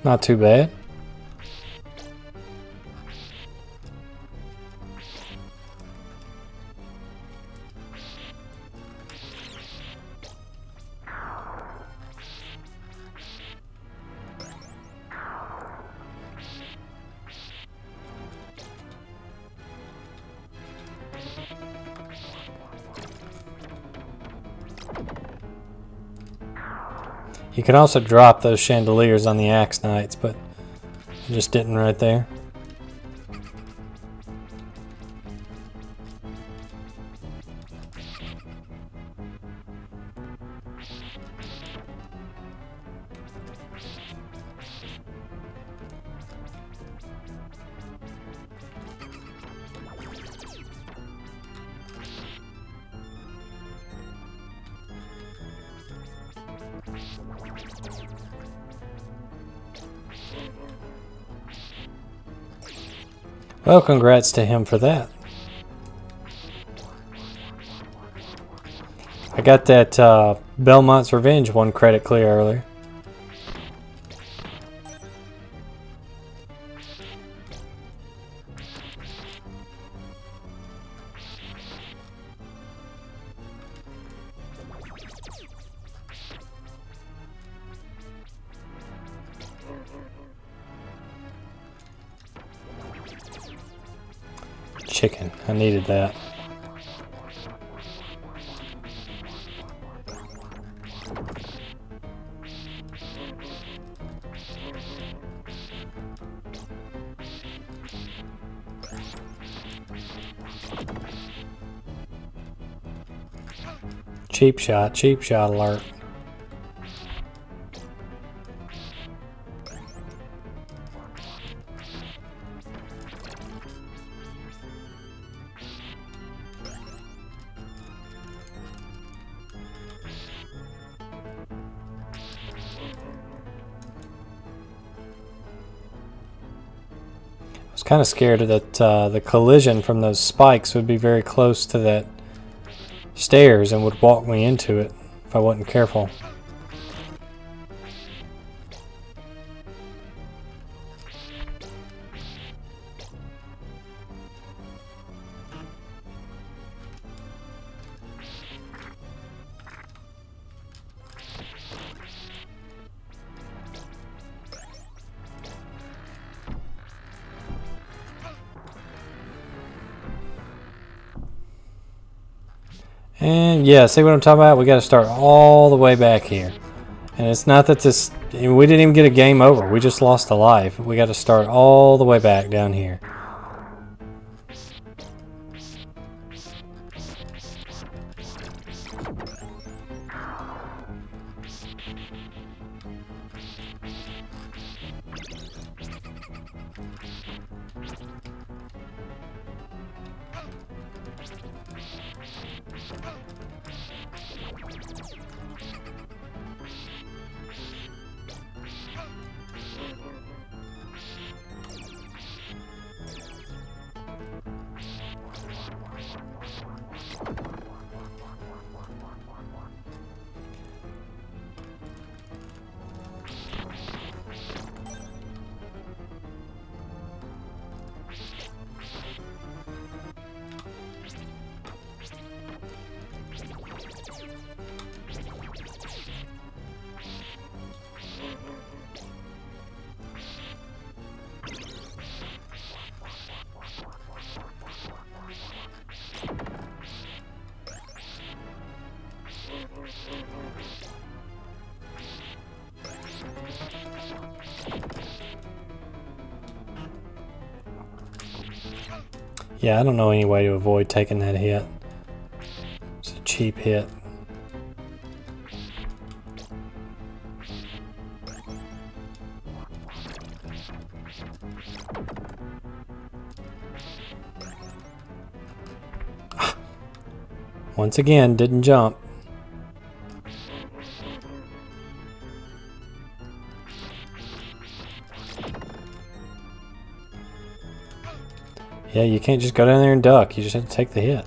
Not too bad. You can also drop those chandeliers on the axe knights, but I just didn't right there. Well, congrats to him for that. I got that Belmont's Revenge 1 credit clear earlier. Chicken. I needed that. Cheap shot alert. I was kind of scared that the collision from those spikes would be very close to that stairs and would walk me into it if I wasn't careful. And yeah, see what I'm talking about? We got to start all the way back here. And it's not that this... We didn't even get a game over. We just lost a life. We got to start all the way back down here. Yeah, I don't know any way to avoid taking that hit. It's a cheap hit. Once again, didn't jump. Yeah, you can't just go down there and duck. You just have to take the hit.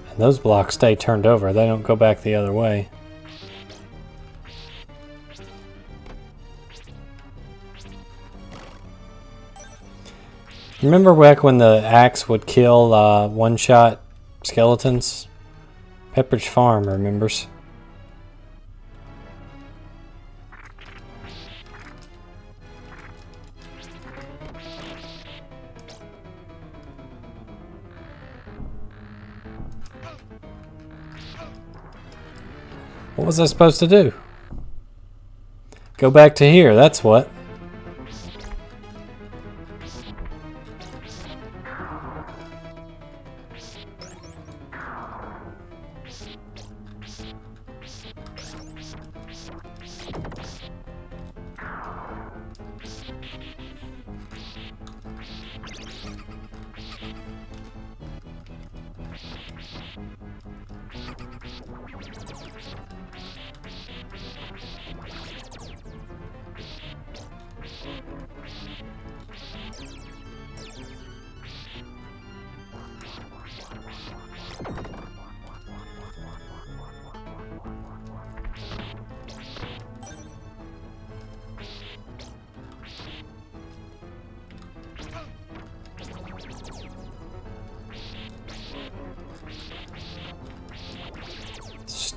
And those blocks stay turned over. They don't go back the other way. Remember back when the axe would kill one-shot skeletons? Pepperidge Farm remembers. What was I supposed to do? Go back to here, that's what.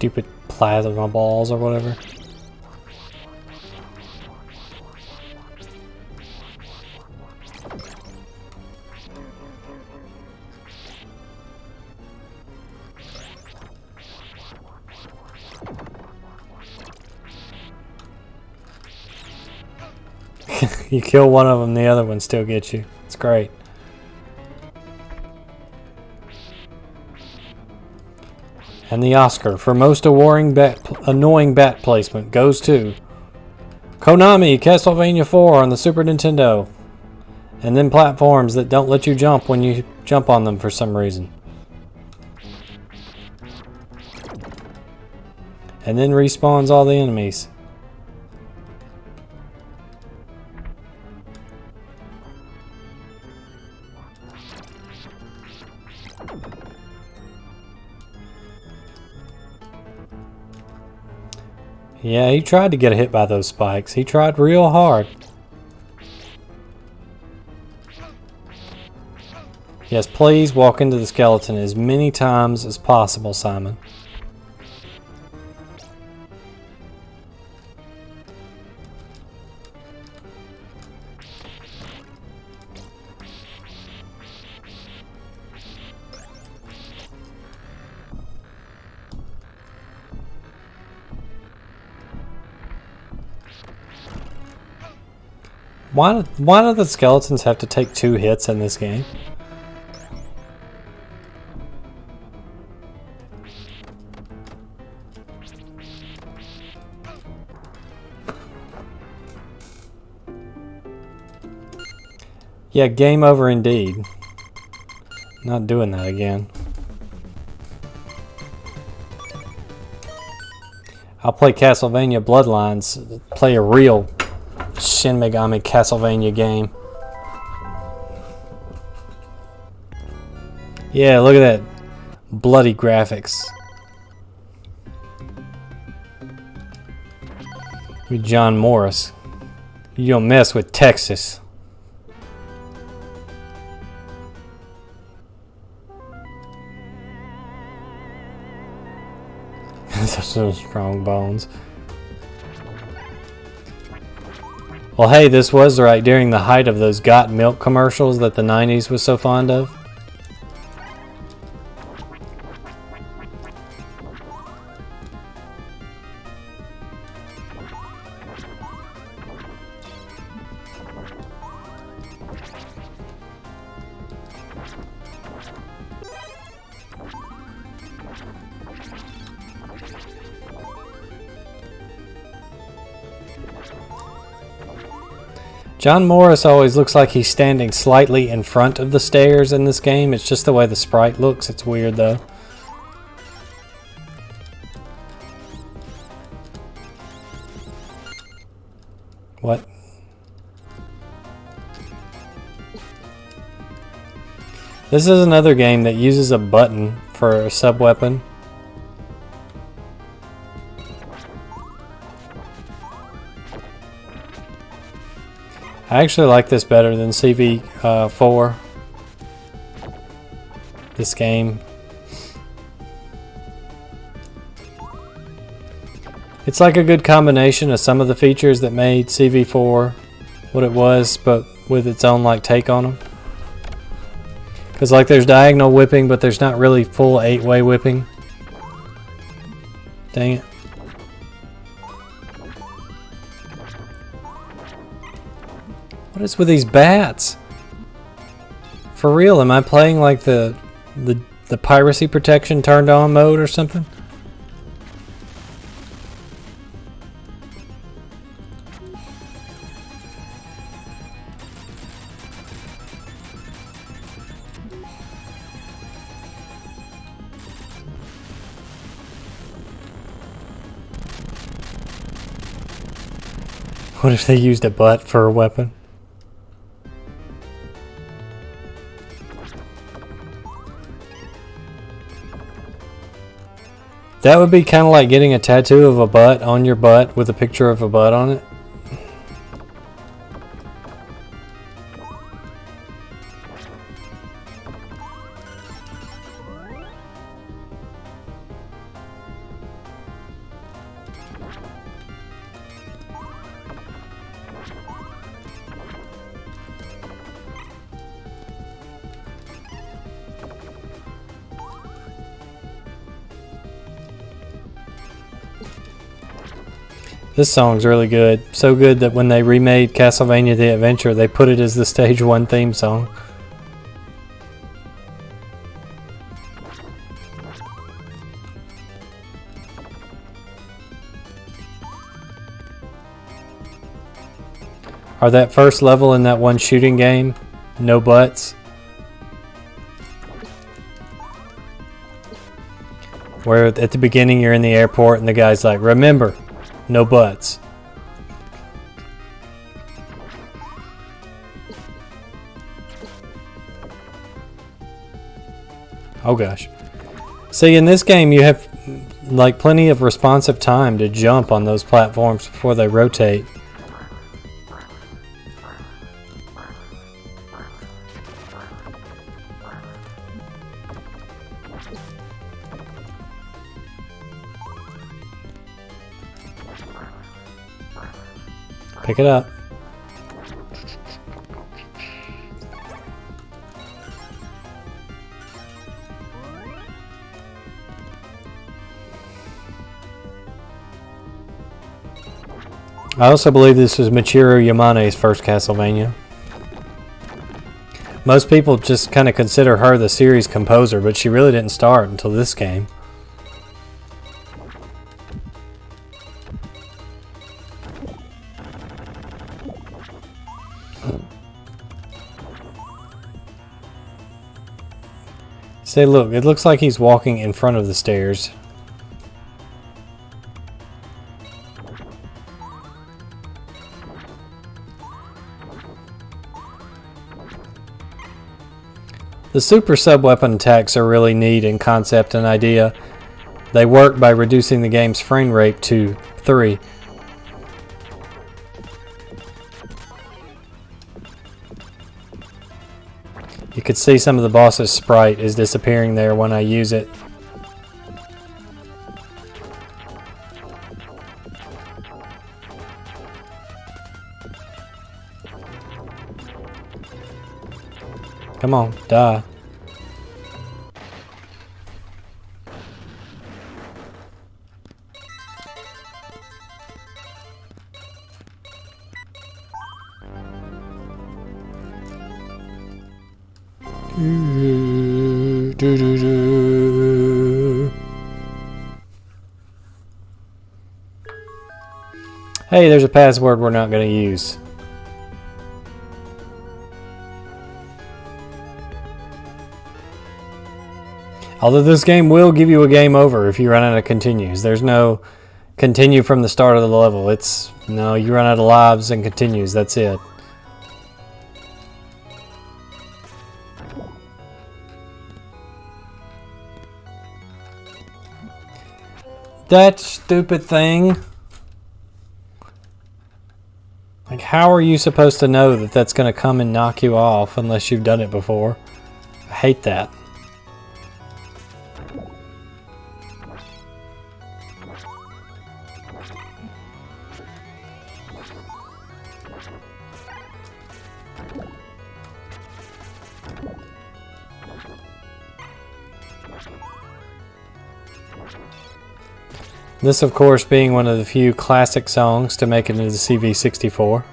Stupid plasma balls or whatever. You kill one of them, the other one still gets you. It's great. And the Oscar for most annoying bat placement goes to Konami Castlevania 4 on the Super Nintendo. And then platforms that don't let you jump when you jump on them for some reason. And then respawns all the enemies. Yeah, he tried to get hit by those spikes. He tried real hard. Yes, please walk into the skeleton as many times as possible, Simon. Why do the skeletons have to take 2 hits in this game? Yeah, game over indeed. Not doing that again. I'll play Castlevania Bloodlines, play a real Shin Megami Castlevania game. Yeah, look at that bloody graphics. With John Morris. You don't mess with Texas. So strong bones. Well, hey, this was right during the height of those Got Milk commercials that the 90s was so fond of. John Morris always looks like he's standing slightly in front of the stairs in this game. It's just the way the sprite looks. It's weird though. What? This is another game that uses a button for a sub-weapon. I actually like this better than CV4. This game. It's like a good combination of some of the features that made CV4 what it was, but with its own like take on them. Because like there's diagonal whipping, but there's not really full 8-way whipping. Dang it. What is with these bats? For real, am I playing like the piracy protection turned on mode or something? What if they used a butt for a weapon? That would be kind of like getting a tattoo of a butt on your butt with a picture of a butt on it. This song's really good. So good that when they remade Castlevania The Adventure, they put it as the Stage 1 theme song. Or that first level in that one shooting game, no butts. Where at the beginning you're in the airport and the guy's like, remember, no butts. Oh gosh. See, in this game you have like plenty of responsive time to jump on those platforms before they rotate. Pick it up. I also believe this is Michiru Yamane's first Castlevania. Most people just kind of consider her the series composer, but she really didn't start until this game. Say, look, it looks like he's walking in front of the stairs. The super sub-weapon attacks are really neat in concept and idea. They work by reducing the game's frame rate to 3. You could see some of the boss's sprite is disappearing there when I use it. Come on, die. Hey, there's a password we're not going to use. Although this game will give you a game over if you run out of continues. There's no continue from the start of the level. It's, no, you run out of lives and continues. That's it. That stupid thing. Like, how are you supposed to know that that's going to come and knock you off unless you've done it before? I hate that. This, of course, being one of the few classic songs to make it into the CV64.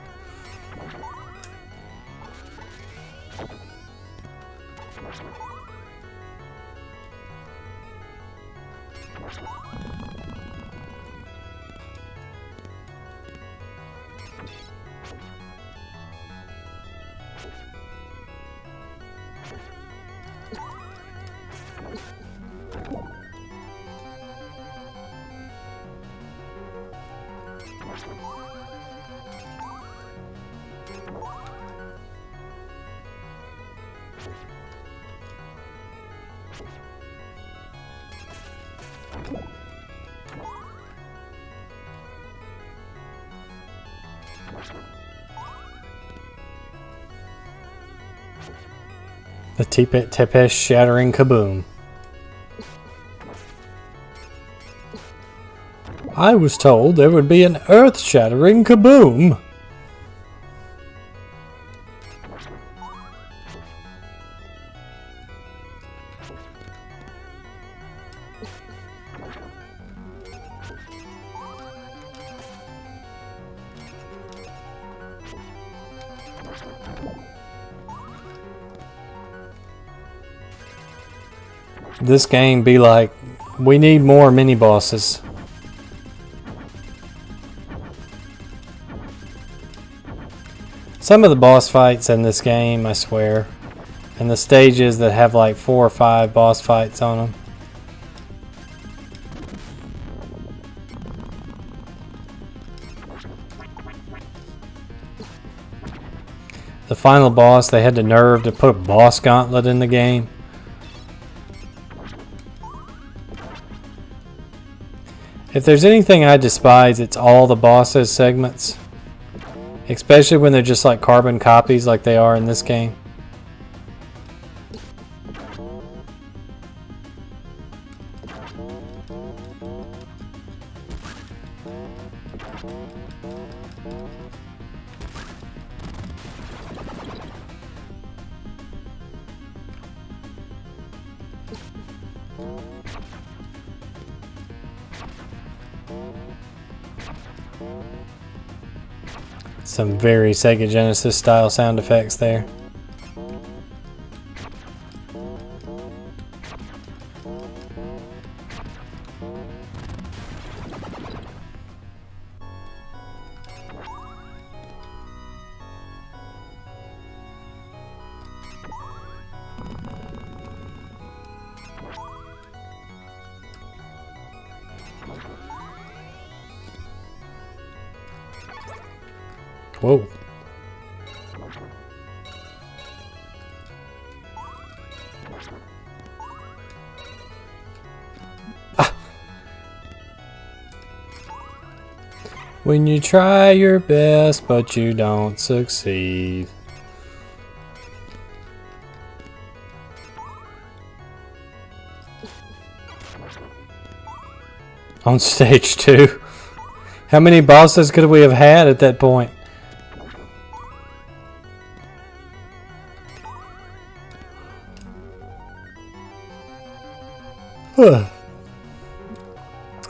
The Tepesh shattering kaboom. I was told there would be an earth-shattering kaboom. this game be like, we need more mini bosses. Some of the boss fights in this game, I swear, and the stages that have like 4 or 5 boss fights on them. The final boss, they had the nerve to put a boss gauntlet in the game. If there's anything I despise, it's all the bosses segments. Especially when they're just like carbon copies like they are in this game. Some very Sega Genesis style sound effects there. Whoa. Ah. When you try your best, but you don't succeed. On stage 2. How many bosses could we have had at that point?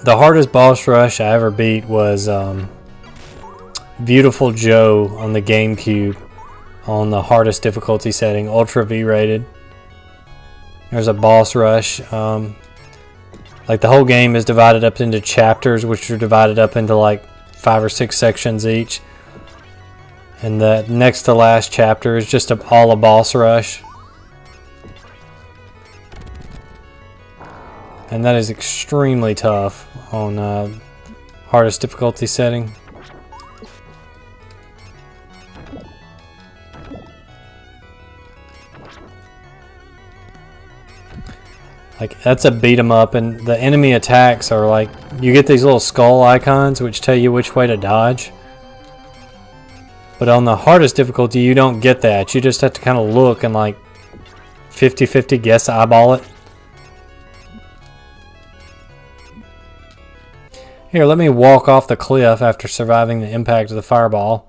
The hardest boss rush I ever beat was Beautiful Joe on the GameCube on the hardest difficulty setting, Ultra V rated. There's a boss rush. Like the whole game is divided up into chapters, which are divided up into like 5 or 6 sections each. And the next to last chapter is just all a boss rush. And that is extremely tough on hardest difficulty setting. Like, that's a beat 'em up, and the enemy attacks are like, you get these little skull icons which tell you which way to dodge. But on the hardest difficulty, you don't get that. You just have to kind of look and like 50-50 guess eyeball it. Here, let me walk off the cliff after surviving the impact of the fireball.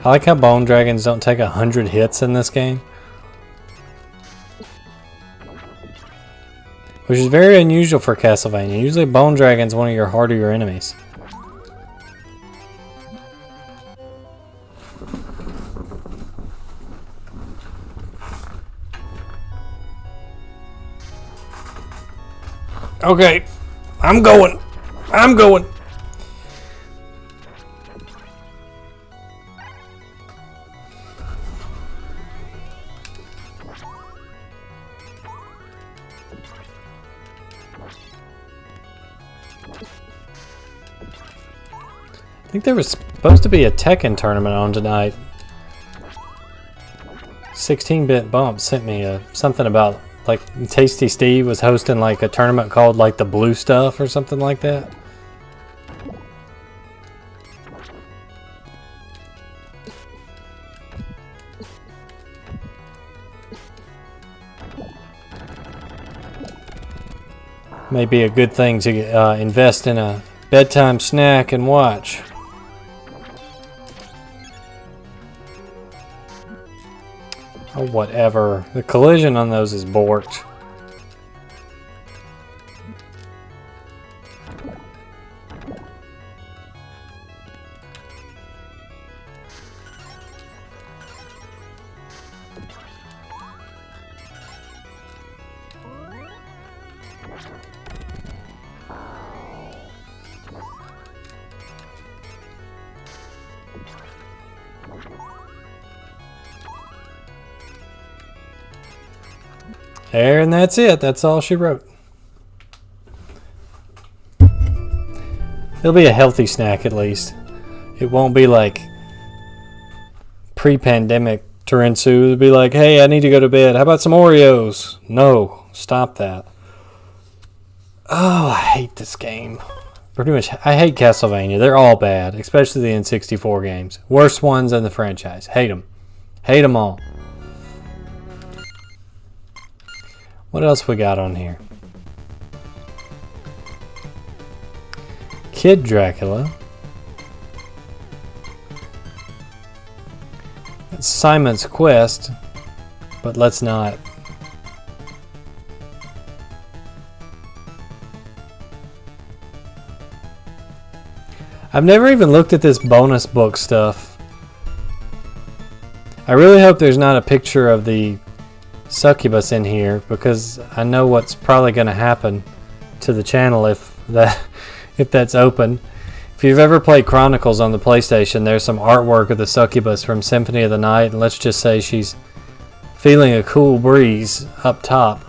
I like how bone dragons don't take 100 hits in this game. Which is very unusual for Castlevania. Usually bone dragon's one of your harder enemies. Okay, I'm going. I think there was supposed to be a Tekken tournament on tonight. 16-bit Bump sent me something about like Tasty Steve was hosting like a tournament called like the Blue Stuff or something like that. May be a good thing to invest in a bedtime snack and watch. Oh, whatever. The collision on those is borked. There, and that's it. That's all she wrote. It'll be a healthy snack at least. It won't be like pre-pandemic Terensu. It'll be like, hey, I need to go to bed. How about some Oreos? No, stop that. Oh, I hate this game. Pretty much, I hate Castlevania. They're all bad, especially the N64 games. Worst ones in the franchise. Hate them. Hate them all. What else we got on here? Kid Dracula. It's Simon's Quest, but let's not. I've never even looked at this bonus book stuff. I really hope there's not a picture of the succubus in here, because I know what's probably going to happen to the channel if that's open. If you've ever played Chronicles on the PlayStation, there's some artwork of the succubus from Symphony of the Night, and let's just say she's feeling a cool breeze up top.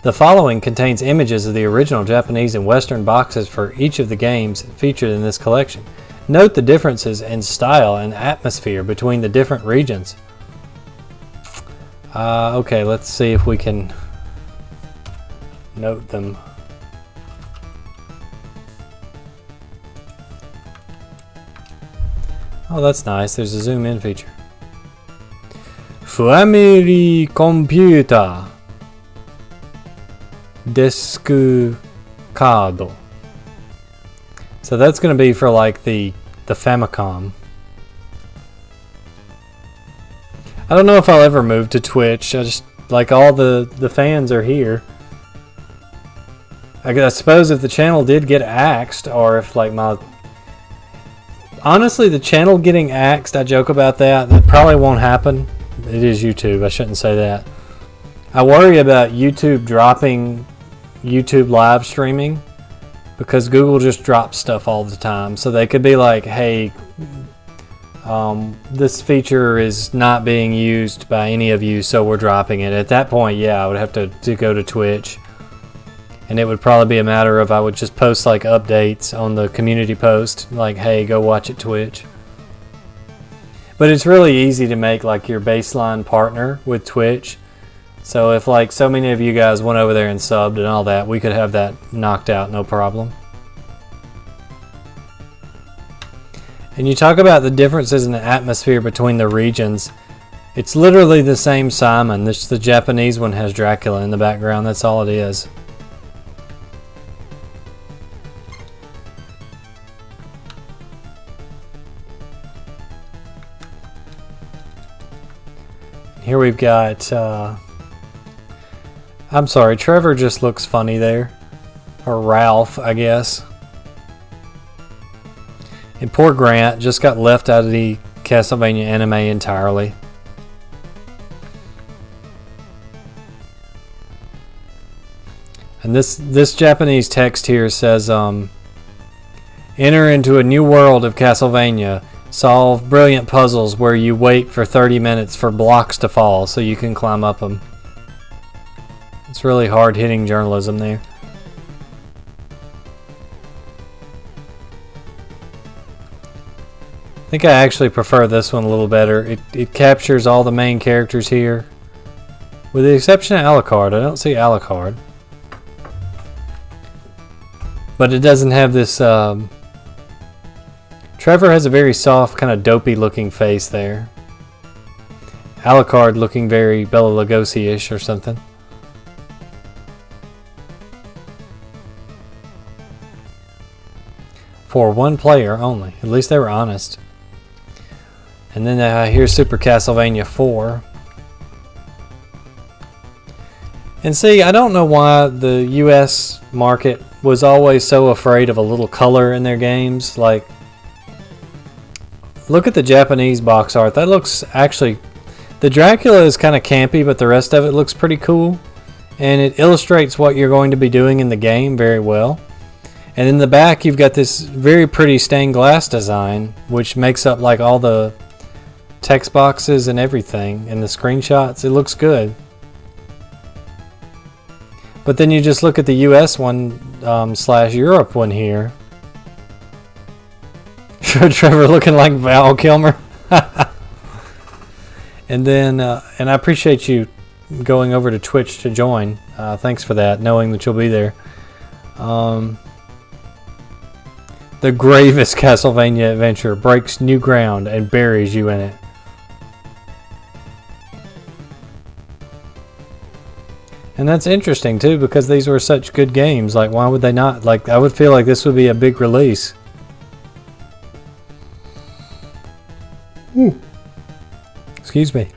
The following contains images of the original Japanese and Western boxes for each of the games featured in this collection. Note the differences in style and atmosphere between the different regions. Okay, let's see if we can note them. Oh, that's nice. There's a zoom in feature. Family computer. Disco card. So that's going to be for like the Famicom. I don't know if I'll ever move to Twitch. I just like all the fans are here. I suppose if the channel did get axed, or if like my honestly the channel getting axed, I joke about that. That probably won't happen. It is YouTube. I shouldn't say that. I worry about YouTube dropping YouTube live streaming, because Google just drops stuff all the time. So they could be like, hey, this feature is not being used by any of you, so we're dropping it. At that point, yeah, I would have to go to Twitch. And it would probably be a matter of I would just post like updates on the community post, like, hey, go watch at Twitch. But it's really easy to make like your baseline partner with Twitch. So if like so many of you guys went over there and subbed and all that, we could have that knocked out, no problem. And you talk about the differences in the atmosphere between the regions. It's literally the same Simon. The Japanese one has Dracula in the background. That's all it is. Here we've got, I'm sorry, Trevor just looks funny there. Or Ralph, I guess. And poor Grant just got left out of the Castlevania anime entirely. And this Japanese text here says, enter into a new world of Castlevania. Solve brilliant puzzles where you wait for 30 minutes for blocks to fall so you can climb up them. It's really hard-hitting journalism there. I think I actually prefer this one a little better. It captures all the main characters here. With the exception of Alucard. I don't see Alucard. But it doesn't have this... Trevor has a very soft, kind of dopey looking face there. Alucard looking very Bela Lugosi-ish or something. For one player only. At least they were honest. And then here's Super Castlevania 4. And see, I don't know why the US market was always so afraid of a little color in their games. Like, look at the Japanese box art. That looks actually... The Dracula is kind of campy, but the rest of it looks pretty cool. And it illustrates what you're going to be doing in the game very well. And in the back, you've got this very pretty stained glass design, which makes up like all the text boxes and everything in the screenshots. It looks good. But then you just look at the US one / Europe one here. Trevor looking like Val Kilmer. And then, and I appreciate you going over to Twitch to join. Thanks for that, knowing that you'll be there. The gravest Castlevania adventure breaks new ground and buries you in it. And that's interesting too, because these were such good games. Like, why would they not? Like, I would feel like this would be a big release. Ooh. Excuse me.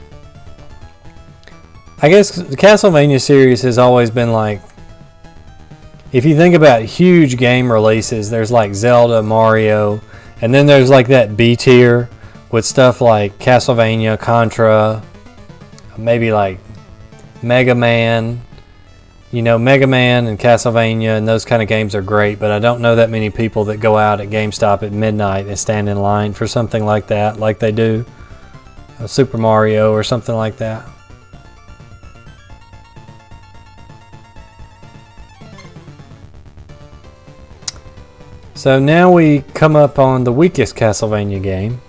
I guess the Castlevania series has always been like, if you think about huge game releases, there's like Zelda, Mario, and then there's like that B tier with stuff like Castlevania, Contra, maybe like Mega Man. You know, Mega Man and Castlevania and those kind of games are great, but I don't know that many people that go out at GameStop at midnight and stand in line for something like that, like they do Super Mario or something like that. So now we come up on the weakest Castlevania game.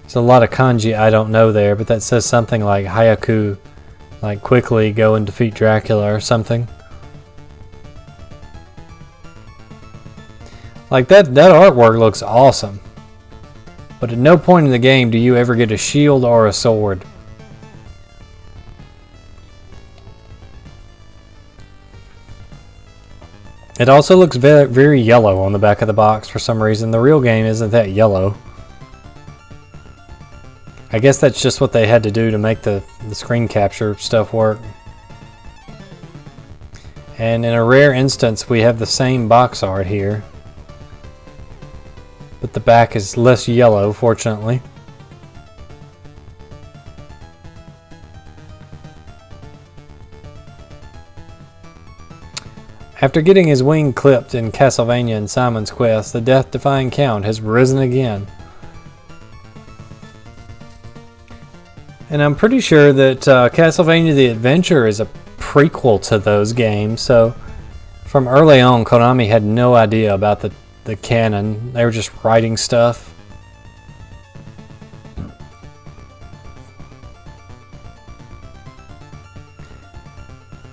There's a lot of kanji I don't know there, but that says something like Hayaku, like quickly go and defeat Dracula or something. Like that artwork looks awesome. But at no point in the game do you ever get a shield or a sword. It also looks very, very yellow on the back of the box for some reason. The real game isn't that yellow. I guess that's just what they had to do to make the screen capture stuff work. And in a rare instance, we have the same box art here. But the back is less yellow, fortunately. After getting his wing clipped in Castlevania and Simon's Quest, the death-defying Count has risen again. And I'm pretty sure that Castlevania The Adventure is a prequel to those games, so from early on, Konami had no idea about the canon. They were just writing stuff.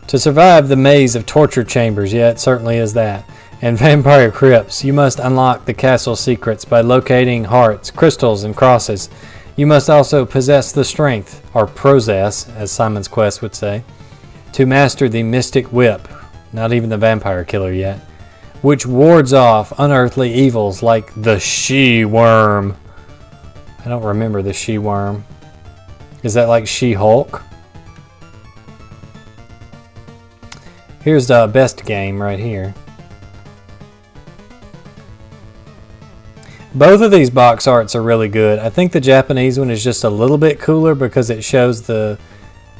To survive the maze of torture chambers, yeah, it certainly is that, and vampire crypts, you must unlock the castle secrets by locating hearts, crystals, and crosses. You must also possess the strength, or possess, as Simon's Quest would say, to master the mystic whip, not even the vampire killer yet, which wards off unearthly evils like the She-Worm. I don't remember the She-Worm. Is that like She-Hulk? Here's the best game right here. Both of these box arts are really good. I think the Japanese one is just a little bit cooler because it shows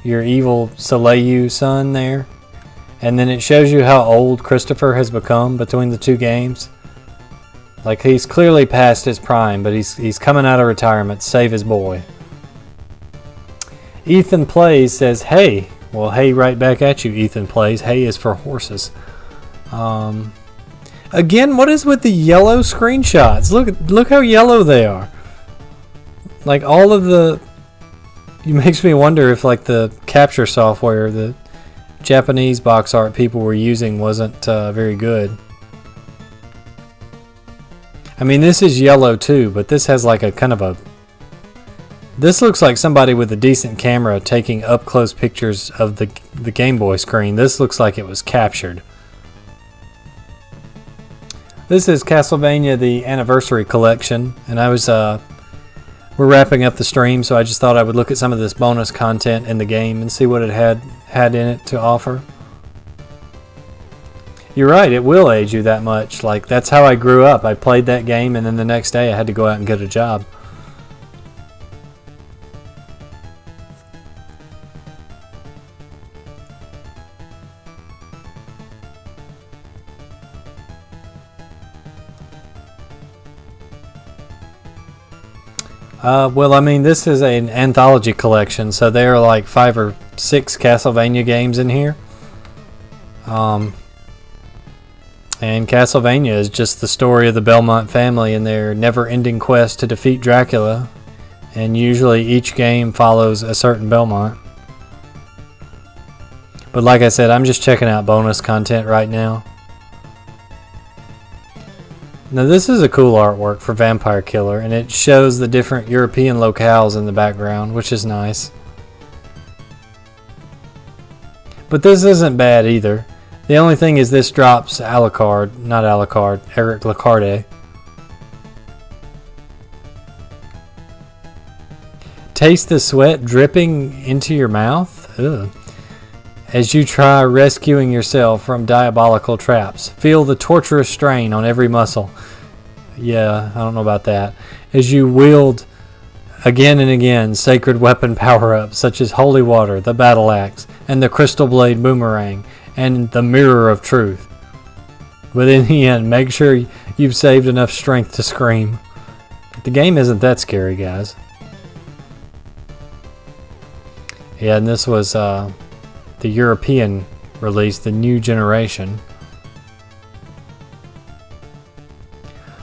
your evil Soleil son there. And then it shows you how old Christopher has become between the two games. Like, he's clearly past his prime, but he's coming out of retirement to save his boy. Ethan Plays says, hey. Well, hey right back at you, Ethan Plays. Hey is for horses. Again, what is with the yellow screenshots? Look how yellow they are. Like, all of the... It makes me wonder if, like, the capture software the Japanese box art people were using wasn't very good. I mean, this is yellow too, but this has like a kind of a... This looks like somebody with a decent camera taking up-close pictures of the Game Boy screen. This looks like it was captured. This is Castlevania the Anniversary Collection, and I was... we're wrapping up the stream, so I just thought I would look at some of this bonus content in the game and see what it had in it to offer. You're right, it will age you that much. Like, that's how I grew up. I played that game, and then the next day I had to go out and get a job. Well, I mean, this is an anthology collection, so there are like 5 or 6 Castlevania games in here. And Castlevania is just the story of the Belmont family and their never-ending quest to defeat Dracula. And usually each game follows a certain Belmont. But like I said, I'm just checking out bonus content right now. Now this is a cool artwork for Vampire Killer, and it shows the different European locales in the background, which is nice. But this isn't bad either. The only thing is this drops Alucard, not Alucard, Eric Lacarde. Taste the sweat dripping into your mouth? Ugh. As you try rescuing yourself from diabolical traps. Feel the torturous strain on every muscle. Yeah, I don't know about that. As you wield again and again sacred weapon power-ups such as Holy Water, the Battle Axe, and the Crystal Blade Boomerang, and the Mirror of Truth. But in the end, make sure you've saved enough strength to scream. But the game isn't that scary, guys. Yeah, and this was the European release, the new generation.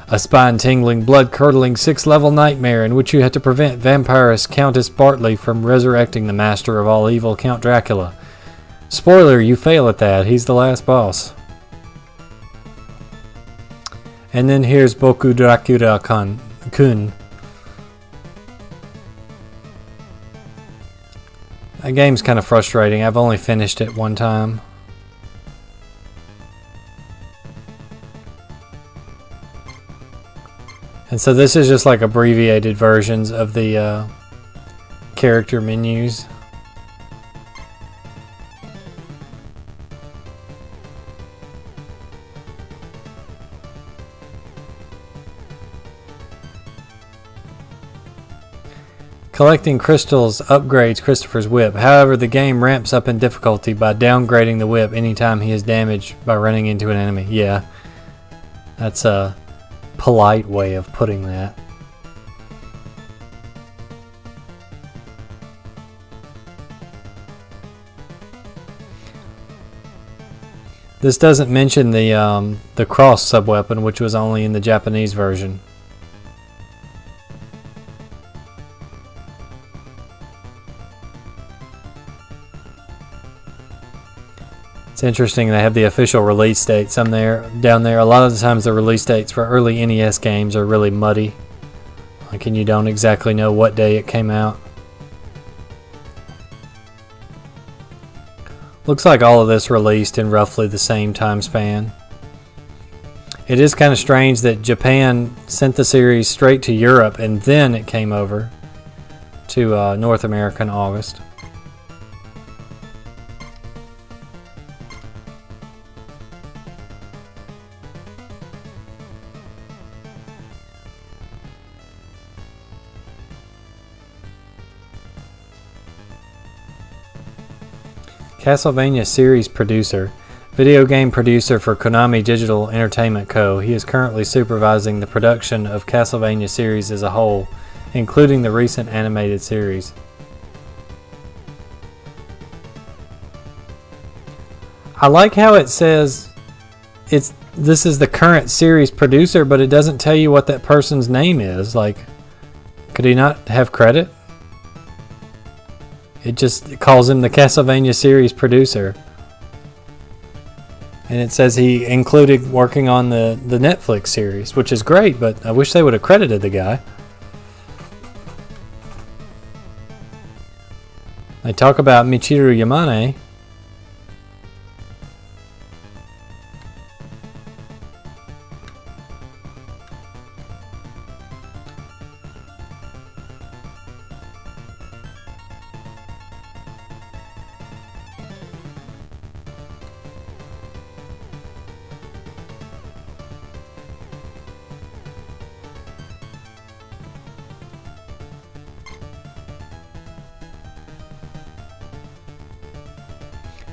A spine-tingling, blood-curdling 6-level nightmare in which you have to prevent vampirist Countess Bartley from resurrecting the master of all evil, Count Dracula. Spoiler, you fail at that. He's the last boss. And then here's Boku Dracula-kun. That game's kind of frustrating. I've only finished it one time. And so this is just like abbreviated versions of the character menus. Collecting crystals upgrades Christopher's whip. However, the game ramps up in difficulty by downgrading the whip anytime he is damaged by running into an enemy. Yeah, that's a polite way of putting that. This doesn't mention the cross subweapon, which was only in the Japanese version. It's interesting they have the official release dates down there. A lot of the times the release dates for early NES games are really muddy. Like, and you don't exactly know what day it came out. Looks like all of this released in roughly the same time span. It is kind of strange that Japan sent the series straight to Europe and then it came over to North America in August. Castlevania series producer, video game producer for Konami Digital Entertainment Co. He is currently supervising the production of Castlevania series as a whole, including the recent animated series. I like how it says this is the current series producer, but it doesn't tell you what that person's name is. Like, could he not have credit? It just calls him the Castlevania series producer. And it says he included working on the Netflix series, which is great, but I wish they would have credited the guy. They talk about Michiru Yamane.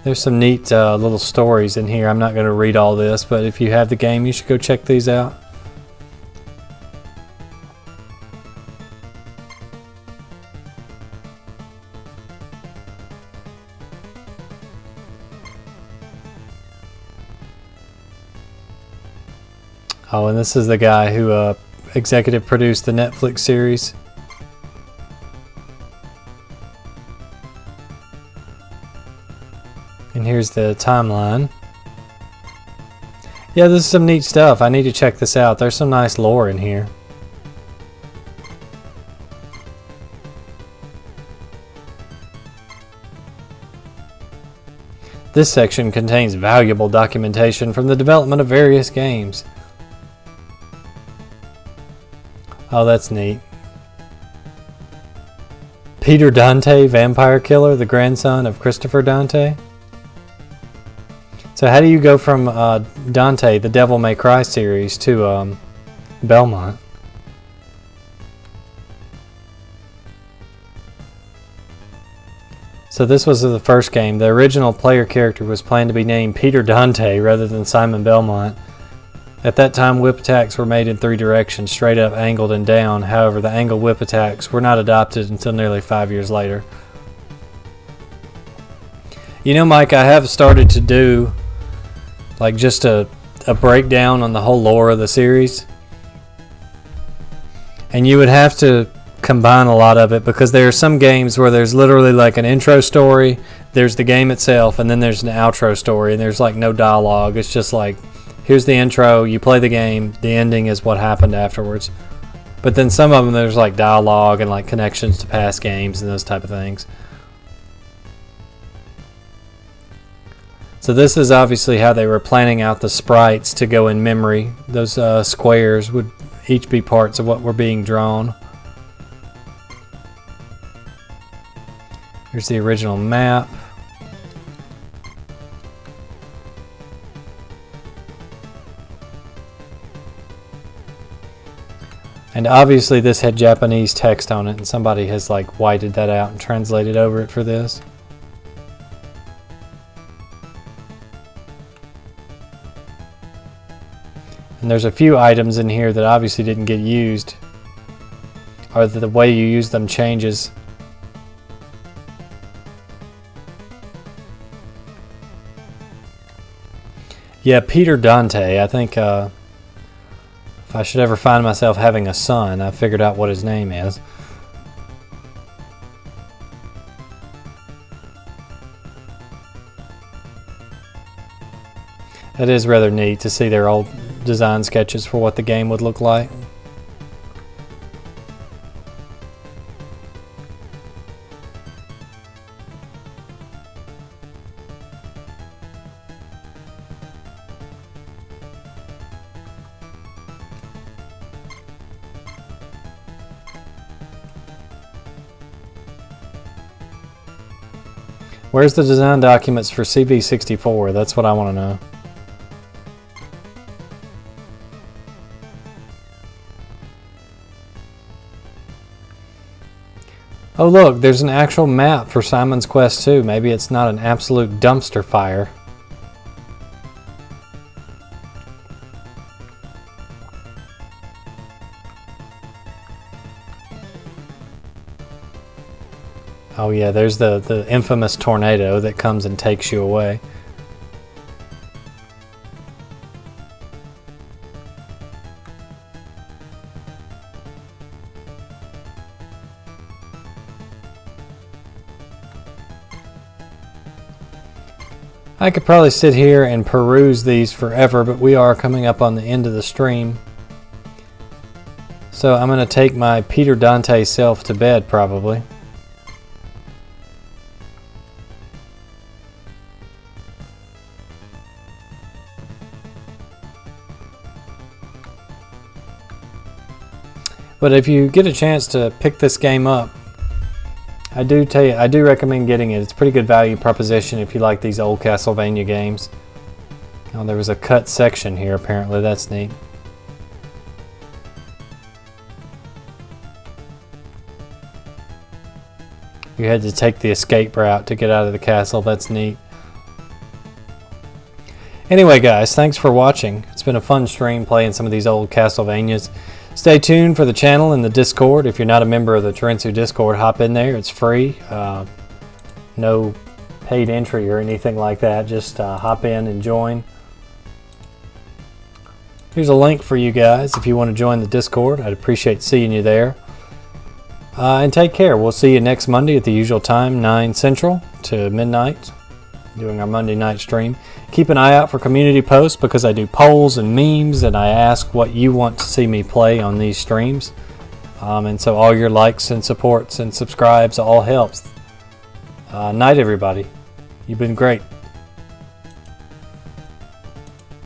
There's some neat little stories in here. I'm not going to read all this, but if you have the game, you should go check these out. Oh, and this is the guy who executive produced the Netflix series. And here's the timeline. Yeah, this is some neat stuff. I need to check this out. There's some nice lore in here. This section contains valuable documentation from the development of various games. Oh, that's neat. Peter Dante, vampire killer, the grandson of Christopher Dante. So how do you go from Dante, the Devil May Cry series, to Belmont? So this was the first game. The original player character was planned to be named Peter Dante rather than Simon Belmont. At that time, whip attacks were made in 3 directions, straight up, angled, and down. However, the angled whip attacks were not adopted until nearly 5 years later. You know, Mike, I have started to do like just a breakdown on the whole lore of the series. And you would have to combine a lot of it because there are some games where there's literally like an intro story, there's the game itself, and then there's an outro story, and there's like no dialogue. It's just like, here's the intro, you play the game, the ending is what happened afterwards. But then some of them there's like dialogue and like connections to past games and those type of things. So this is obviously how they were planning out the sprites to go in memory. Those squares would each be parts of what were being drawn. Here's the original map. And obviously this had Japanese text on it, and somebody has like whited that out and translated over it for this. And there's a few items in here that obviously didn't get used, or the way you use them changes. Yeah, Peter Dante. I think if I should ever find myself having a son, I figured out what his name is. It is rather neat to see their old design sketches for what the game would look like. Where's the design documents for CV64? That's what I want to know. Oh look, there's an actual map for Simon's Quest 2. Maybe it's not an absolute dumpster fire. Oh yeah, there's the infamous tornado that comes and takes you away. I could probably sit here and peruse these forever, but we are coming up on the end of the stream. So I'm going to take my Peter Dante self to bed, probably. But if you get a chance to pick this game up, I do recommend getting it. It's a pretty good value proposition if you like these old Castlevania games. Oh, there was a cut section here apparently. That's neat. You had to take the escape route to get out of the castle. That's neat. Anyway, guys, thanks for watching. It's been a fun stream playing some of these old Castlevanias. Stay tuned for the channel and the Discord. If you're not a member of the Terensu Discord, hop in there. It's free. No paid entry or anything like that. Just hop in and join. Here's a link for you guys if you want to join the Discord. I'd appreciate seeing you there. And take care. We'll see you next Monday at the usual time, 9 Central to midnight, doing our Monday night stream. Keep an eye out for community posts because I do polls and memes and I ask what you want to see me play on these streams. And so all your likes and supports and subscribes all helps. Night, everybody. You've been great.